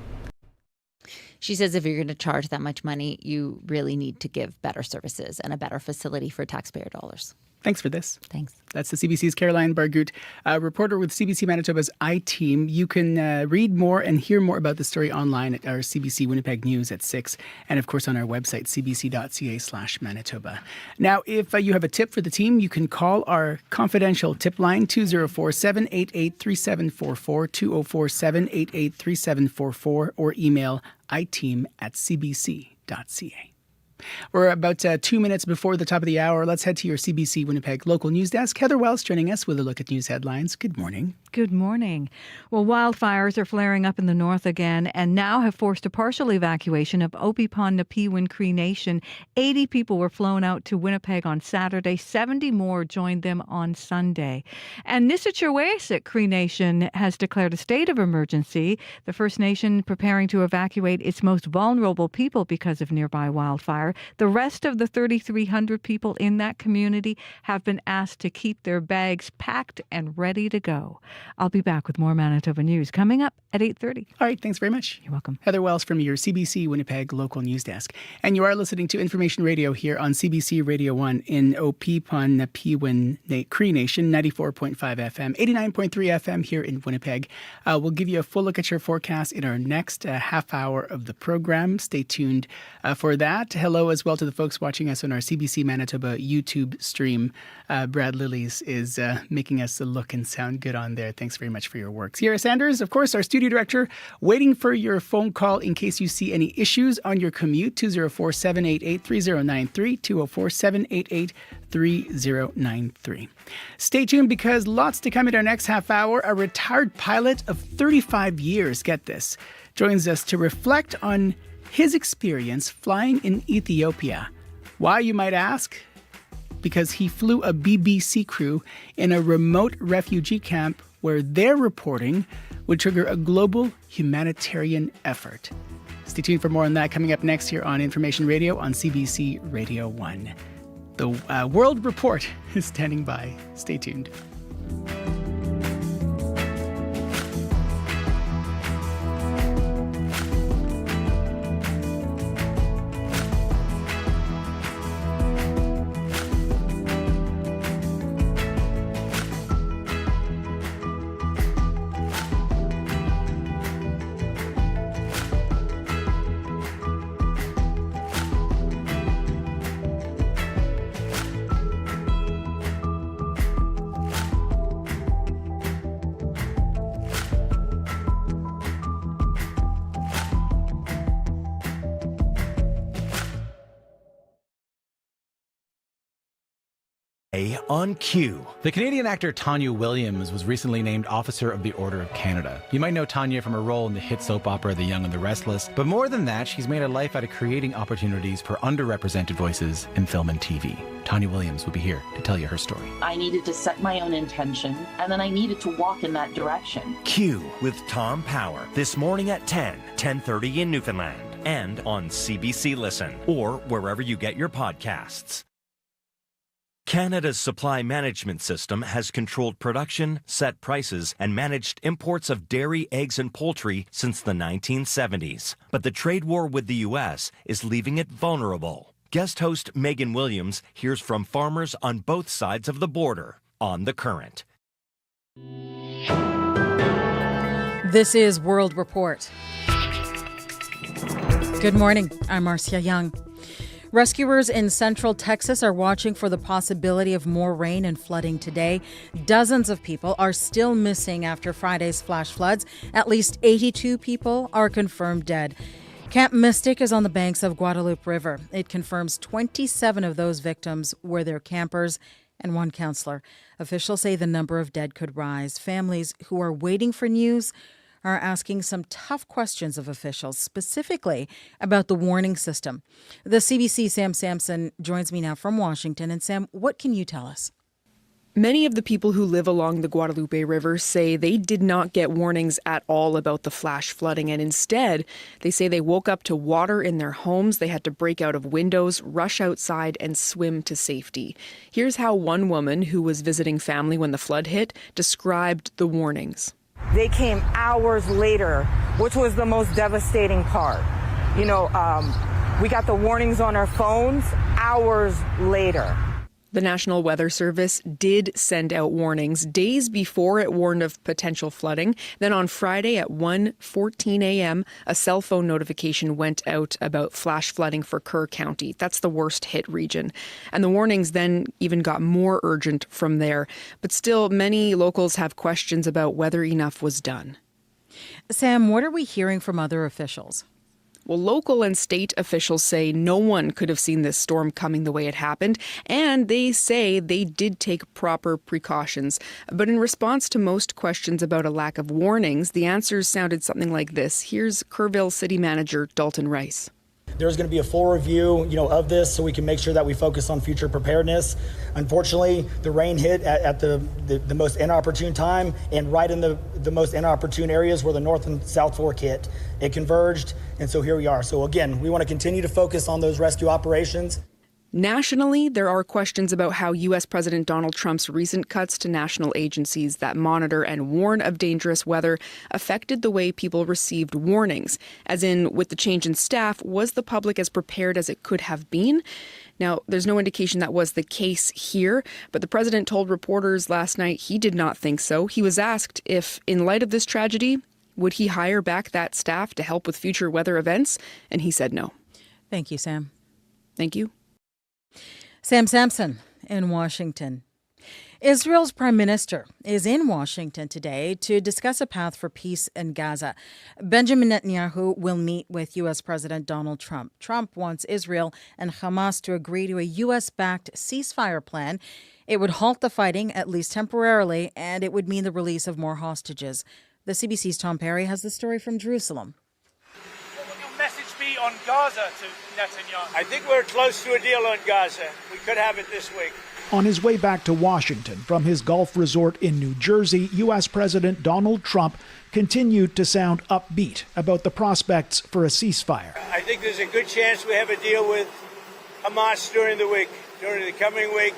She says if you're going to charge that much money, you really need to give better services and a better facility for taxpayer dollars. Thanks for this. Thanks. That's the CBC's Caroline Bargut, reporter with CBC Manitoba's I-Team. You can read more and hear more about the story online at our CBC Winnipeg News at 6, and of course on our website, cbc.ca/Manitoba. Now, if you have a tip for the team, you can call our confidential tip line, 204-788-3744, 204-788-3744, or email iteam@cbc.ca. We're about 2 minutes before the top of the hour. Let's head to your CBC Winnipeg local news desk. Heather Wells joining us with a look at news headlines. Good morning. Good morning. Well, wildfires are flaring up in the north again and now have forced a partial evacuation of Opipon-Napiwin Cree Nation. 80 people were flown out to Winnipeg on Saturday. 70 more joined them on Sunday. And Nisitchewasik Cree Nation has declared a state of emergency. The First Nation preparing to evacuate its most vulnerable people because of nearby wildfire. The rest of the 3,300 people in that community have been asked to keep their bags packed and ready to go. I'll be back with more Manitoba news coming up at 8:30. All right, thanks very much. You're welcome. Heather Wells from your CBC Winnipeg local news desk. And you are listening to Information Radio here on CBC Radio 1 in Opipon-Napiwin Cree Nation, 94.5 FM, 89.3 FM here in Winnipeg. We'll give you a full look at your forecast in our next half hour of the program. Stay tuned for that. Hello as well to the folks watching us on our CBC Manitoba YouTube stream. Brad Lillies is making us look and sound good on there. Thanks very much for your work. Sierra Sanders, of course, our studio director, waiting for your phone call in case you see any issues on your commute. 204-788-3093, 204-788-3093. Stay tuned because lots to come in our next half hour. A retired pilot of 35 years, get this, joins us to reflect on his experience flying in Ethiopia. Why, you might ask? Because he flew a BBC crew in a remote refugee camp where their reporting would trigger a global humanitarian effort. Stay tuned for more on that coming up next here on Information Radio on CBC Radio 1. The World Report is standing by. Stay tuned. On cue. The Canadian actor Tanya Williams was recently named Officer of the Order of Canada. You might know Tanya from her role in the hit soap opera The Young and the Restless, but more than that, she's made a life out of creating opportunities for underrepresented voices in film and TV. Tanya Williams will be here to tell you her story. I needed to set my own intention, and then I needed to walk in that direction. Q with Tom Power, this morning at 10:30 in Newfoundland, and on CBC Listen, or wherever you get your podcasts. Canada's supply management system has controlled production, set prices, and managed imports of dairy, eggs, and poultry since the 1970s. But the trade war with the U.S. is leaving it vulnerable. Guest host Megan Williams hears from farmers on both sides of the border on The Current. This is World Report. Good morning. I'm Marcia Young. Rescuers in central Texas are watching for the possibility of more rain and flooding today. Dozens of people are still missing after Friday's flash floods. At least 82 people are confirmed dead. Camp Mystic is on the banks of Guadalupe River. It confirms 27 of those victims were their campers and one counselor. Officials say the number of dead could rise. Families who are waiting for news are asking some tough questions of officials, specifically about the warning system. The CBC Sam Sampson joins me now from Washington. And Sam, what can you tell us? Many of the people who live along the Guadalupe River say they did not get warnings at all about the flash flooding, and instead, they say they woke up to water in their homes. They had to break out of windows, rush outside, and swim to safety. Here's how one woman who was visiting family when the flood hit described the warnings. They came hours later, which was the most devastating part. We got the warnings on our phones hours later. The National Weather Service did send out warnings days before it warned of potential flooding. Then on Friday at 1:14 a.m., a cell phone notification went out about flash flooding for Kerr County. That's the worst hit region. And the warnings then even got more urgent from there. But still, many locals have questions about whether enough was done. Sam, what are we hearing from other officials? Well, local and state officials say no one could have seen this storm coming the way it happened, and they say they did take proper precautions. But in response to most questions about a lack of warnings, the answers sounded something like this. Here's Kerrville City Manager Dalton Rice. There's going to be a full review, of this so we can make sure that we focus on future preparedness. Unfortunately, the rain hit at the most inopportune time and right in the most inopportune areas where the North and South Fork hit. It converged, and so here we are. So again, we want to continue to focus on those rescue operations. Nationally, there are questions about how U.S. President Donald Trump's recent cuts to national agencies that monitor and warn of dangerous weather affected the way people received warnings. As in, with the change in staff, was the public as prepared as it could have been? Now, there's no indication that was the case here, but the president told reporters last night he did not think so. He was asked if, in light of this tragedy, would he hire back that staff to help with future weather events? And he said no. Thank you, Sam. Thank you. Sam Sampson in Washington. Israel's prime minister is in Washington today to discuss a path for peace in Gaza. Benjamin Netanyahu will meet with U.S. President Donald Trump. Trump wants Israel and Hamas to agree to a U.S.-backed ceasefire plan. It would halt the fighting, at least temporarily, and it would mean the release of more hostages. The CBC's Tom Perry has the story from Jerusalem. Message be on Gaza to Netanyahu? I think we're close to a deal on Gaza. We could have it this week. On his way back to Washington from his golf resort in New Jersey, U.S. President Donald Trump continued to sound upbeat about the prospects for a ceasefire. I think there's a good chance we have a deal with Hamas during the coming week,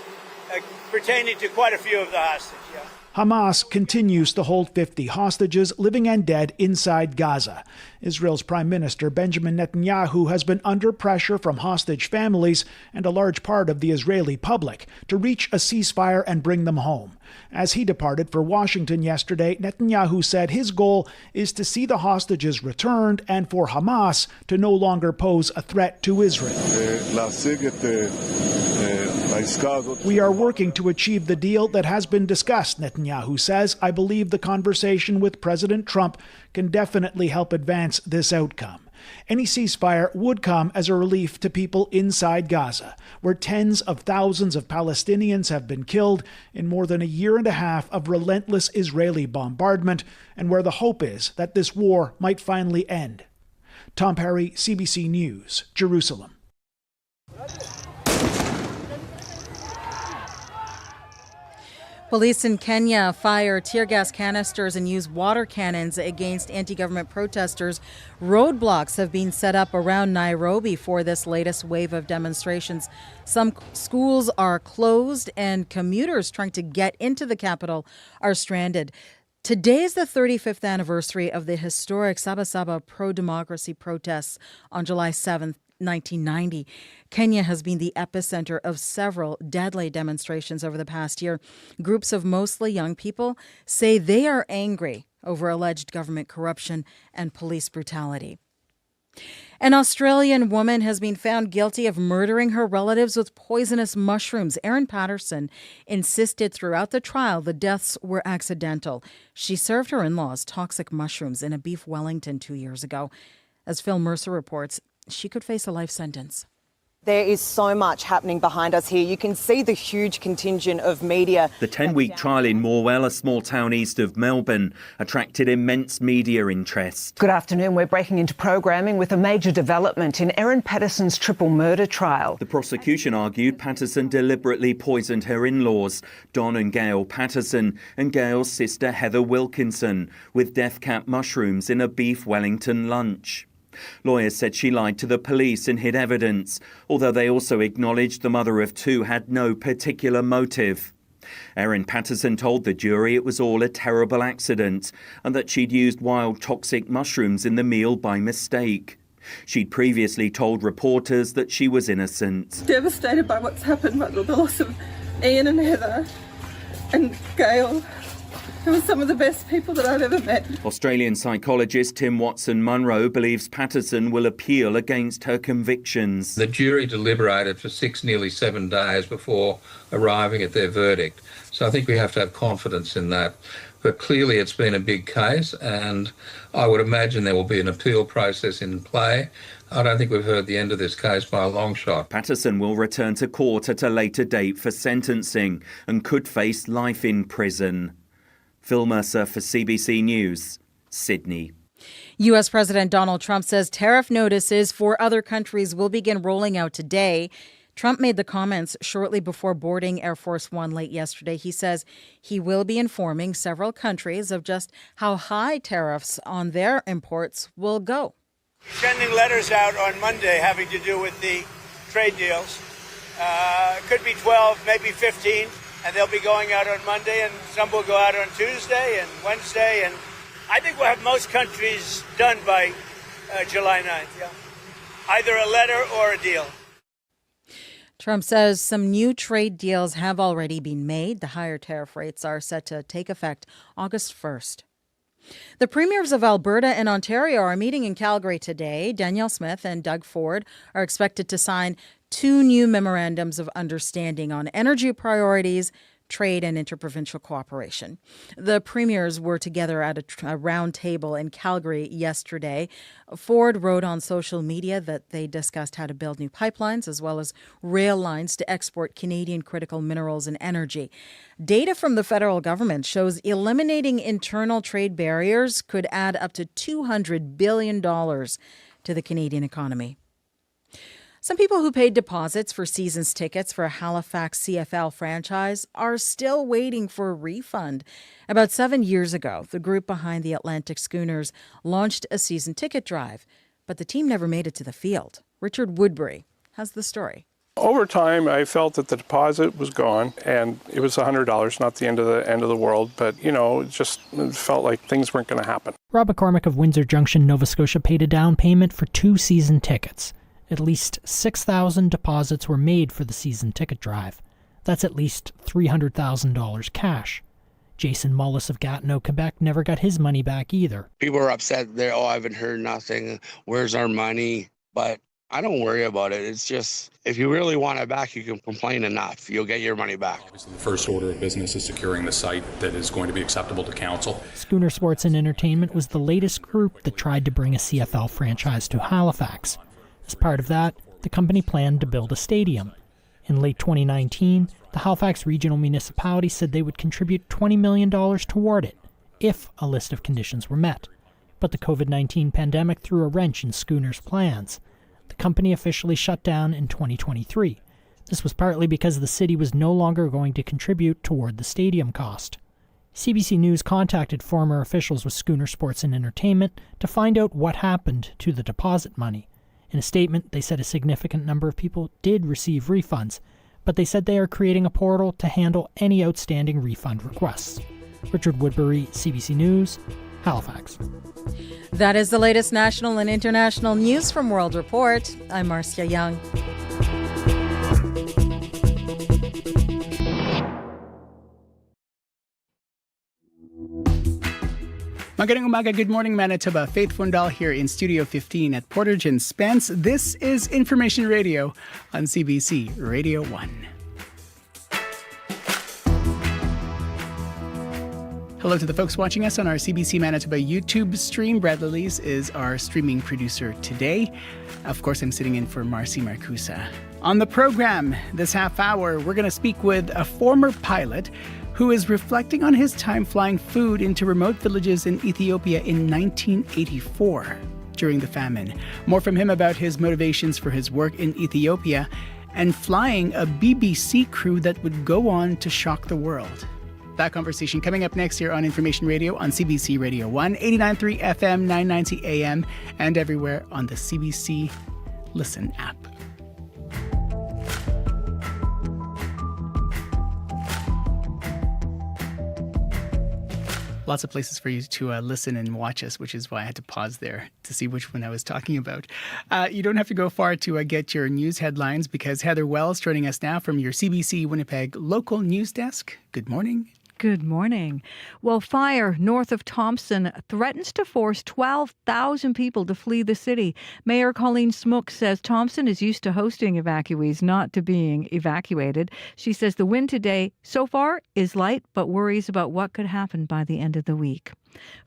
pertaining to quite a few of the hostages. Yeah. Hamas continues to hold 50 hostages, living and dead, inside Gaza. Israel's Prime Minister Benjamin Netanyahu has been under pressure from hostage families and a large part of the Israeli public to reach a ceasefire and bring them home. As he departed for Washington yesterday, Netanyahu said his goal is to see the hostages returned and for Hamas to no longer pose a threat to Israel. We are working to achieve the deal that has been discussed, Netanyahu says. I believe the conversation with President Trump can definitely help advance this outcome. Any ceasefire would come as a relief to people inside Gaza, where tens of thousands of Palestinians have been killed in more than a year and a half of relentless Israeli bombardment, and where the hope is that this war might finally end. Tom Perry, CBC News, Jerusalem. Police in Kenya fire tear gas canisters and use water cannons against anti-government protesters. Roadblocks have been set up around Nairobi for this latest wave of demonstrations. Some schools are closed and commuters trying to get into the capital are stranded. Today is the 35th anniversary of the historic Sabasaba pro-democracy protests on July 7th, 1990. Kenya has been the epicenter of several deadly demonstrations over the past year. Groups of mostly young people say they are angry over alleged government corruption and police brutality. An Australian woman has been found guilty of murdering her relatives with poisonous mushrooms. Erin Patterson insisted throughout the trial the deaths were accidental. She served her in-laws toxic mushrooms in a beef Wellington 2 years ago. As Phil Mercer reports, she could face a life sentence. There is so much happening behind us here. You can see the huge contingent of media. The 10-week trial in Morwell, a small town east of Melbourne, attracted immense media interest. Good afternoon. We're breaking into programming with a major development in Erin Patterson's triple murder trial. The prosecution argued Patterson deliberately poisoned her in-laws, Don and Gail Patterson, and Gail's sister Heather Wilkinson, with death cap mushrooms in a beef Wellington lunch. Lawyers said she lied to the police and hid evidence, although they also acknowledged the mother of two had no particular motive. Erin Patterson told the jury it was all a terrible accident and that she'd used wild toxic mushrooms in the meal by mistake. She'd previously told reporters that she was innocent. Devastated by what's happened, by the loss of Ian and Heather and Gail. They were some of the best people that I've ever met. Australian psychologist Tim Watson-Munro believes Patterson will appeal against her convictions. The jury deliberated for nearly 7 days before arriving at their verdict. So I think we have to have confidence in that. But clearly it's been a big case, and I would imagine there will be an appeal process in play. I don't think we've heard the end of this case by a long shot. Patterson will return to court at a later date for sentencing and could face life in prison. Phil Mercer for CBC News, Sydney. U.S. President Donald Trump says tariff notices for other countries will begin rolling out today. Trump made the comments shortly before boarding Air Force One late yesterday. He says he will be informing several countries of just how high tariffs on their imports will go. Sending letters out on Monday having to do with the trade deals. Could be 12, maybe 15. And they'll be going out on Monday, and some will go out on Tuesday and Wednesday. And I think we'll have most countries done by July 9th, yeah. Either a letter or a deal. Trump says some new trade deals have already been made. The higher tariff rates are set to take effect August 1st. The premiers of Alberta and Ontario are meeting in Calgary today. Danielle Smith and Doug Ford are expected to sign 2 new memorandums of understanding on energy priorities, trade, and interprovincial cooperation. The premiers were together at a round table in Calgary yesterday. Ford wrote on social media that they discussed how to build new pipelines as well as rail lines to export Canadian critical minerals and energy. Data from the federal government shows eliminating internal trade barriers could add up to $200 billion to the Canadian economy. Some people who paid deposits for season's tickets for a Halifax CFL franchise are still waiting for a refund. About 7 years ago, the group behind the Atlantic Schooners launched a season ticket drive, but the team never made it to the field. Richard Woodbury has the story. Over time, I felt that the deposit was gone, and it was $100, not the end of the world, but, it just felt like things weren't going to happen. Rob McCormick of Windsor Junction, Nova Scotia, paid a down payment for 2 season tickets. At least 6,000 deposits were made for the season ticket drive. That's at least $300,000 cash. Jason Mullis of Gatineau, Quebec, never got his money back either. People are upset. I haven't heard nothing. Where's our money? But I don't worry about it. It's just, if you really want it back, you can complain enough. You'll get your money back. Obviously, the first order of business is securing the site that is going to be acceptable to council. Schooner Sports and Entertainment was the latest group that tried to bring a CFL franchise to Halifax. As part of that, the company planned to build a stadium. In late 2019, the Halifax Regional Municipality said they would contribute $20 million toward it, if a list of conditions were met. But the COVID-19 pandemic threw a wrench in Schooner's plans. The company officially shut down in 2023. This was partly because the city was no longer going to contribute toward the stadium cost. CBC News contacted former officials with Schooner Sports and Entertainment to find out what happened to the deposit money. In a statement, they said a significant number of people did receive refunds, but they said they are creating a portal to handle any outstanding refund requests. Richard Woodbury, CBC News, Halifax. That is the latest national and international news from World Report. I'm Marcia Young. Magandang umaga, good morning Manitoba. Faith Fundal here in Studio 15 at Portage and Spence. This is Information Radio on CBC Radio 1. Hello to the folks watching us on our CBC Manitoba YouTube stream. Brad Lillies is our streaming producer today. Of course, I'm sitting in for Marcy Marcusa. On the program this half hour, we're going to speak with a former pilot who is reflecting on his time flying food into remote villages in Ethiopia in 1984 during the famine. More from him about his motivations for his work in Ethiopia and flying a BBC crew that would go on to shock the world. That conversation coming up next here on Information Radio on CBC Radio 1, 89.3 FM, 990 AM, and everywhere on the CBC Listen app. Lots of places for you to listen and watch us, which is why I had to pause there to see which one I was talking about. You don't have to go far to get your news headlines because Heather Wells joining us now from your CBC Winnipeg local news desk. Good morning. Good morning. Well, fire north of Thompson threatens to force 12,000 people to flee the city. Mayor Colleen Smook says Thompson is used to hosting evacuees, not to being evacuated. She says the wind today so far is light, but worries about what could happen by the end of the week.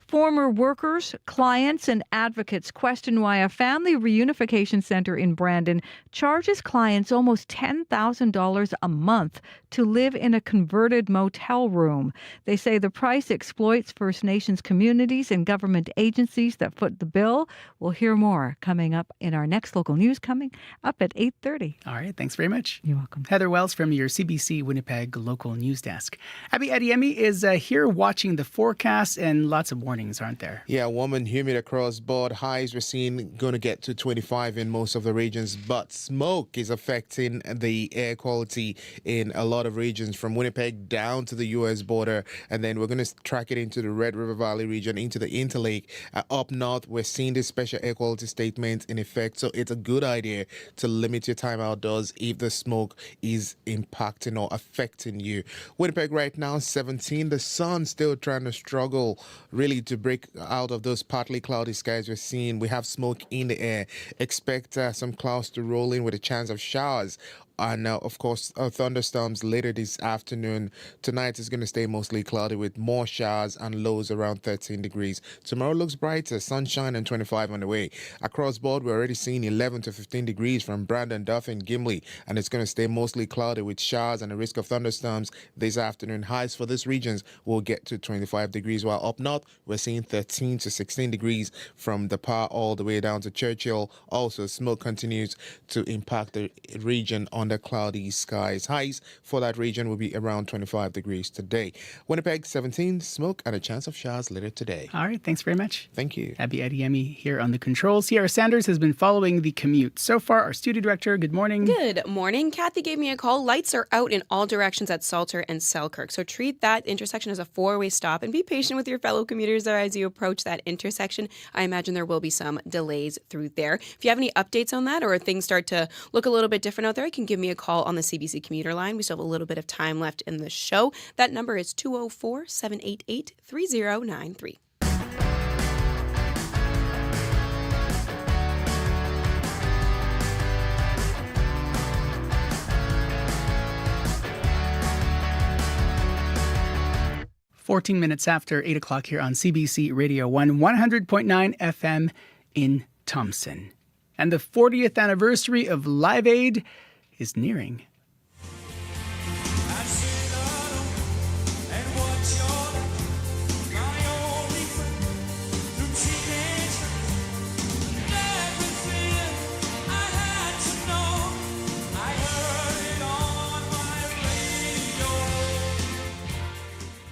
Former workers, clients, and advocates question why a family reunification center in Brandon charges clients almost $10,000 a month to live in a converted motel room. They say the price exploits First Nations communities and government agencies that foot the bill. We'll hear more coming up in our next local news coming up at 8:30. All right, thanks very much. You're welcome. Heather Wells from your CBC Winnipeg local news desk. Abby Adiemi is here watching the forecast and lots of warnings, aren't there? Yeah, warm and humid across board. Highs we're seeing going to get to 25 in most of the regions, but smoke is affecting the air quality in a lot of regions from Winnipeg down to the U.S. border, and then we're going to track it into the Red River Valley region, into the Interlake. Up north, we're seeing this special air quality statement in effect, so it's a good idea to limit your time outdoors if the smoke is impacting or affecting you. Winnipeg right now, 17. The sun still trying to struggle really to break out of those partly cloudy skies we're seeing. We have smoke in the air. Expect some clouds to roll in with a chance of showers. And of course, thunderstorms later this afternoon. Tonight is going to stay mostly cloudy with more showers and lows around 13 degrees. Tomorrow looks brighter, sunshine and 25 on the way. Across board, we're already seeing 11 to 15 degrees from Brandon, Duff and Gimli. And it's going to stay mostly cloudy with showers and a risk of thunderstorms this afternoon. Highs for these regions will get to 25 degrees, while up north, we're seeing 13 to 16 degrees from the Par all the way down to Churchill. Also, smoke continues to impact the region on the cloudy skies. Highs for that region will be around 25 degrees today. Winnipeg, 17, smoke and a chance of showers later today. All right, thanks very much. Thank you. Abby Adiemi here on the controls. Sierra Sanders has been following the commute. So far, our studio director, good morning. Good morning. Kathy gave me a call. Lights are out in all directions at Salter and Selkirk. So treat that intersection as a four-way stop and be patient with your fellow commuters there as you approach that intersection. I imagine there will be some delays through there. If you have any updates on that or if things start to look a little bit different out there, you can give me a call on the CBC commuter line. We still have a little bit of time left in the show. That number is 204-788-3093. 14 minutes after 8 o'clock here on CBC Radio 1, 100.9 FM in Thompson. And the 40th anniversary of Live Aid is nearing.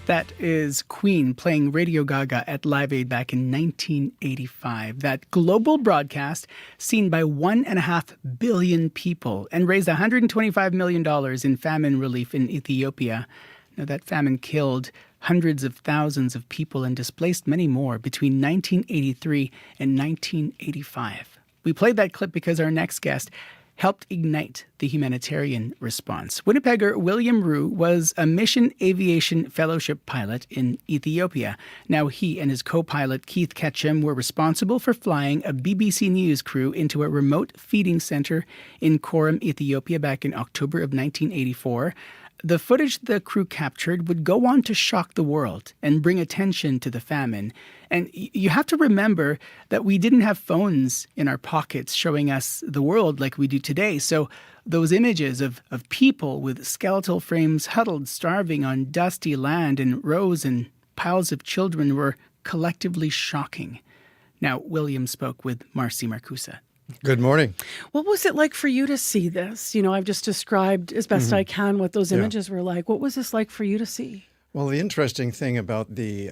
That is Queen playing Radio Gaga at Live Aid back in 1985. That global broadcast seen by 1.5 billion people and raised $125 million in famine relief in Ethiopia. Now, that famine killed hundreds of thousands of people and displaced many more between 1983 and 1985. We played that clip because our next guest helped ignite the humanitarian response. Winnipegger William Rue was a Mission Aviation Fellowship pilot in Ethiopia. Now he and his co-pilot Keith Ketchum were responsible for flying a BBC News crew into a remote feeding center in Coram, Ethiopia back in October of 1984. The footage the crew captured would go on to shock the world and bring attention to the famine. And you have to remember that we didn't have phones in our pockets showing us the world like we do today. So those images of people with skeletal frames huddled, starving on dusty land and rows and piles of children were collectively shocking. Now, William spoke with Marcy Marcusa. Good morning. What was it like for you to see this? You know, I've just described as best I can what those images were like. What was this like for you to see? Well, the interesting thing about the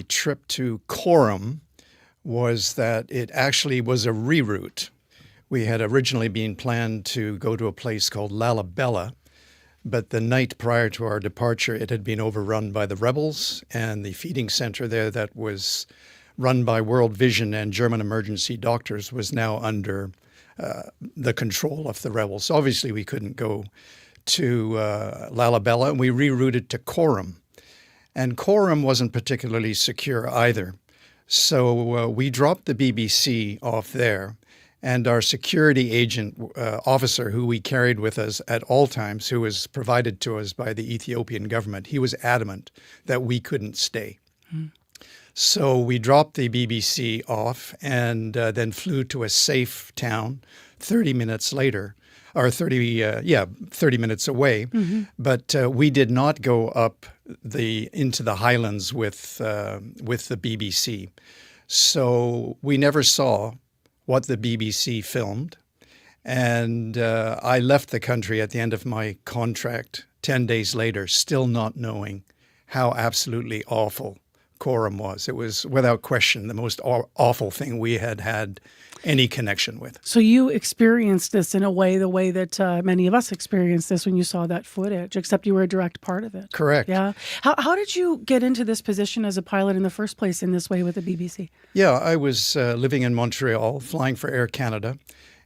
trip to Coram was that it actually was a reroute. We had originally been planned to go to a place called Lalibela, but the night prior to our departure, it had been overrun by the rebels, and the feeding center there that was run by World Vision and German emergency doctors was now under the control of the rebels. Obviously, we couldn't go to Lalibela, and we rerouted to Coram. And Coram wasn't particularly secure either. So we dropped the BBC off there, and our security agent officer, who we carried with us at all times, who was provided to us by the Ethiopian government, he was adamant that we couldn't stay. So we dropped the BBC off and then flew to a safe town 30 minutes later, or 30 minutes away. But we did not go up into the highlands with the BBC. So we never saw what the BBC filmed. And I left the country at the end of my contract 10 days later, still not knowing how absolutely awful Coram was. It was, without question, the most awful thing we had any connection with. So you experienced this in the way that many of us experienced this when you saw that footage, except you were a direct part of it. Correct. Yeah. How did you get into this position as a pilot in the first place in this way with the BBC? Yeah, I was living in Montreal, flying for Air Canada.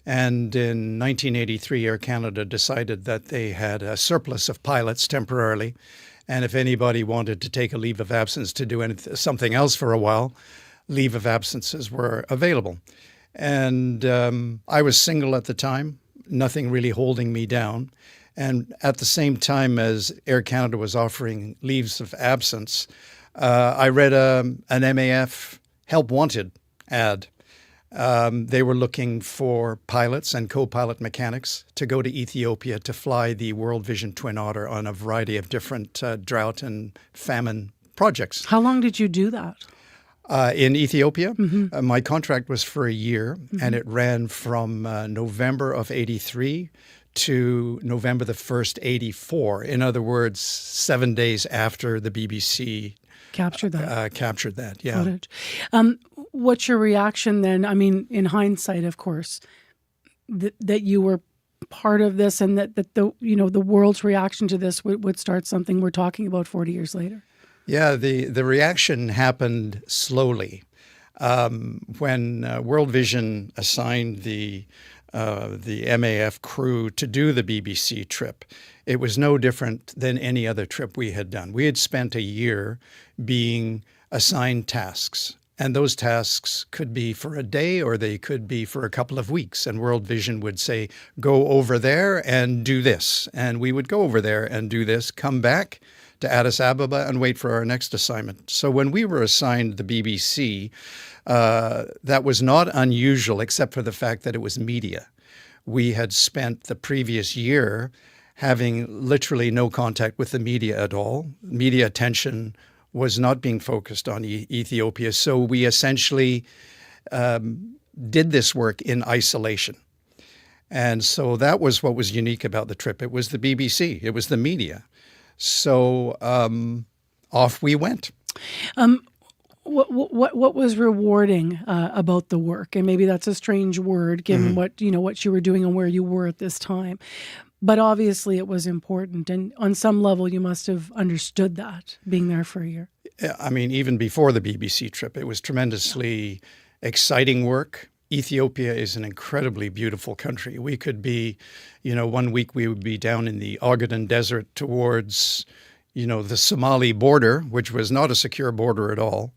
And in 1983, Air Canada decided that they had a surplus of pilots temporarily. And if anybody wanted to take a leave of absence to do something else for a while, leave of absences were available. And I was single at the time, nothing really holding me down. And at the same time as Air Canada was offering leaves of absence, I read an MAF Help Wanted ad. They were looking for pilots and co-pilot mechanics to go to Ethiopia to fly the World Vision Twin Otter on a variety of different drought and famine projects. How long did you do that? In Ethiopia, my contract was for a year, and it ran from November of 83 to November the 1st, 84. In other words, 7 days after the BBC captured that yeah. Footage. What's your reaction then? I mean, in hindsight, of course, that you were part of this, and that the world's reaction to this would start something we're talking about 40 years later. Yeah, the reaction happened slowly. When World Vision assigned the MAF crew to do the BBC trip, it was no different than any other trip we had done. We had spent a year being assigned tasks, and those tasks could be for a day or they could be for a couple of weeks. And World Vision would say, go over there and do this. And we would go over there and do this, come back to Addis Ababa and wait for our next assignment. So when we were assigned the BBC, that was not unusual except for the fact that it was media. We had spent the previous year having literally no contact with the media at all. Media attention was not being focused on Ethiopia. So we essentially did this work in isolation. And so that was what was unique about the trip. It was the BBC. It was the media. So off we went. What was rewarding about the work? And maybe that's a strange word given what you were doing and where you were at this time. But obviously it was important. And on some level, you must have understood that being there for a year. I mean, even before the BBC trip, it was tremendously exciting work. Ethiopia is an incredibly beautiful country. We could be, 1 week we would be down in the Ogaden Desert towards, the Somali border, which was not a secure border at all.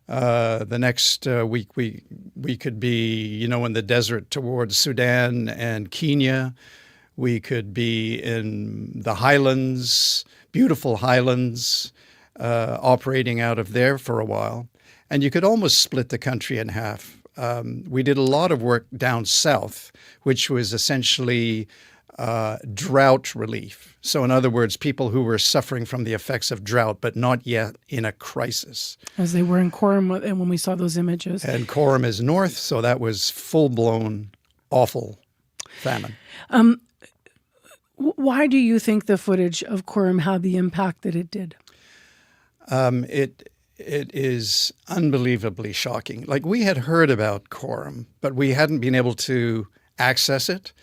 The next week we could be, in the desert towards Sudan and Kenya. We could be in the highlands, beautiful highlands, operating out of there for a while. And you could almost split the country in half. We did a lot of work down south, which was essentially drought relief. So in other words, people who were suffering from the effects of drought, but not yet in a crisis. As they were in Coram and when we saw those images. And Coram is north, so that was full-blown, awful famine. Why do you think the footage of Coram had the impact that it did? It is unbelievably shocking. Like, we had heard about Coram, but we hadn't been able to access it.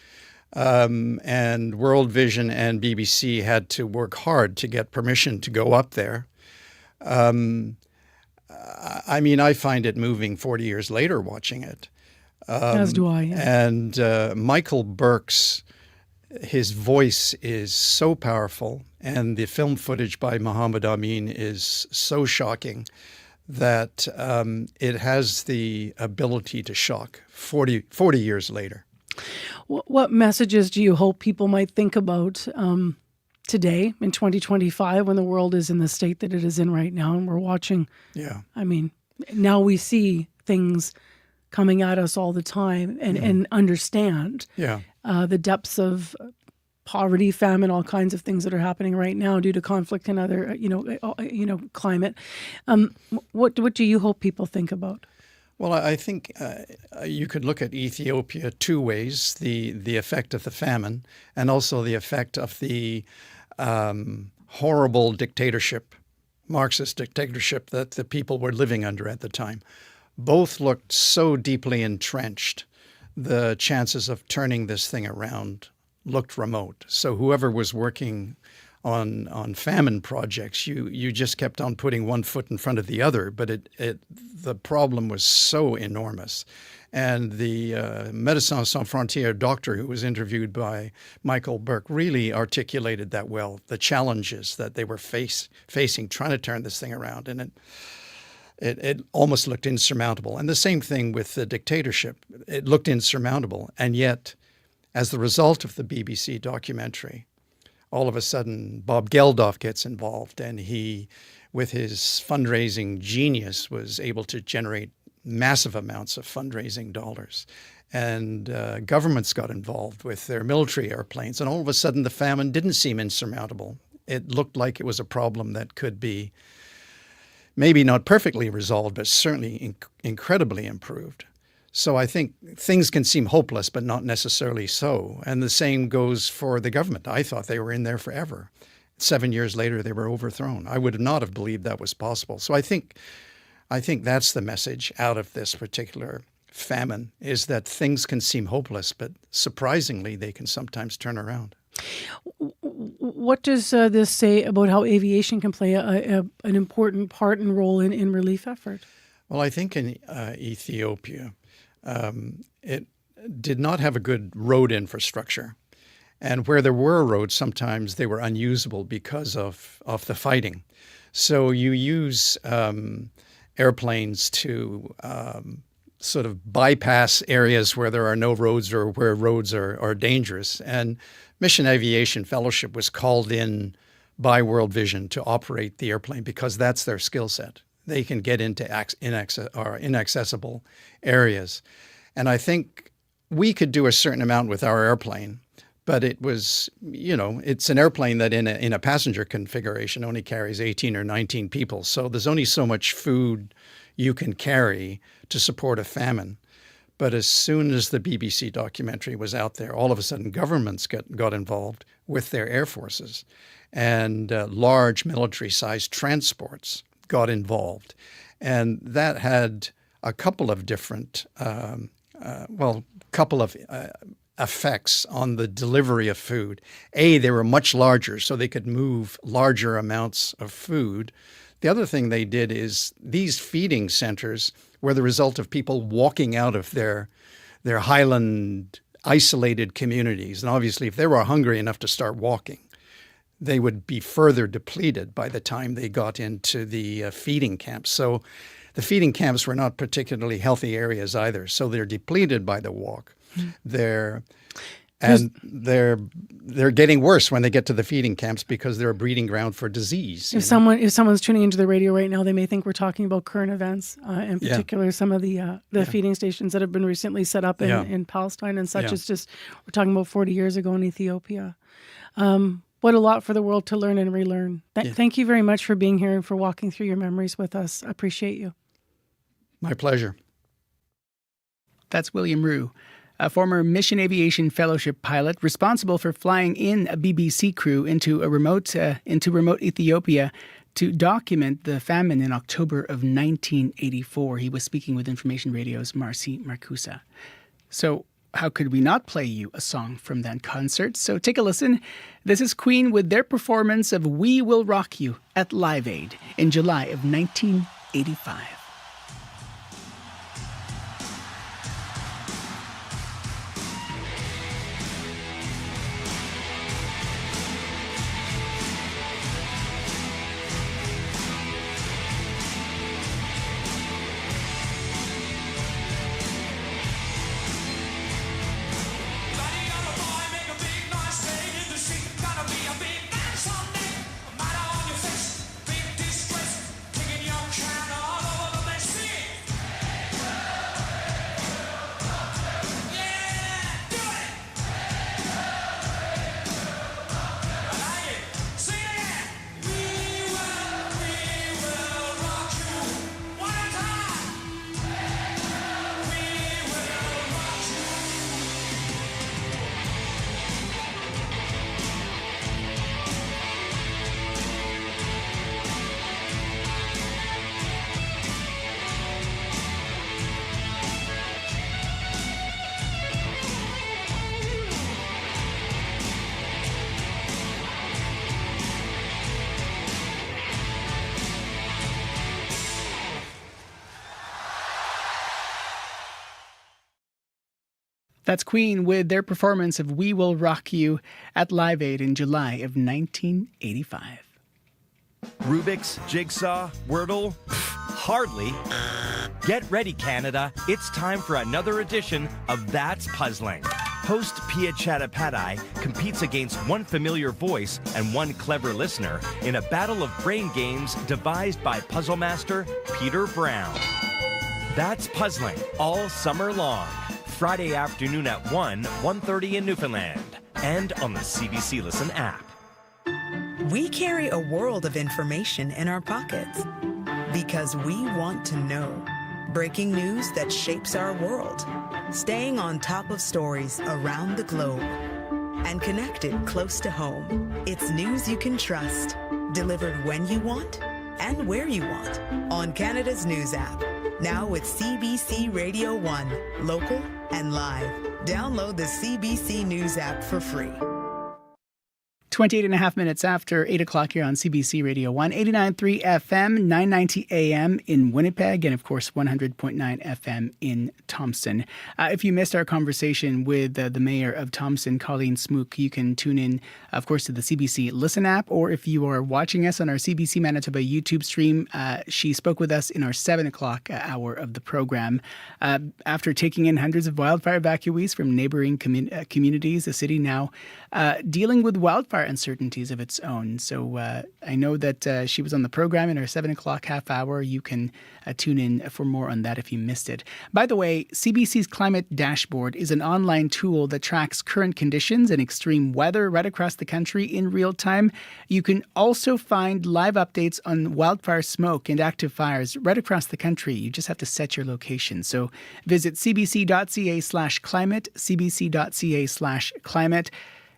And World Vision and BBC had to work hard to get permission to go up there. I mean, I find it moving 40 years later watching it. As do I. Yeah. And Michael Burke's, his voice is so powerful, and the film footage by Mohammed Amin is so shocking that it has the ability to shock 40 years later. What messages do you hope people might think about today in 2025 when the world is in the state that it is in right now and we're watching? Yeah. I mean, now we see things coming at us all the time and understand the depths of poverty, famine, all kinds of things that are happening right now due to conflict and other, climate. What do you hope people think about? Well, I think you could look at Ethiopia two ways: the effect of the famine and also the effect of the horrible dictatorship, Marxist dictatorship that the people were living under at the time. Both looked so deeply entrenched, the chances of turning this thing around looked remote. So whoever was working on famine projects, you just kept on putting one foot in front of the other, but the problem was so enormous. And the Médecins Sans Frontières doctor who was interviewed by Michael Burke really articulated that well, the challenges that they were facing trying to turn this thing around. And it almost looked insurmountable. And the same thing with the dictatorship. It looked insurmountable. And yet, as the result of the BBC documentary, all of a sudden, Bob Geldof gets involved, and he, with his fundraising genius, was able to generate massive amounts of fundraising dollars. And governments got involved with their military airplanes, and all of a sudden the famine didn't seem insurmountable. It looked like it was a problem that could be maybe not perfectly resolved, but certainly incredibly improved. So I think things can seem hopeless, but not necessarily so. And the same goes for the government. I thought they were in there forever. 7 years later, they were overthrown. I would not have believed that was possible. So I think that's the message out of this particular famine, is that things can seem hopeless, but surprisingly, they can sometimes turn around. What does this say about how aviation can play an important part and role in relief effort? Well, I think in Ethiopia, it did not have a good road infrastructure. And where there were roads, sometimes they were unusable because of the fighting. So you use airplanes to sort of bypass areas where there are no roads or where roads are dangerous. And Mission Aviation Fellowship was called in by World Vision to operate the airplane because that's their skill set. They can get into inaccessible areas. And I think we could do a certain amount with our airplane, but it was, it's an airplane that in a passenger configuration only carries 18 or 19 people. So there's only so much food you can carry to support a famine. But as soon as the BBC documentary was out there, all of a sudden governments got involved with their air forces, and large military-sized transports got involved. And that had a couple of different, effects on the delivery of food. They were much larger, so they could move larger amounts of food. The other thing they did is these feeding centers were the result of people walking out of their highland isolated communities. And obviously, if they were hungry enough to start walking, they would be further depleted by the time they got into the feeding camps. So the feeding camps were not particularly healthy areas either. So they're depleted by the walk. They're getting worse when they get to the feeding camps because they're a breeding ground for disease. If someone's tuning into the radio right now, they may think we're talking about current events, in particular some of the feeding stations that have been recently set up in Palestine and such. It's just, we're talking about 40 years ago in Ethiopia. What a lot for the world to learn and relearn. Thank you very much for being here and for walking through your memories with us. I appreciate you. My pleasure. That's William Rue, a former Mission Aviation Fellowship pilot responsible for flying in a BBC crew into remote Ethiopia to document the famine in October of 1984. He was speaking with Information Radio's Marcy Marcusa. So how could we not play you a song from that concert? So take a listen. This is Queen with their performance of We Will Rock You at Live Aid in July of 1985. That's Queen with their performance of We Will Rock You at Live Aid in July of 1985. Rubik's, Jigsaw, Wordle? Hardly. Get ready, Canada. It's time for another edition of That's Puzzling. Host Pia Chattopadhyay competes against one familiar voice and one clever listener in a battle of brain games devised by puzzle master Peter Brown. That's Puzzling all summer long. Friday afternoon at 1:30 in Newfoundland, and on the CBC Listen app. We carry a world of information in our pockets because we want to know. Breaking news that shapes our world, staying on top of stories around the globe, and connected close to home. It's news you can trust, delivered when you want and where you want on Canada's News app. Now with CBC Radio 1, local and live. Download the CBC News app for free. 28 and a half minutes after 8 o'clock here on CBC Radio 1, 89.3 FM, 990 AM in Winnipeg, and of course 100.9 FM in Thompson. If you missed our conversation with the Mayor of Thompson, Colleen Smook, you can tune in, of course, to the CBC Listen app, or if you are watching us on our CBC Manitoba YouTube stream, she spoke with us in our 7 o'clock hour of the program. After taking in hundreds of wildfire evacuees from neighboring communities, the city now dealing with wildfire uncertainties of its own. So I know that she was on the program in her 7 o'clock half hour. You can tune in for more on that if you missed it. By the way, CBC's Climate Dashboard is an online tool that tracks current conditions and extreme weather right across the country in real time. You can also find live updates on wildfire smoke and active fires right across the country. You just have to set your location. So visit cbc.ca/climate, cbc.ca/climate.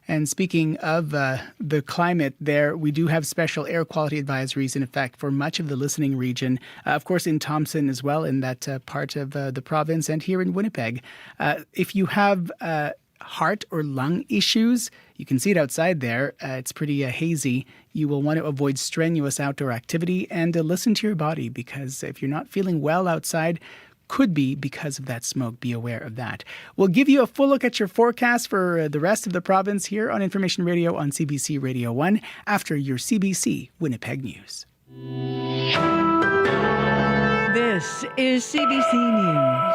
And speaking of the climate there, we do have special air quality advisories in effect for much of the listening region, of course in Thompson as well, in that part of the province, and here in Winnipeg. If you have heart or lung issues, you can see it outside there. It's pretty hazy. You will want to avoid strenuous outdoor activity and listen to your body, because if you're not feeling well outside, could be because of that smoke. Be aware of that. We'll give you a full look at your forecast for the rest of the province here on Information Radio on CBC Radio 1 after your CBC Winnipeg News. This is CBC News.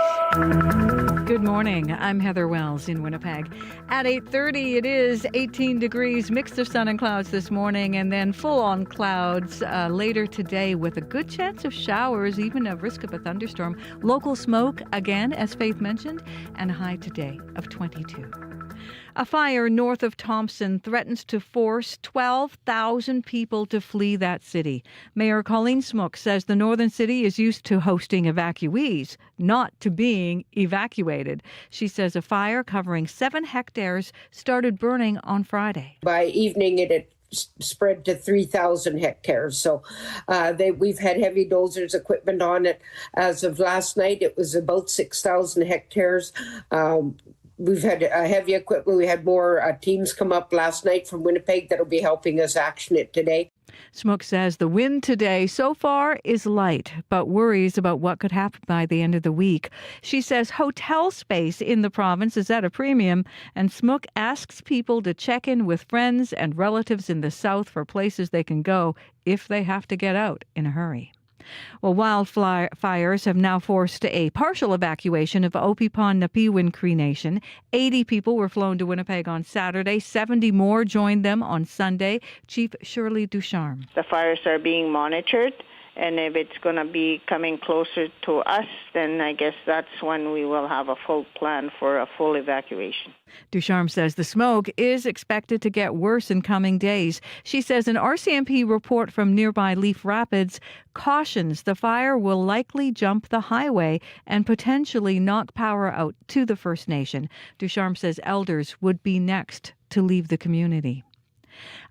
Good morning. I'm Heather Wells in Winnipeg. At 8:30, it is 18 degrees, mix of sun and clouds this morning, and then full-on clouds later today with a good chance of showers, even a risk of a thunderstorm. Local smoke, again, as Faith mentioned, and a high today of 22. A fire north of Thompson threatens to force 12,000 people to flee that city. Mayor Colleen Smook says the northern city is used to hosting evacuees, not to being evacuated. She says a fire covering 7 hectares started burning on Friday. By evening, it had spread to 3,000 hectares. So we've had heavy dozers equipment on it. As of last night, it was about 6,000 hectares. We've had heavy equipment. We had more teams come up last night from Winnipeg that'll be helping us action it today. Smook says the wind today so far is light, but worries about what could happen by the end of the week. She says hotel space in the province is at a premium, and Smook asks people to check in with friends and relatives in the south for places they can go if they have to get out in a hurry. Well, wildfires have now forced a partial evacuation of Opipon-Napiwin Cree Nation. 80 people were flown to Winnipeg on Saturday. 70 more joined them on Sunday. Chief Shirley Ducharme. The fires are being monitored, and if it's going to be coming closer to us, then I guess that's when we will have a full plan for a full evacuation. Ducharme says the smoke is expected to get worse in coming days. She says an RCMP report from nearby Leaf Rapids cautions the fire will likely jump the highway and potentially knock power out to the First Nation. Ducharme says elders would be next to leave the community.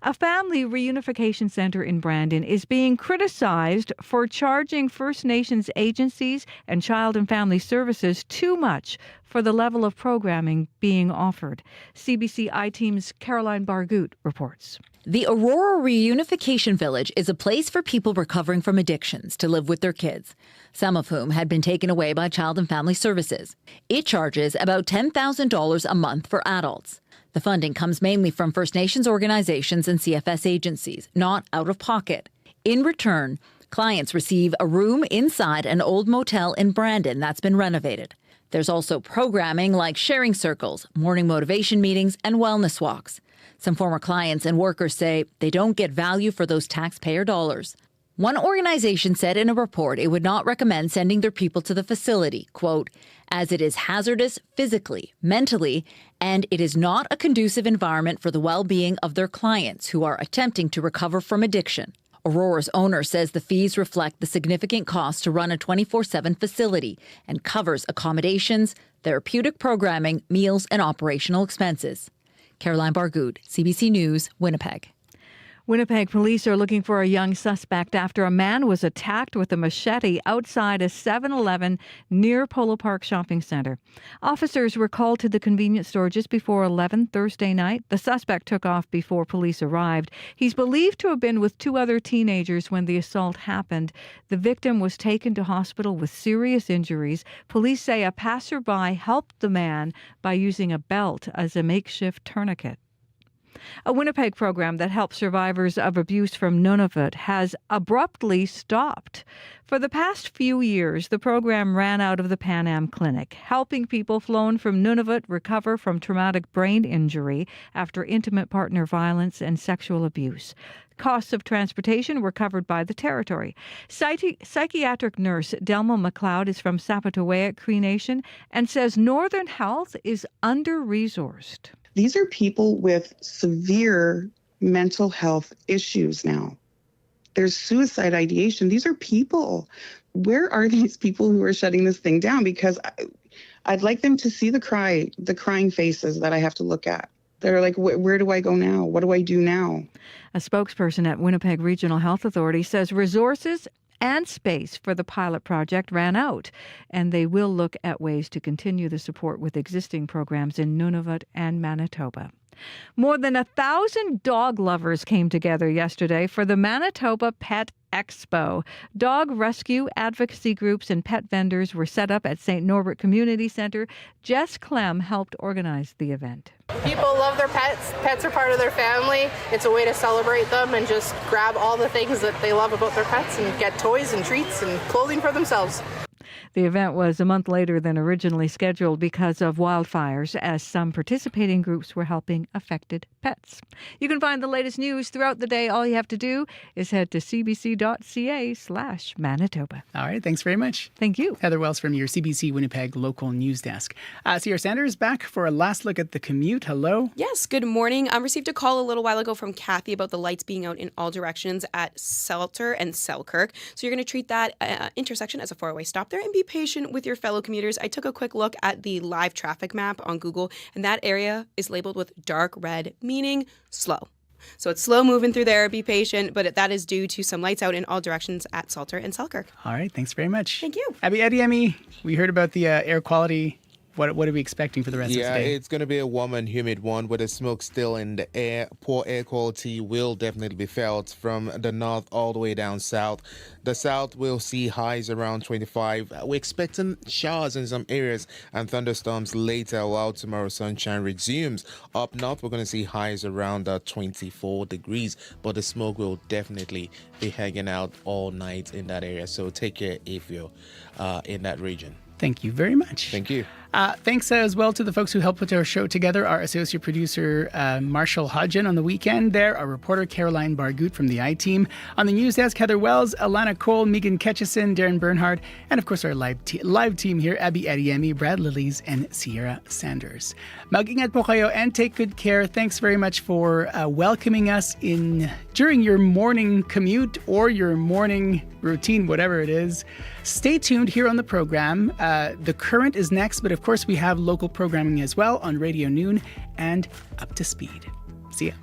A family reunification center in Brandon is being criticized for charging First Nations agencies and Child and Family Services too much for the level of programming being offered. CBC I-Team's Caroline Bargout reports. The Aurora Reunification Village is a place for people recovering from addictions to live with their kids, some of whom had been taken away by Child and Family Services. It charges about $10,000 a month for adults. The funding comes mainly from First Nations organizations and CFS agencies, not out of pocket. In return, clients receive a room inside an old motel in Brandon that's been renovated. There's also programming like sharing circles, morning motivation meetings, and wellness walks. Some former clients and workers say they don't get value for those taxpayer dollars. One organization said in a report it would not recommend sending their people to the facility, quote, as it is hazardous physically, mentally, and it is not a conducive environment for the well-being of their clients who are attempting to recover from addiction. Aurora's owner says the fees reflect the significant cost to run a 24/7 facility and covers accommodations, therapeutic programming, meals, and operational expenses. Caroline Bargout, CBC News, Winnipeg. Winnipeg police are looking for a young suspect after a man was attacked with a machete outside a 7-Eleven near Polo Park Shopping Centre. Officers were called to the convenience store just before 11 Thursday night. The suspect took off before police arrived. He's believed to have been with 2 other teenagers when the assault happened. The victim was taken to hospital with serious injuries. Police say a passerby helped the man by using a belt as a makeshift tourniquet. A Winnipeg program that helps survivors of abuse from Nunavut has abruptly stopped. For the past few years, the program ran out of the Pan Am Clinic, helping people flown from Nunavut recover from traumatic brain injury after intimate partner violence and sexual abuse. Costs of transportation were covered by the territory. Psychiatric nurse Delma McLeod is from Sapatawayak Cree Nation and says Northern Health is under-resourced. These are people with severe mental health issues now. There's suicide ideation. These are people. Where are these people who are shutting this thing down? Because I'd like them to see the crying faces that I have to look at. They're like, where do I go now? What do I do now? A spokesperson at Winnipeg Regional Health Authority says resources and space for the pilot project ran out, and they will look at ways to continue the support with existing programs in Nunavut and Manitoba. More than 1,000 dog lovers came together yesterday for the Manitoba Pet Expo. Dog rescue advocacy groups and pet vendors were set up at St. Norbert Community Centre. Jess Clem helped organize the event. People love their pets. Pets are part of their family. It's a way to celebrate them and just grab all the things that they love about their pets and get toys and treats and clothing for themselves. The event was a month later than originally scheduled because of wildfires, as some participating groups were helping affected pets. You can find the latest news throughout the day. All you have to do is head to cbc.ca/Manitoba. All right, thanks very much. Thank you. Heather Wells from your CBC Winnipeg local news desk. Sierra Sanders back for a last look at the commute. Hello. Yes, good morning. I received a call a little while ago from Kathy about the lights being out in all directions at Salter and Selkirk. So you're going to treat that intersection as a four-way stop there and be patient with your fellow commuters. I took a quick look at the live traffic map on Google, and that area is labeled with dark red, meaning slow. So it's slow moving through there. Be patient, but that is due to some lights out in all directions at Salter and Selkirk. All right, thanks very much. Thank you. Abby Ediemi, we heard about the air quality. What are we expecting for the rest of today? Yeah, it's going to be a warm and humid one with the smoke still in the air. Poor air quality will definitely be felt from the north all the way down south. The south will see highs around 25. We're expecting showers in some areas and thunderstorms later while tomorrow's sunshine resumes. Up north, we're going to see highs around 24 degrees, but the smoke will definitely be hanging out all night in that area. So take care if you're in that region. Thank you very much. Thank you. Thanks as well to the folks who helped put our show together. Our associate producer, Marshall Hodgin on the weekend there. Our reporter, Caroline Bargoot from the I-Team. On the news desk, Heather Wells, Alana Cole, Megan Ketchison, Darren Bernhard, and of course our live team here, Abby Ediemi, Brad Lillies, and Sierra Sanders. Mag-ingat po kayo and take good care. Thanks very much for welcoming us during your morning commute or your morning routine, whatever it is. Stay tuned here on the program. The Current is next, but of course we have local programming as well on Radio Noon and Up to Speed. See ya.